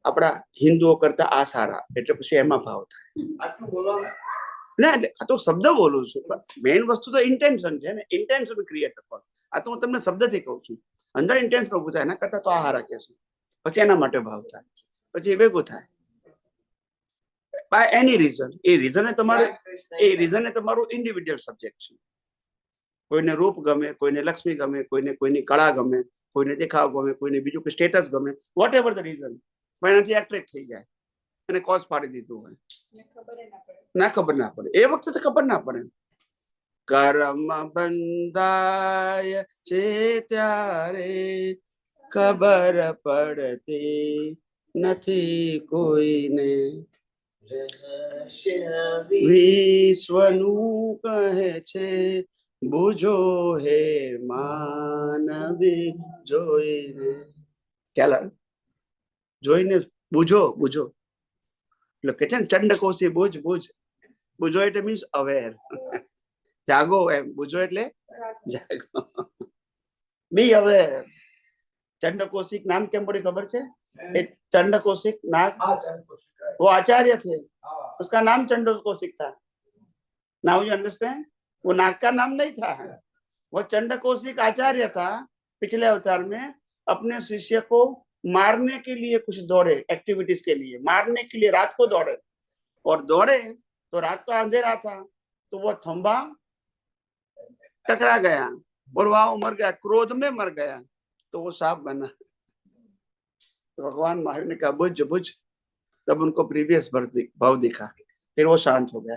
આપણા હિન્દુઓ કરતા આ સારા, એટલે પછી એમાં ભાવ થાય. આટલું બોલો ના એટલે આ તો શબ્દ બોલું છું, મેઇન વસ્તુ તો ઇન્ટેન્શન છે ને, ઇન્ટેન્શન ક્રિએટ કરો. આ તો હું તમને શબ્દથી કહું છું, અંદર ઇન્ટેન્શન ઉભું થાય, એના કરતા તો આ હારા કહેશું, પછી એના માટે ભાવ થાય, પછી એ ભેગું થાય બાય એની રીઝન. એ રીઝન તમારું ઇન્ડિવિડ્યુઅલ સબ્જેક્ટ છે. કોઈને રૂપ ગમે, કોઈને લક્ષ્મી ગમે, કોઈને કોઈની કળા ગમે, કોઈને દેખાવ ગમે, કોઈને બીજું કોઈ સ્ટેટસ ગમે, વોટ એવર ધ રીઝન, પણ એનાથી એટ્રેક્ટ થઈ જાય અને કોઝ પાડી દીધું હોય, ના ખબર ના પડે. એ વખતે તો ખબર ના પડે. કર્મ બંધાય છે ત્યારે ખબર પડતી નથી કોઈને, વિશ્વનું કહે છે બુજો હે માનવી જોઈને. ખ્યાલ જોઈને બુજો બુજો એટલે કે છે ને ચંડકોશી બુજ બુજ. બુજો એટલે મીન્સ અવેર, જાગો એમ. બુજો એટલે જાગો, બી અવેર. चंडकोशिक नाम क्या बड़ी खबर है? चंडकोशिक नाग, वो आचार्य थे, उसका नाम चंडकोशिक था. Now you understand? वो नाग का नाम नहीं था, वो चंडकोशिक आचार्य था. पिछले अवतार में अपने शिष्य को मारने के लिए कुछ दौड़े, एक्टिविटीज के लिए मारने के लिए रात को दौड़े, और दौड़े तो रात को अंधेरा था, तो वो थंबा टकरा गया और वहां मर गया, क्रोध में मर गया, तो वो सांप बना. तो भगवान महावीर ने कहा बुझ बुझ, तब उनको प्रीवियस भाव दिखा, फिर वो शांत हो गया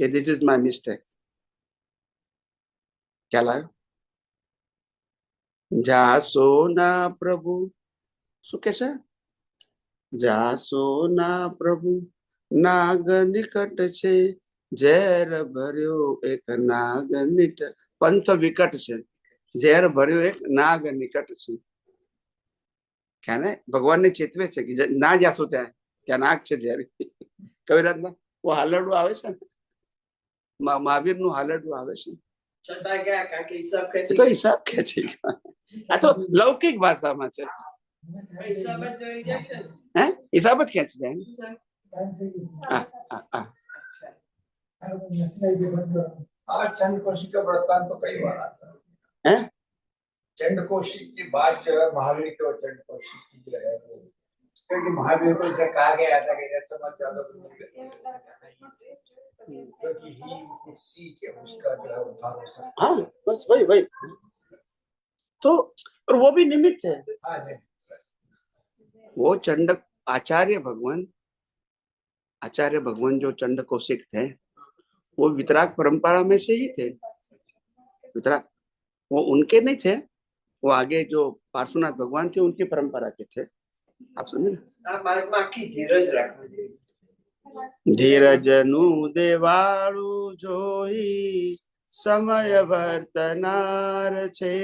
कि दिस इज माय मिस्टेक. क्या लायो? जासो ना प्रभु, શું કે છે? જાસો ના પ્રભુ નાગ નિકટ છે, ઝેર ભર્યો એક નાગ નિકટ. પંથ વિકટ છે, ઝેર ભર્યો એક નાગ નિકટ છે. क्या ने भगवान ने चेतवे છે કે ના જાશો ત્યાં નાગ છે ઝેરી. કવિરાજમાં वो હાલરડું આવે છે ને, મહાવીરનું હાલરડું આવે છે, છતાં ગયા કારણ કે હિસાબ ખેંચી તો હિસાબ ખેંચી ગયા. આ તો લૌકિક ભાષામાં છે, હિસાબ જ જોઈ જાય છે ને. હે હિસાબ જ ખેંચી જાય ને. હા હા હા हाँ चंडकोशी का वृत्तांत तो कई बार आता हैं? है. चंडकोशी की बात जो है महावीर की और चंडकोशी की जो है वो, क्योंकि महावीर को जब कहा गया था कि जब समझ ज्यादा क्योंकि ही उसी के उसका जो है उद्धार हो सकता हाँ बस वही वही. तो और वो भी निमित्त है. है. वो चंडक आचार्य भगवान जो चंडकोशिक थे, वो वितराग परंपरा में से ही थे. वितराग वो उनके नहीं थे, वो आगे जो पार्श्वनाथ भगवान थे उनकी परंपरा के थे. आप समझे ना? આ માર્ગમાં આખી ધીરજ રાખવી જોઈએ. ધીરજ નું દેવાળું જોઈ સમય વર્તનાર છે,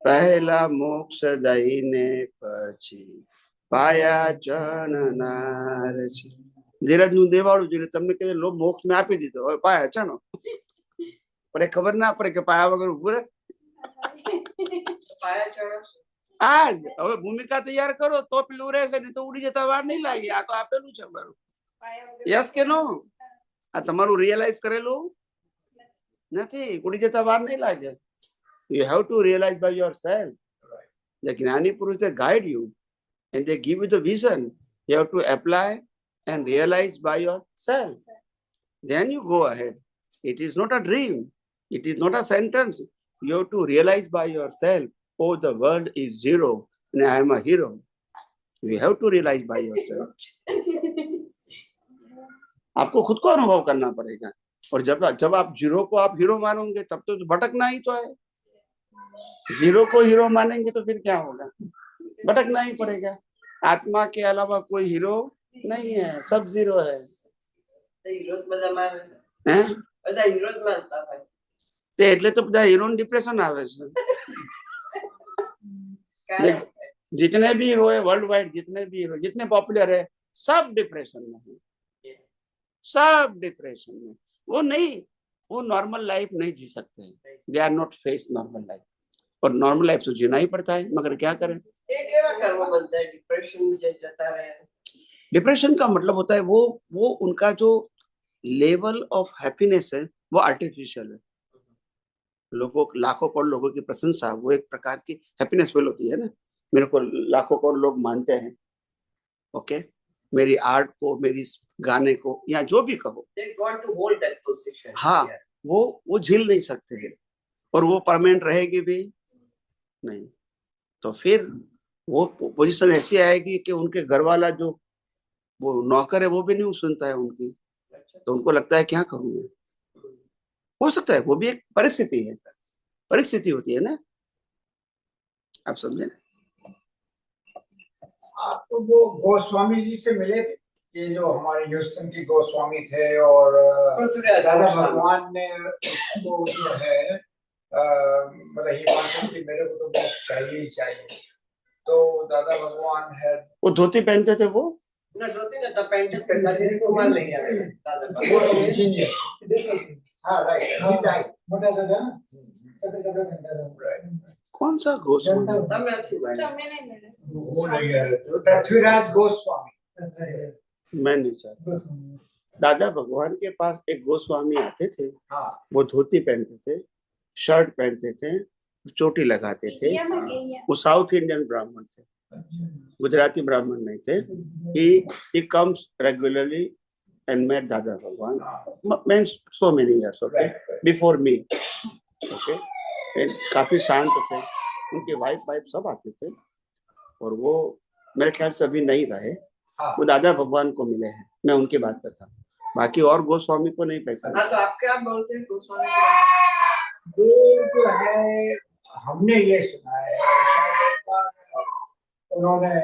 પહેલા મોક્ષ દઈને પછી પાયા ચણનાર છે. ધીરજ નું દેવાળું જોઈને તમને કહે લો મોક્ષ મેં આપી દીધો, હવે પાયા ચણો. પણ એ ખબર ના પડે કે પાયા વગર ઉભું રહે. તો પાયા ચણો છો. આજ હવે ભૂમિકા તૈયાર કરો તો પેલું રહેશે, નહીં તો ઉડી જતા વાર નહીં લાગે. આ તો આપેલું છે બરું. યસ કે નો? આ તમારું રિયલાઇઝ કરેલું નથી. ઉડી જતા વાર નહીં લાગે. You have to realize by yourself. The Gnani Purush, they guide you and they give you the vision. You have to apply and realize by yourself. Then you go ahead. It is not a dream. It is not a sentence. You have to realize by yourself. Oh, the world is zero and I am a hero. You have to realize by yourself. आपको खुद को अनुभव करना पड़ेगा. और जब आप zero को आप हीरो मानोगे तब तो भटकना ही तो है. जीरो को हीरो मानेंगे तो फिर क्या होगा? भटकना ही पड़ेगा. आत्मा के अलावा कोई हीरो नहीं है, सब जीरो है. બધા હીરો જ માનતા હોય. તે એટલે તો બધા હીરો ડિપ્રેશન આવે છે. जितने भी हीरो है वर्ल्ड वाइड, जितने भी हीरो, जितने पॉपुलर है, सब डिप्रेशन में है. सब डिप्रेशन में. वो नहीं, वो नॉर्मल लाइफ नहीं जी सकते. They are not face normal life. और नॉर्मल लाइफ तो जीना ही पड़ता है, मगर क्या करें? એ કેવા કર્મ બનતા है डिप्रेशन જે જતા રહે. डिप्रेशन का मतलब होता है वो उनका जो लेवल ऑफ हैप्पीनेस है वो आर्टिफिशियल है. लोगों, लाखों करोड़ लोगों की प्रशंसा वो एक प्रकार की हैप्पीनेस फील होती है ना. मेरे को लाखों करोड़ लोग मानते हैं, ओके, मेरी आर्ट को, मेरी गाने को, या जो भी कहो, They want to hold that position. हाँ, वो झेल नहीं सकते हैं. और वो परमानेंट रहेगी भी नहीं. तो फिर वो पोजीशन ऐसी आएगी कि उनके घर वाला जो वो नौकर है वो भी नहीं सुनता है उनकी. तो उनको लगता है क्या करूं मैं. हो सकता है वो भी एक परिस्थिति है, परिस्थिति होती है ना. आप समझे? आप तो वो गोस्वामी जी से मिले थे, ये जो हमारे ह्यूस्टन के गोस्वामी थे, और पृथ्वीराज दादा गोस्वामी. भगवान ने उसको जो है मतलब ही मानते कि मेरे को तो मोक्ष चाहिए ही चाहिए. तो दादा भगवान है, वो धोती पहनते थे वो. ના જોતી ને તો પેન્ટ જ પહેરતા છે રૂમાલ લઈ આવે દાદા वो પાસે. इंजीनियर. हाँ राइट, he died. Right. कौन सा गोस्वामी? તમે નથી મળ્યા. તમે નહીં મળે. वो नहीं है. पृथ्वीराज गोस्वामी. मैं नहीं चाहता. दादा भगवान के पास एक गोस्वामी आते थे. हाँ वो धोती पहनते थे, शर्ट पहनते थे, चोटी लगाते थे. ઇન્ડિયામાં કે અહીંયા? वो साउथ इंडियन ब्राह्मण थे, गुजराती ब्राह्मण नहीं थे. he comes regularly and met Dada Bhagwan. Means so many years, okay, before me, okay. And काफी शांत थे. उनके वाइफ सब आते थे. और वो मेरे ख्याल से अभी नहीं रहे. हाँ. वो दादा भगवान को मिले हैं. मैं उनकी बात करता हूँ. बाकी और गोस्वामी को नहीं पहचाना. હા તો આપ क्या बोलते हैं गोस्वामी? वो जो है हमने ये सुना है, शायद एक बार उन्होंने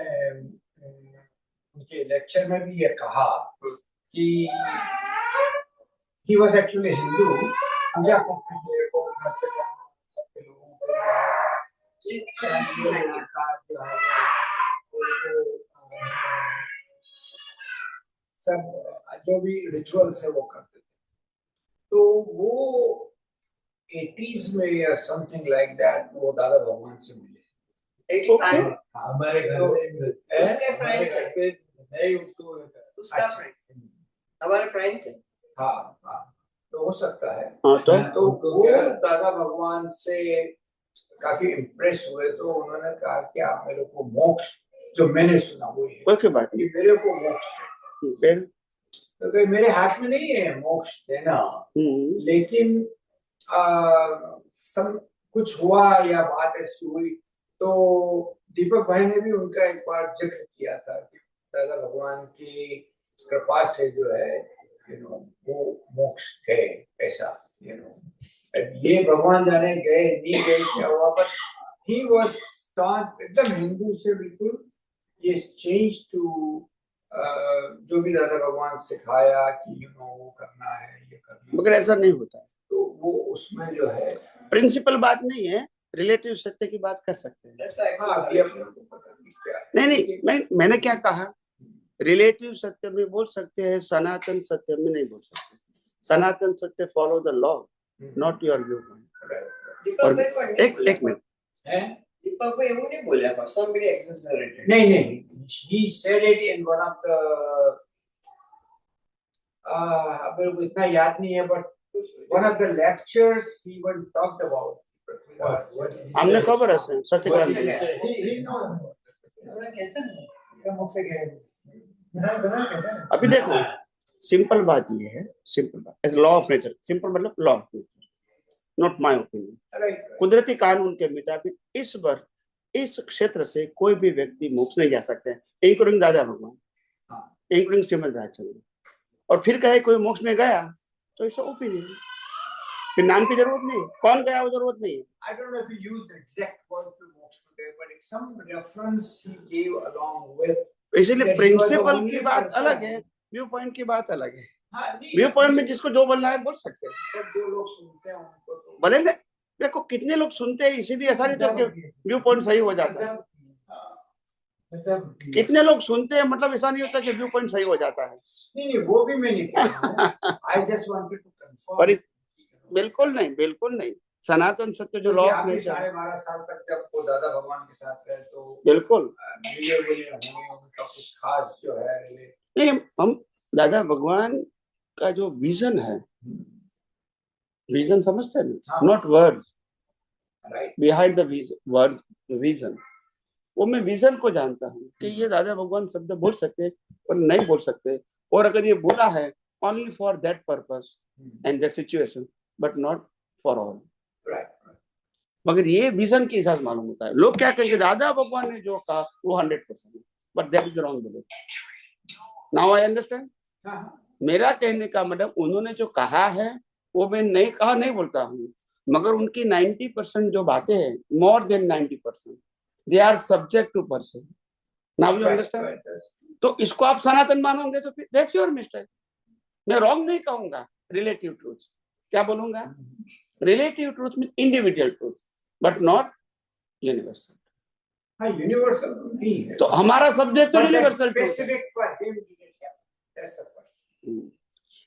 उनके लेक्चर में भी ये कहा कि he was actually Hindu. पूजा करते थे, वो घर पे जाना, सबके लोगों को जो है सब जो भी रिचुअल्स है वो करते थे. तो वो 80s में या समथिंग लाइक दैट वो दादा भगवान से मिले. 85 हमारे घर में उसके friend हमारे घर पे नहीं उसको. उसका फ्रेंड हमारे फ्रेंड थे. हाँ हाँ, तो हो सकता है. हाँ तो तो वो दादा भगवान से काफी इम्प्रेस हुए. तो उन्होंने कहा कि आप मेरे को मोक्ष, जो मैंने सुना वो ये कोई की बात कि मेरे को मोक्ष है. नहीं. फिर तो मेरे हाथ में नहीं है मोक्ष देना, लेकिन सब कुछ हुआ या बात ऐसी हुई तो दीपक भाई ने भी उनका एक बार जिक्र किया था कि दादा भगवान की कृपा से जो है वो मोक्ष गए ऐसा. ये भगवान जाने गए नहीं गए क्या हुआ, पर ही वाज एकदम हिंदू से बिल्कुल ये चेंज टू जो भी दादा भगवान सिखाया कि वो करना है, ये करना है. मगर ऐसा नहीं होता है. तो वो उसमें जो है प्रिंसिपल बात नहीं है. रिलेटिव सत्य की बात कर सकते हैं. ऐसा हाँ, अभी अपने को पता नहीं क्या है. नहीं, मैंने क्या कहा, रिलेटिव सत्य में बोल सकते हैं, सनातन सत्य में नहीं बोल सकते. सनातन सत्य follow the law, not your view point. Deepak भाई को एक मिनट, है દીપક ભાઈ એવું નહીં બોલ્યા પણ somebody exaggerated. नहीं, he said it in one of the मेरे को इतना याद नहीं है, but one of the lectures he even talked about. What did he हमने say? खबर है sir Shashikant What ji. did he say? He knows. मुख से कहे अभी देखो सिंपल बात ये है, सिंपल बात as law of nature, simple मतलब law of nature, not my opinion. Right कुदरती कानून के मुताबिक इस बार इस क्षेत्र से कोई भी व्यक्ति मोक्ष नहीं जा सकते, इंक्लूडिंग दादा भगवान, इंक्लूडिंग श्रीमद राजचंद्र। और फिर कहे कोई मोक्ष में गया तो इट्स ओपिनियन, फिर नाम की जरूरत नहीं, कौन गया वो जरूरत नहीं। I don't know if he used the exact word to moksha there, but it's some reference he gave along with. इसीलिए That he was the principal only की बात person. अलग है, व्यू पॉइंट की बात अलग है। हाँ, नहीं, व्यू पॉइंट में जिसको जो बोलना है बोल सकते हैं, but जो लोग सुनते हैं उनको तो भले ना। देखो कितने लोग सुनते हैं, इसीलिए ऐसा नहीं तो कि व्यू पॉइंट सही हो जाता है। कितने लोग सुनते हैं मतलब ऐसा नहीं होता कि व्यू पॉइंट सही हो जाता है। नहीं, वो भी मैं नहीं कह रहा हूँ। I just wanted to confirm. पर बिल्कुल नहीं, बिल्कुल नहीं। सनातन सत्य जो लॉ ऑफ नेचर, 12.5 साल तक जब वो दादा भगवान के साथ रहे तो बिल्कुल मिले हुए होंगे, उनका कुछ खास जो है नहीं। हम दादा भगवान का जो विजन है, विजन समझते हैं, not words, right behind the word vision, वो मैं विजन को जानता हूँ कि ये दादा भगवान शब्द बोल सकते और नहीं बोल सकते, और अगर ये बोला है only for that purpose and that situation but not for all. मगर ये विजन के हिसाब से मालूम होता है। लोग क्या कहेंगे दादा भगवान ने जो कहा वो 100%, but that is wrong belief. Now I understand. मेरा कहने का मतलब उन्होंने जो कहा है वो मैं नहीं कहा नहीं बोलता हूँ, मगर उनकी 90% जो बातें हैं, more than 90%, they are subject to person. Now you understand. तो इसको आप सनातन मानोगे तो दैट्स योर मिस्टेक। मैं रॉन्ग नहीं कहूंगा। रिलेटिव ट्रूथ क्या बोलूंगा? Relative truth mean individual truth but not universal. हाँ, यूनिवर्सल नहीं है। तो हमारा सब्जेक्ट तो यूनिवर्सल ट्रूथ है। Specific for him that's the question.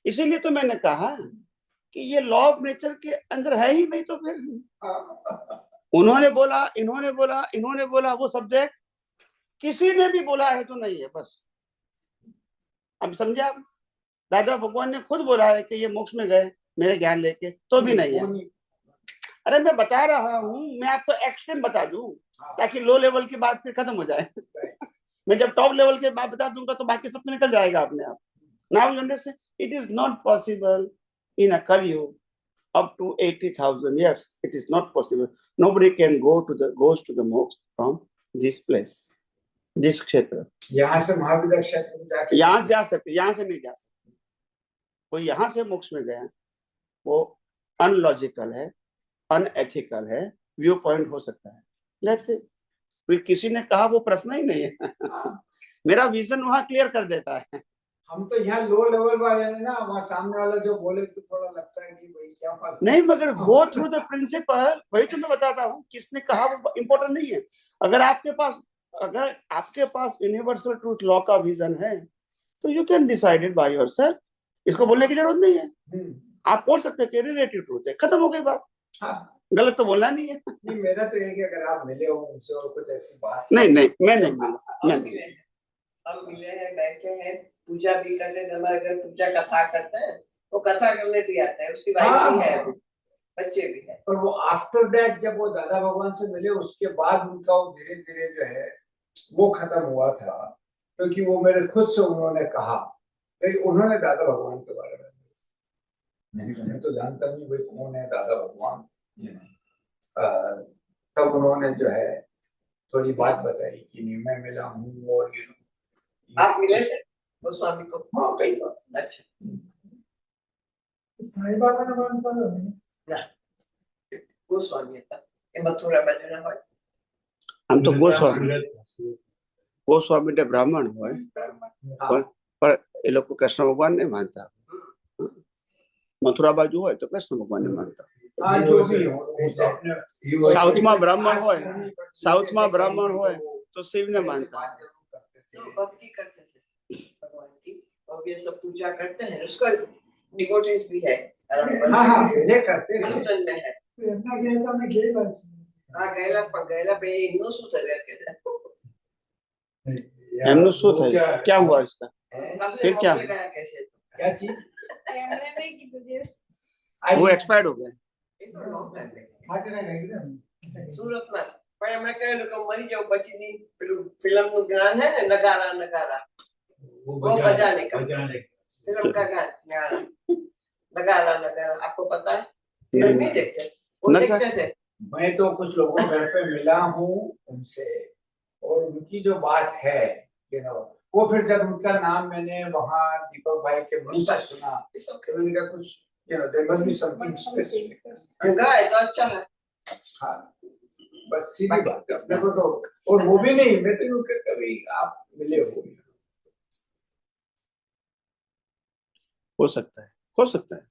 इसीलिए तो मैंने कहा कि ये लॉ ऑफ नेचर के अंदर है ही नहीं, तो फिर उन्होंने बोला, इन्होंने बोला, इन्होंने बोला, वो सब्जेक्ट किसी ने भी बोला है तो नहीं है, बस। अब समझे आप? दादा भगवान ने खुद बोला है कि ये मोक्ष में गए मेरे ज्ञान लेके, तो भी नहीं है। अरे मैं बता रहा हूँ, मैं आपको एक्सट्रीम बता दूं ताकि लो लेवल की बात फिर खत्म हो जाए। मैं जब टॉप लेवल की बात बता दूंगा तो बाकी सब तो निकल जाएगा अपने आप। Now you understand, it is not possible in a Kalyug up to 80,000 years. It is not possible. Nobody can goes to the moksha from this place, this क्षेत्र। यहाँ से महाविद्या क्षेत्र में जाके यहाँ जा सकते, यहाँ से नहीं जा सकते। कोई यहाँ से मोक्ष में गया वो अनलॉजिकल है, अनएथिकल है, व्यू पॉइंट हो सकता है। लेट्स से फिर किसी ने कहा वो प्रश्न ही नहीं है। मेरा विजन वहां क्लियर कर देता है। हम तो यहाँ लो लेवल वाले हैं ना, वहाँ सामने वाला जो बोले तो थोड़ा लगता है कि भाई क्या बात नहीं, मगर गो थ्रू द प्रिंसिपल, वही तो मैं बताता हूँ। किसने कहा वो इम्पोर्टेंट नहीं है। अगर आपके पास यूनिवर्सल ट्रूथ लॉ का विजन है तो you can decide it by yourself. इसको बोलने की जरूरत नहीं है। आप बोल सकते हैं कि रिलेटिव ट्रूथ है, खत्म हो गई बात। गलत तो बोलना नहीं है। नहीं, मेरा तो ये कि अगर आप मिले हो उनसे और कुछ ऐसी बात नहीं, मैं नहीं मिला, मैं नहीं। हम मिले हैं, बैठे हैं, पूजा भी करते हैं। हमारे घर पूजा कथा करते हैं, वो कथा करने भी आता है, उसकी वाइफ भी है, बच्चे भी है। और वो आफ्टर दैट जब वो दादा भगवान से मिले उसके बाद उनका वो धीरे धीरे जो है वो खत्म हुआ था, क्योंकि वो मेरे खुद से उन्होंने कहा, उन्होंने दादा भगवान के बारे में, मैं तो जानता नहीं भाई कौन है दादा भगवान, तब उन्होंने जो है थोड़ी बात बताई कि नहीं मैं मिला हूँ। और आप मिले थे गोस्वामी को? हाँ, कई बार। अच्छा, साईं बाबा ने मानता ना गोस्वामी था ये मथुरा बाजू ना હોય। हम तो गोस्वामी ने ब्राह्मण હોય पर એ લોકો કૃષ્ણ ભગવાન ને માનતા। મથુરા બાજુ હોય તો કૃષ્ણ ભગવાન ને માનતા। સાઉથમાં બ્રાહ્મણ હોય તો શિવ ने मानता। तो भक्ति करते थे भगवान की, और ये सब पूजा करते हैं। उसका डिवोटीज भी है, हाँ, करते हैं। क्रिश्चियन में है। આ ગયેલા પણ ગયેલા ભાઈ એમનું શું થયું કે એમનું શું वो થયું क्या क्या हुआ इसका કશું फिर क्या? મોક્ષે ગયા કે છે क्या चीज એમણે નહીં કીધું જે वो एक्सपायर्ड हो गए એ તો long time back. हाँ चला गया સુરતમાં છે. પણ એમણે કહેલું કે હું મરી જાઉં પછીની પેલું ફિલ્મનું જ્ઞાન હે ને નગારા નગારા वो वो बजाने का। बजाने का फिल्म का ज्ञान नगारा नगारा आपको पता है फिल्म नहीं देखते वो नगा- देखते थे मैं तो कुछ लोगों घर पे मिला हूँ उनसे और उनकी जो बात है वो फिर जब उनका नाम मैंने वहाँ दीपक भाई के मुंह से सुना It's तो okay. मैंने कहा कुछ there must be something specific। Ganga है तो अच्छा है हाँ बस सीधी बात है देखो तो और वो भी नहीं मैं तो यूँ कि कभी आप मिले हो हो सकता है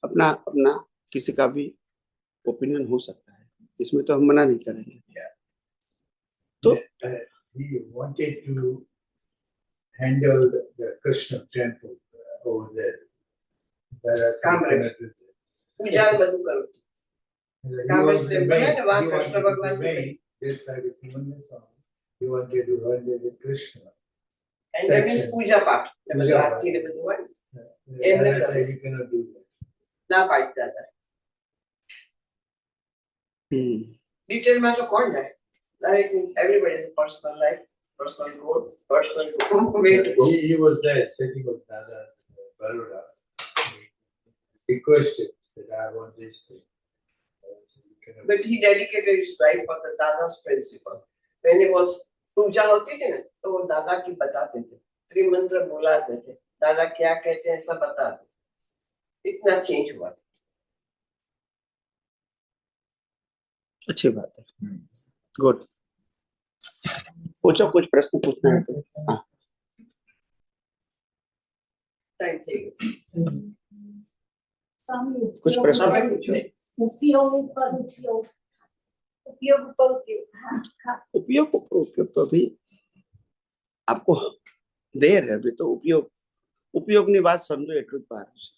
अपना अपना किसी का भी ओपिनियन हो सकता है इसमें तो हम मना नहीं करेंगे तो he wanted to handle the Krishna temple over there. Whereas he Kamlesh. cannot do that. पूजा બધું કરું And he Kamlesh was the temple main- है ना, वहाँ he कृष्ण wanted to भगवान be की main, just like a Simon song. He wanted to handle the Krishna. and that means પૂજા પાઠ ને બધું પૂજા આરતી ને બધું હોય And I not said he cannot do that. ના પાડતા હતા ડિટેલમાં તો કોણ જાય દરેક everybody is a personal life personal goal personal way to go He was there sitting with Dada Baroda. He requested that I want this thing. So he cannot but he dedicated his life for the Dada's principle. When he was पूजा होती थी ना तो वो दादा की बताते थे त्रिमंत्र बुलाते थे दादा क्या कहते हैं सब बताते इतना चेंज हुआ अच्छी बात है गुड पूछो कुछ प्रश्न पूछना है तो हाँ टाइम थी સ્વામી, कुछ प्रश्न તમે પૂછો ઉપયોગ ઉપર ઉપયોગ ઉપયોગ ઉપર ઉપયોગ હા હા उपयोग तो अभी आपको देर है अभी तो ઉપયોગની વાત સમજો એટલું જ બહાર છે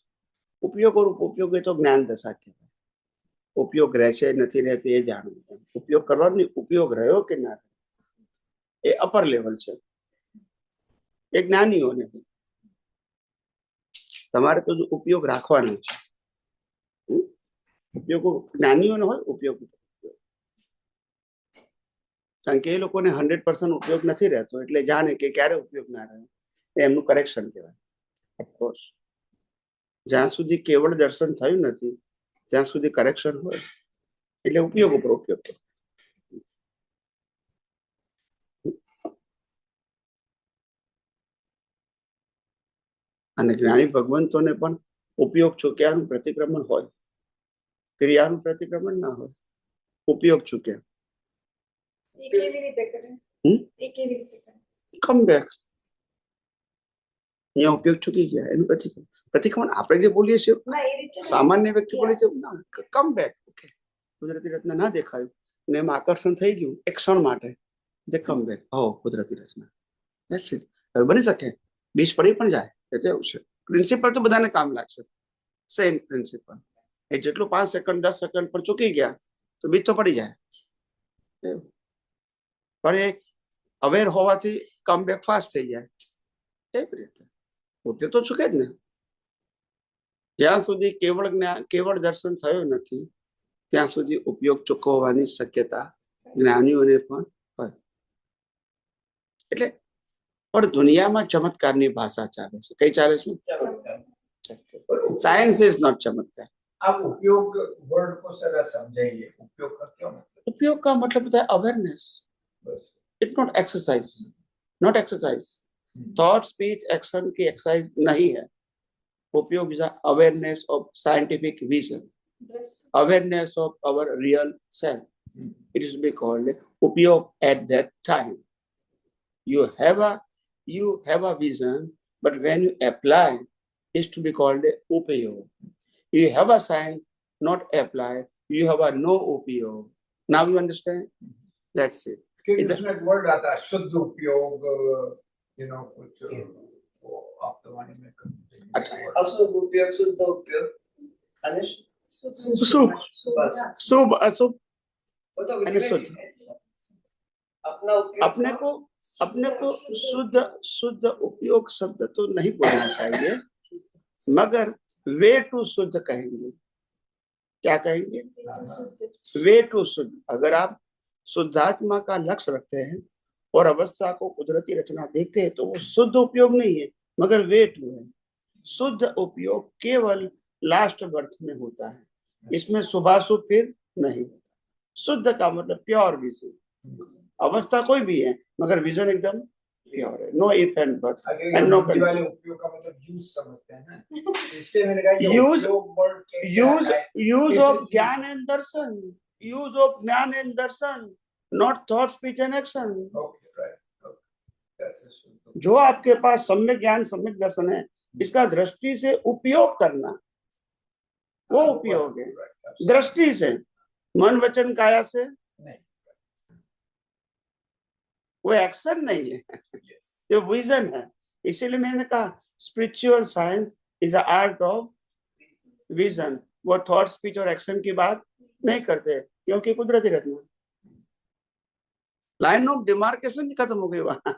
ઉપયોગ और उपयोग એ તો જ્ઞાન દશા કહેવાય ઉપયોગ રહેશે નથી રહેતો એ જાણવું ઉપયોગ કરવાનો નહીં ઉપયોગ રહ્યો કે ના રહ્યો એ અપર લેવલ છે એ જ્ઞાનીઓને તમારે તો જો ઉપયોગ રાખવાનો છે ઉપયોગ જ્ઞાનીઓનો હોય ઉપયોગ કારણ કે એ લોકોને 100% ઉપયોગ નથી રહેતો એટલે જાણે કે ક્યારે ઉપયોગ ના રહ્યો એમનું કરેક્શન કહેવાય ઓફકોર્સ જ્યાં સુધી કેવળ દર્શન થયું નથી ત્યાં સુધી કરેક્શન હોય એટલે ઉપયોગ ઉપર ઉપયોગ અને જ્ઞાની ભગવંતોને પણ ઉપયોગ ચૂક્યાનું પ્રતિક્રમણ હોય ક્રિયાનું પ્રતિક્રમણ ના હોય ઉપયોગ ચૂક્યા એ કેવી રીતે કરે હમ? એ કેવી રીતે કરે કમ બેક અહીંયા ઉપયોગ ચૂકી ગયા એનું પ્રતિક્રમણ આપણે જે બોલીએ છીએ ના એ રીતે નહીં. સામાન્ય વ્યક્તિ બોલે છે ના કમ બેક ઓકે કુદરતી રચના ના દેખાયું ને એમાં આકર્ષણ થઈ ગયું એક ક્ષણ માટે દે કમ બેક હો કુદરતી રચના ધેટ્સ ઇટ હવે બની શકે બીજ પડી પણ જાય એટલે એવું છે પ્રિન્સિપલ તો બધાને કામ લાગશે સેમ પ્રિન્સિપલ એ જેટલું 5 સેકન્ડ 10 સેકન્ડ પર ચૂકી ગયા તો બીજ તો પડી જાય એવું. પણ એ અવેર હોવાથી કમ બેક ફાસ્ટ થઈ જાય એવી રીતે ઉપયોગ તો ચૂકે જ ને જ્યાં સુધી કેવળ જ્ઞાન કેવળ દર્શન થયું નથી ત્યાં સુધી ઉપયોગ ચૂકવવાની શક્યતા જ્ઞાનીઓને પણ હોય એટલે પણ દુનિયામાં ચમત્કારની ભાષા ચાલે છે કઈ ચાલે છે સાયન્સ ઇઝ નોટ चमत्कार आप उपयोग वर्ड को जरा समझाइए उपयोग का क्या मतलब उपयोग का मतलब होता है अवेयरनेस बस it not exercise not exercise thought speech action की एक्सरसाइज नहीं है उपयोग is awareness of scientific vision awareness of our real self. It is be called upyog at that time. You have a vision, but when you apply, it's to be called upyog. You have a science, not apply. You have a no upyog. Now you understand? That's it. क्योंकि इधर- उसमें एक word आता है शुद्ध उपयोग कुछ वो आप तो वाणी में अच्छा। અશુભ ઉપયોગ શુદ્ધ ઉપયોગ અને શુભ શુભ અશુભ वो तो यानी ultimate शुद्ध। है। अपना उपयोग अपने को शुद्ध उपयोग शब्द तो नहीं बोलना चाहिए, मगर वे टू शुद्ध कहेंगे। क्या कहेंगे? वे टू शुद्ध। अगर आप शुद्धात्मा का लक्ष्य रखते हैं और अवस्था को कुदरती रचना देखते हैं तो वो शुद्ध उपयोग नहीं है, मगर वे टू है। शुद्ध उपयोग केवल लास्ट बर्थ में होता है, इसमें शुभाशुभ फिर नहीं होता। शुद्ध का मतलब प्योर विजन। अवस्था कोई भी है मगर विजन एकदम प्योर है। No if and but and no वाले उपयोग का मतलब यूज समझते हैं ना, इससे मैंने कहा ये यूज उपयोग वर्ड के क्या यूज है? यूज ऑफ ज्ञान एंड दर्शन, यूज ऑफ ज्ञान and Darshan, not thought speech and action. Okay, right. Okay. That's a शुद्ध। जो आपके पास सम्यक ज्ञान सम्यक दर्शन है, इसका दृष्टि से उपयोग करना, वो उपयोग है। दृष्टि से, मन वचन काया से नहीं। वो एक्शन नहीं है, ये विजन है। इसीलिए मैंने कहा spiritual science is a art of vision. वो थॉट स्पीच और एक्शन की बात नहीं करते क्योंकि कुदरती रत्न लाइन ऑफ डिमार्केशन खत्म हो गई वहां।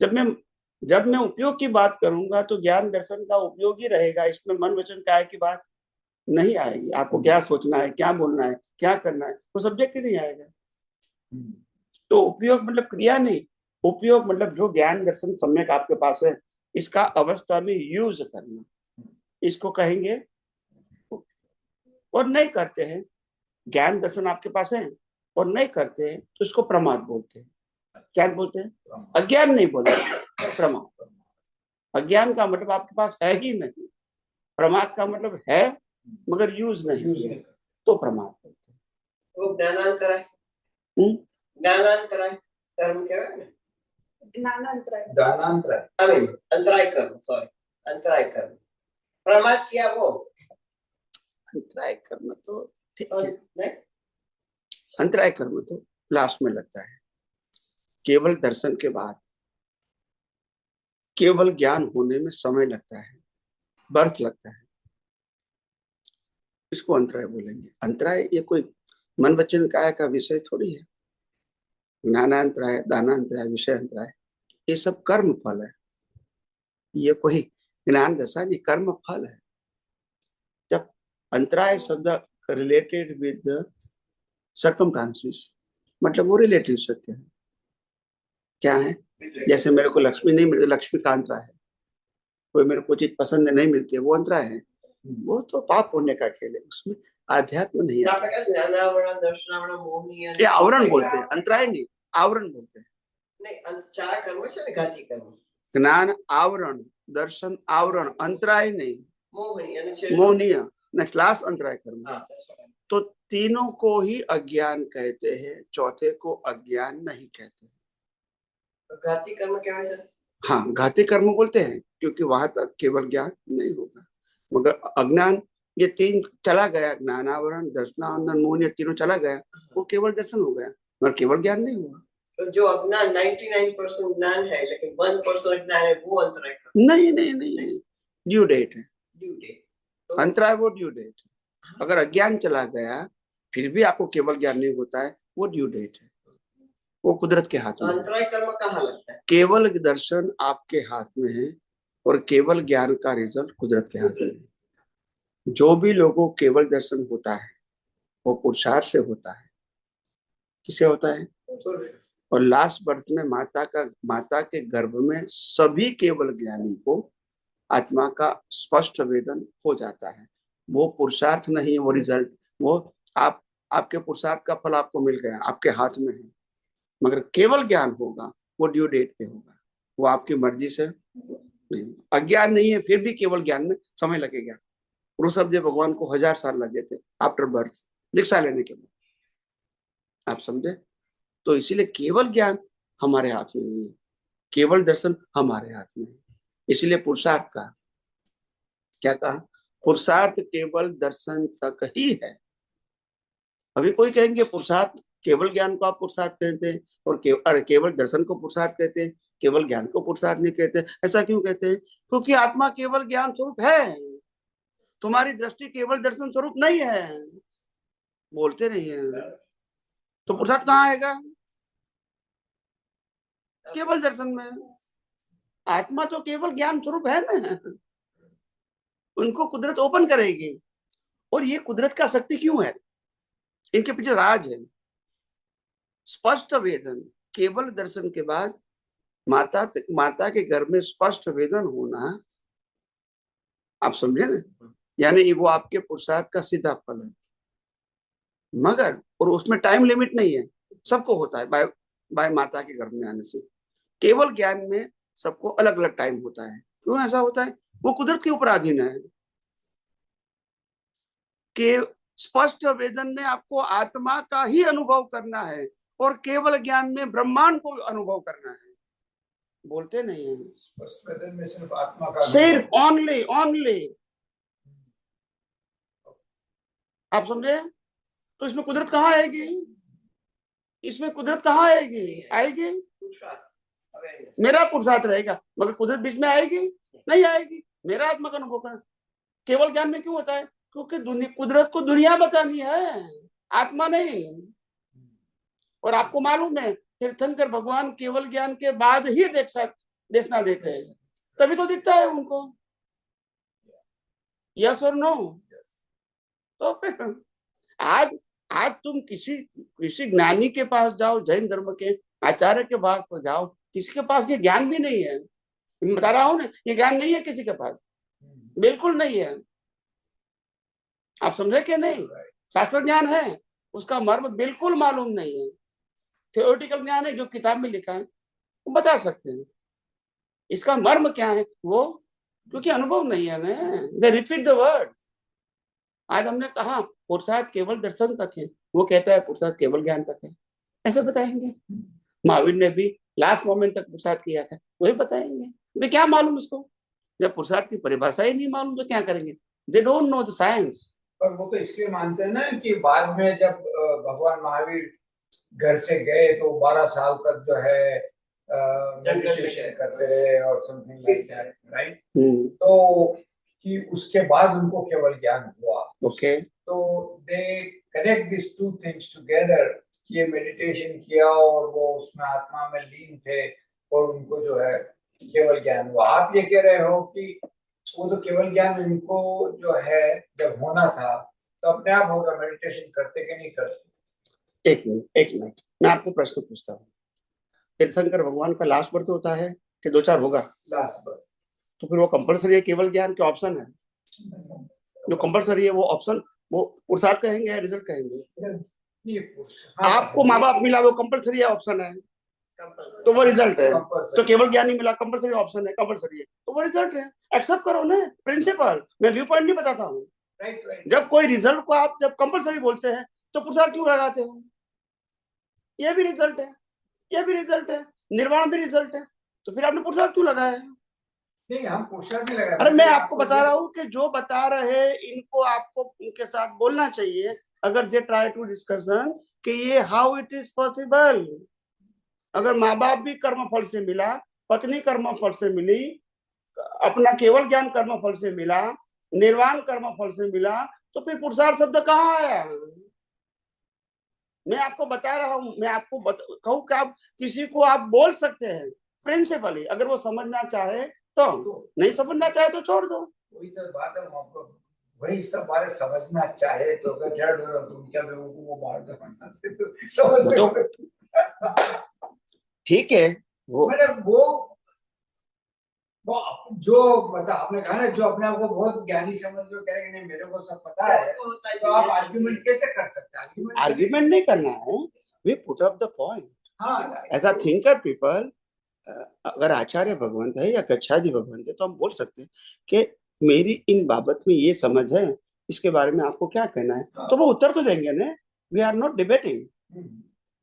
जब मैं उपयोग की बात करूंगा तो ज्ञान दर्शन का उपयोग ही रहेगा, इसमें मन वचन काय की बात नहीं आएगी। आपको क्या सोचना है, क्या बोलना है, क्या करना है, वो सब्जेक्ट ही नहीं आएगा। तो उपयोग मतलब क्रिया नहीं, उपयोग मतलब जो ज्ञान दर्शन सम्यक आपके पास है इसका अवस्था में यूज करना, इसको कहेंगे। और नहीं करते हैं, ज्ञान दर्शन आपके पास है और नहीं करते हैं तो इसको प्रमाद बोलते हैं। क्या बोलते हैं? अज्ञान नहीं बोलते, प्रमाद। अज्ञान का मतलब आपके पास है ही नहीं, प्रमाद का मतलब है मगर यूज नहीं है, तो प्रमाद बोलते हैं। वो ज्ञानांतर है। ज्ञानांतर है कर्म कहेवाय ने दानांतराय। आई मीन अंतराय कर्म, सॉरी अंतराय कर्म। प्रमाद किया वो अंतराय कर्म तो ठीक और है, नहीं अंतराय कर्म तो लास्ट में लगता है। केवल दर्शन के बाद केवल ज्ञान होने में समय लगता है, बर्थ लगता है, इसको अंतराय बोलेंगे। अंतराय ये कोई मन वचन काया का विषय थोड़ी है। ज्ञानांतराय, दानांतराय, विषय अंतराय, ये सब कर्म फल है। ये कोई ज्ञान दशा नहीं, कर्म फल है। जब अंतराय शब्द रिलेटेड विद सर्कमस्टांसेस, मतलब वो रिलेटिव सत्य है। क्या है? जैसे मेरे को लक्ष्मी नहीं मिलती, लक्ष्मी का अंतराय है। कोई मेरे को चीज पसंद नहीं मिलती है, वो अंतराय है। वो तो पाप पुण्य का खेल है, उसमें आध्यात्म नहीं है। ज्ञानावरण दर्शनावरण मोहनीय ये आवरण बोलते हैं, अंतराय नहीं, आवरण बोलते हैं। नहीं चार कर्म છે ને ઘાતી કર્મ ज्ञान आवरण, दर्शन आवरण, अंतराय नहीं, મોહની અને છેલ્લું मोहनीय, नेक्स्ट लास्ट अंतराय कर्म। હા, that's what I mean. तो तीनों को ही अज्ञान कहते हैं, चौथे को अज्ञान नहीं कहते। તો ઘાતી કર્મ કહેવાય છે। हाँ, घाती कर्म बोलते हैं क्योंकि वहां तक केवल ज्ञान नहीं होगा, मगर अज्ञान ये तीन चला गया, ज्ञानावरण, दर्शनावरण, मोहन, ये तीनों चला गया, वो केवल दर्शन हो गया, मगर केवल ज्ञान नहीं हुआ। तो जो अज्ञान 99% ज्ञान है लेकिन 1% अज्ञान है वो अंतराय कर्म नहीं नहीं नहीं नहीं, ड्यू डेट है। Due date. अंतराय वो ड्यू डेट है। अगर अज्ञान चला गया फिर भी आपको केवल ज्ञान नहीं होता है, वो ड्यू डेट है, वो कुदरत के हाथ तो में है। अंतराय कर्म कहाँ लगता है? केवल दर्शन आपके हाथ में है और केवल ज्ञान का रिजल्ट कुदरत के हाथ में है। जो भी लोगों को केवल दर्शन होता है वो पुरुषार्थ से होता है। किसे होता है? और लास्ट बर्थ में माता के गर्भ में सभी केवल ज्ञानी को आत्मा का स्पष्ट वेदन हो जाता है। वो पुरुषार्थ नहीं है, वो रिजल्ट, वो आपके पुरुषार्थ का फल आपको मिल गया, आपके हाथ में है। मगर केवल ज्ञान होगा वो ड्यू डेट पे होगा, वो आपकी मर्जी से नहीं। अज्ञान नहीं है फिर भी केवल ज्ञान में समय लगेगा। ऋषभदेव भगवान को 1000 साल लगे थे आफ्टर बर्थ, दीक्षा लेने के बाद। आप समझे? तो इसीलिए केवल ज्ञान हमारे हाथ में नहीं है, केवल दर्शन हमारे हाथ में है। इसीलिए पुरुषार्थ का क्या कहा? पुरुषार्थ केवल दर्शन तक ही है। अभी कोई कहेंगे पुरुषार्थ केवल ज्ञान को आप पुरुषार्थ कहते हैं और केवल दर्शन को पुरुषार्थ कहते हैं, केवल ज्ञान को पुरुषार्थ नहीं कहते। ऐसा क्यों कहते हैं? क्योंकि आत्मा केवल ज्ञान स्वरूप है, तुम्हारी दृष्टि केवल दर्शन स्वरूप नहीं है। बोलते नहीं है, तो पुरुषार्थ कहाँ आएगा? केवल दर्शन में। आत्मा तो केवल ज्ञान स्वरूप है ना, उनको कुदरत ओपन करेगी। और ये कुदरत का शक्ति क्यों है, इनके पीछे राज है। स्पष्ट वेदन, केवल दर्शन के बाद माता के घर में स्पष्ट वेदन होना, आप समझे ना, यानी वो आपके पुरुषार्थ का सीधा फल है। मगर और उसमें टाइम लिमिट नहीं है, सबको होता है बाय माता के घर में आने से। केवल ज्ञान में सबको अलग अलग टाइम होता है। क्यों ऐसा होता है? वो कुदरत के ऊपर अधीन है। कि स्पष्ट वेदन में आपको आत्मा का ही अनुभव करना है और केवल ज्ञान में ब्रह्मांड को अनुभव करना है। बोलते नहीं है। स्पष्ट वेदन में सिर्फ आत्मा का, सिर्फ ओनली आप समझे? तो इसमें कुदरत कहाँ आएगी? इसमें कुदरत कहाँ आएगी? आएगी मेरा पुरुषार्थ रहेगा, मगर कुदरत बीच में आएगी नहीं आएगी। मेरा आत्मा का अनुभव करना। केवल ज्ञान में क्यों होता है? क्योंकि कुदरत को दुनिया बतानी है, आत्मा नहीं। और आपको मालूम है तीर्थंकर भगवान केवल ज्ञान के बाद ही देखना देते हैं, तभी तो दिखता है उनको। यस और नो? तो फिर आज तुम किसी ज्ञानी के पास जाओ, जैन धर्म के आचार्य के पास तो जाओ, किसी के पास ये ज्ञान भी नहीं है। मैं बता रहा हूं ना, ये ज्ञान नहीं है किसी के पास, बिल्कुल नहीं है। आप समझे कि नहीं? शास्त्र ज्ञान है, उसका मर्म बिल्कुल मालूम नहीं है। थियोरेटिकल ज्ञान है, जो किताब में लिखा है वो बता सकते हैं, इसका मर्म क्या है वो, क्योंकि अनुभव नहीं है ना। दे रिपीट द वर्ड। आज हमने कहा पुरुषार्थ केवल दर्शन तक है, वो कहता है पुरुषार्थ केवल ज्ञान तक है, ऐसे बताएंगे। महावीर ने भी लास्ट मोमेंट तक पुरुषार्थ किया था, वही बताएंगे। वे क्या मालूम उसको, जब पुरुषार्थ की परिभाषा ही नहीं मालूम तो क्या करेंगे? They don't know the science. पर वो तो इसलिए मानते हैं ना कि बाद में जब भगवान महावीर घर से गए तो 12 साल तक जो है मेडिटेशन करते रहे और समथिंग लाइक दैट, राइट? तो कि उसके बाद उनको केवल ज्ञान हुआ। ओके, तो they connect this two things together, ये मेडिटेशन किया और वो उसमें आत्मा में लीन थे और उनको जो है केवल ज्ञान हुआ। आप ये कह रहे हो कि वो तो केवल ज्ञान उनको जो है जब होना था तो अपने आप होगा, मेडिटेशन करते कि नहीं करते? एक मिनट मैं आपको प्रश्न पूछता हूँ। तीर्थंकर भगवान का लास्ट बर्थ होता है कि 2-4 होगा? Last birth. तो फिर वो कंपलसरी है केवल ज्ञान के ऑप्शन है? जो कंपलसरी है वो ऑप्शन, वो पुरुषार्थ कहेंगे या रिजल्ट कहेंगे? आपको माँ बाप मिला वो कंपलसरी है, ऑप्शन है, तो वो रिजल्ट है। तो केवल ज्ञान नहीं मिला, कंपलसरी ऑप्शन है, कंपलसरी है, तो वो रिजल्ट है। एक्सेप्ट करो ना प्रिंसिपल, मैं व्यू पॉइंट नहीं बताता हूँ। जब कोई रिजल्ट को आप जब कंपलसरी बोलते हैं तो पुरुषार्थ क्यों लगाते हो? ये भी रिजल्ट है, ये भी रिजल्ट है, निर्वाण भी रिजल्ट है, तो फिर आपने पुरुषार्थ क्यों लगाया है? नहीं, हम पुरुषार्थ नहीं लगा। अरे मैं आपको बता रहा हूँ कि जो बता रहे इनको आपको उनके साथ बोलना चाहिए, अगर दे ट्राई टू डिस्कशन कि ये हाउ इट इज पॉसिबल। अगर माँ बाप भी कर्म फल से मिला, पत्नी कर्म फल से मिली, अपना केवल ज्ञान कर्म फल से मिला, निर्वाण कर्म फल से मिला, तो फिर पुरुषार्थ शब्द कहाँ आया? मैं आपको बता रहा हूँ, मैं आपको कहूँ कि आप किसी को आप बोल सकते हैं प्रिंसिपली, अगर वो समझना चाहे तो, नहीं समझना चाहे तो छोड़ दो। वही तो बात है, आपको वही सब बातें समझना चाहे तो क्या तुम क्या वो बाहर तो समझ ठीक है। वो जो मतलब आपने कहा ना, जो अपने आप को बहुत ज्ञानी समझ लो, कह रहे नहीं मेरे को सब पता है, तो आप आर्ग्यूमेंट कैसे कर सकते हैं? आर्ग्यूमेंट नहीं करना है, we put up the point. हाँ, ऐसा थिंकर पीपल, अगर आचार्य भगवंत है या गच्छादि भगवंत है तो हम बोल सकते हैं कि मेरी इन बाबत में ये समझ है, इसके बारे में आपको क्या कहना है? तो वो उत्तर तो देंगे ना। We are not debating,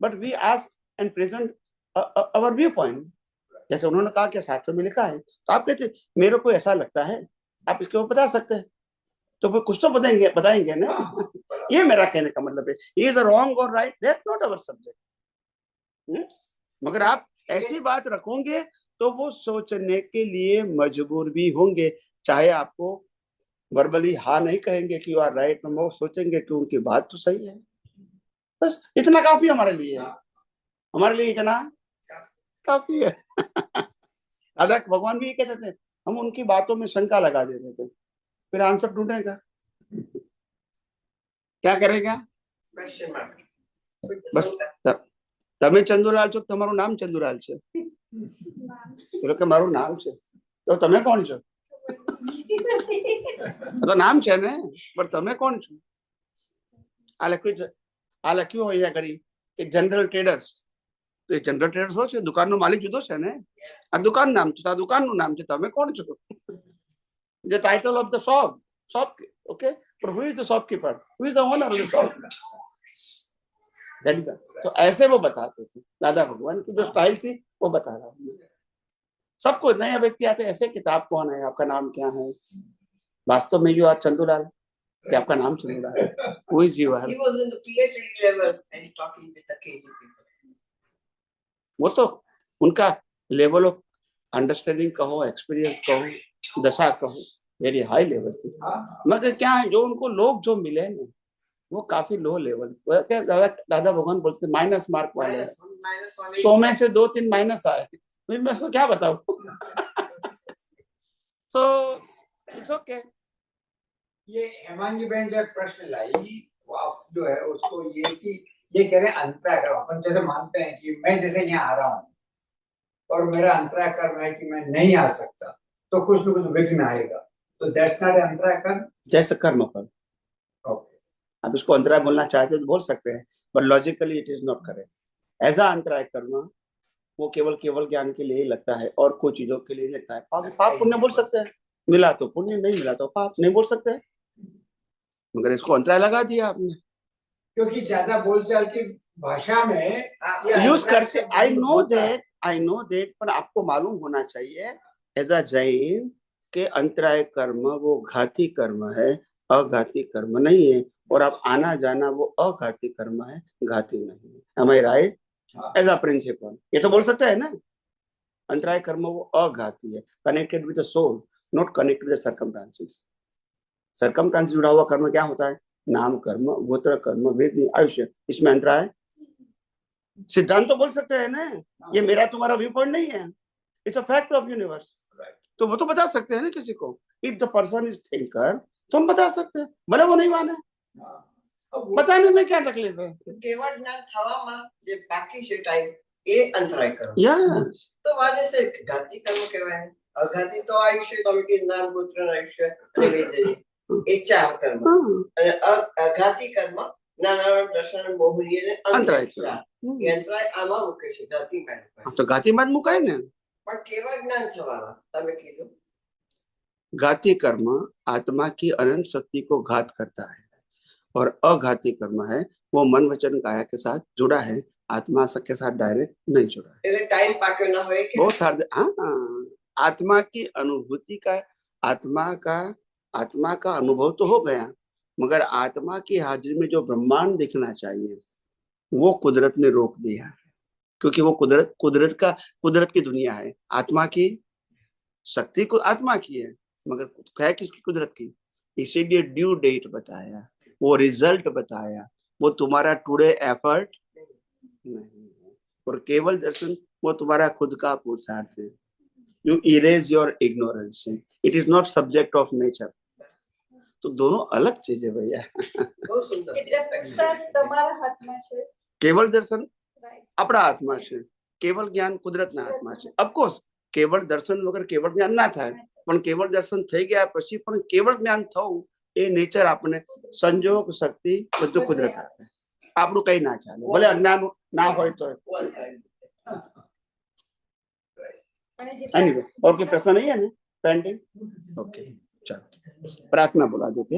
but we ask and present our view point. जैसे उन्होंने कहा कि शास्त्र में लिखा है, तो आप कहते मेरे को ऐसा लगता है, आप इसके ऊपर बता सकते हैं, तो फिर कुछ तो बताएंगे ना। ये मेरा कहने का मतलब है, इज रॉन्ग और right, that not our subject. मगर आप ऐसी बात रखोगे तो वो सोचने के लिए मजबूर भी होंगे, चाहे आपको वर्बली हाँ नहीं कहेंगे कि यू आर राइट, वो सोचेंगे कि उनकी बात तो सही है। बस इतना काफी हमारे लिए है, हमारे लिए इतना काफी है। दादा भगवान भी ये कहते थे, हम उनकी बातों में शंका लगा देते थे, फिर आंसर ढूंढेगा, क्या करेगा? Question mark. બસ તમે ચંદુલાલ છો, તમારું નામ ચંદુલાલ છે, પેલો કે મારું નામ છે, તો તમે કોણ છો? તો નામ છે ને, પણ તમે કોણ છો? આ લખ્યું છે, આ લખ્યું હોય અહીંયા ઘડી કે જનરલ ટ્રેડર્સ, તો એ જનરલ ટ્રેડર્સ હોય છે, દુકાનનો માલિક જુદો છે ને, આ દુકાન નામ છે, આ દુકાનનું નામ છે, તમે કોણ છો? The title of the shop, okay, but who is the shopkeeper? Who is the owner of the shop? तो ऐसे वो बताते थे, दादा भगवान की जो स्टाइल थी वो बता रहा हूँ। सबको नया व्यक्ति आते ऐसे, किताब कौन है, आपका नाम क्या है, वास्तव में यू आर चंदूलाल, क्या आपका नाम चंदूलाल है, who is you are? He was in the PhD level and talking with the KG people. वो तो उनका लेवल ऑफ अंडरस्टैंडिंग कहो, एक्सपीरियंस कहो, दशा कहो, वेरी हाई लेवल की। मगर क्या है, जो उनको लोग जो मिले ना, वो काफी लो लेवल। क्या दादा भगवान बोलते माइनस मार्क वाले, Minus 100 में से 2-3 माइनस आए, मैं उसको क्या बताऊं? So it's okay. ये हेमांगी बहन जो एक प्रश्न लाई, वो आप जो है उसको ये कि ये कह रहे हैं अंतराय कर्म। अपन जैसे मानते हैं कि मैं जैसे यहाँ आ रहा हूँ और मेरा अंतराय कर्म है कि मैं नहीं आ सकता, तो कुछ न कुछ विघ्न आएगा, तो दैट्स नॉट अंतराय कर्म। जैसे कर्म फल, आप इसको अंतराय बोलना चाहते तो बोल सकते हैं, but logically it is not correct. ऐसा अंतराय कर्म वो केवल ज्ञान के लिए ही लगता है, और कुछ चीजों के लिए लगता है। पाप पुण्य बोल सकते हैं, मिला तो पुण्य, नहीं मिला तो पाप, नहीं बोल सकते हैं, मगर इसको अंतराय लगा दिया आपने, क्योंकि ज्यादा बोलचाल की भाषा में यूज करके। आई नो दैट, पर आपको मालूम होना चाहिए एज अ जैन के अंतराय कर्म वो घाती कर्म है, अघाती कर्म नहीं है, और आप आना जाना वो अघाती कर्म है, घाती नहीं है। Am I right? As a principal ये तो बोल सकते हैं ना, अंतराय कर्म वो अघाती है, connected with the soul, not connected with circumstances. Circumstance जुड़ा हुआ कर्म क्या होता है? नाम कर्म, गोत्र कर्म, वेद, आयुष्य, इसमें अंतराय। सिद्धांत तो बोल सकते हैं ना, ये मेरा तुम्हारा व्यू पॉइंट नहीं है, it's a fact of universe, तो वो तो बता सकते हैं ना किसी को। If the person is thinker, तो हम बता सकते हैं, भले वो नहीं माने, बताने में क्या तकलीफ है? કેવળ જ્ઞાન થવામાં જે બાકી છે ટાઈમ એ અંતરાય કર્મ. Yes. તો વાજે છે ઘાતી કર્મ કહેવાય. અઘાતી તો આયુષ્ય, તમે કે નામ ગોત્ર આયુષ્ય અને વેદની એ ચાર કર્મ, અને અઘાતી કર્મ જ્ઞાનાનંદ દર્શન મોહરી અને અંતરાય કર્મ. એ અંતરાય આમાં મૂકે છે ઘાતીમાં. તો ઘાતીમાં જ મુકાય ને, પણ કેવળ જ્ઞાન થવામાં તમે કીધું घाती कर्म आत्मा की अनंत शक्ति को घात करता है, और अघाती कर्म है वो मन वचन काया के साथ जुड़ा है, आत्मा के साथ डायरेक्ट नहीं जुड़ा है। એટલે ટાઈમ પાક્યો ના હોય કે बहुत सारे, हाँ, आत्मा की अनुभूति का, आत्मा का अनुभव तो हो गया, मगर आत्मा की हाजिरी में जो ब्रह्मांड दिखना चाहिए वो कुदरत ने रोक दिया है, क्योंकि वो कुदरत की दुनिया है। आत्मा की शक्ति को आत्मा की है, मगर है किसकी? कुदरत की। इसीलिए ड्यू डेट बताया, वो रिजल्ट बताया, वो तुम्हारा टुडे एफर्ट नहीं है, और केवल दर्शन वो तुम्हारा खुद का पुरुषार्थ है। You erase your ignorance, it is not subject of nature. तो दोनों अलग चीज है भैया। બહુ સુંદર. એટલે પુરુષાર્થ તમારા હાથમાં છે. केवल दर्शन આપણા હાથમાં છે, કેવળ જ્ઞાન કુદરતના હાથમાં છે। ઓફકોર્સ કેવળ દર્શન વગર કેવળ જ્ઞાન ના થાય, પણ કેવળ દર્શન થઈ ગયા પછી પણ કેવળ જ્ઞાન થવું એ નેચર આપણને સંજોગ શક્તિ બધું કુદરત આપે, આપણું કઈ ના ચાલે, ભલે અજ્ઞાન ના હોય તો। एनीवे, और कोई प्रश्न नहीं है ना पेंडिंग? ओके, चलो प्रार्थना बुला देते।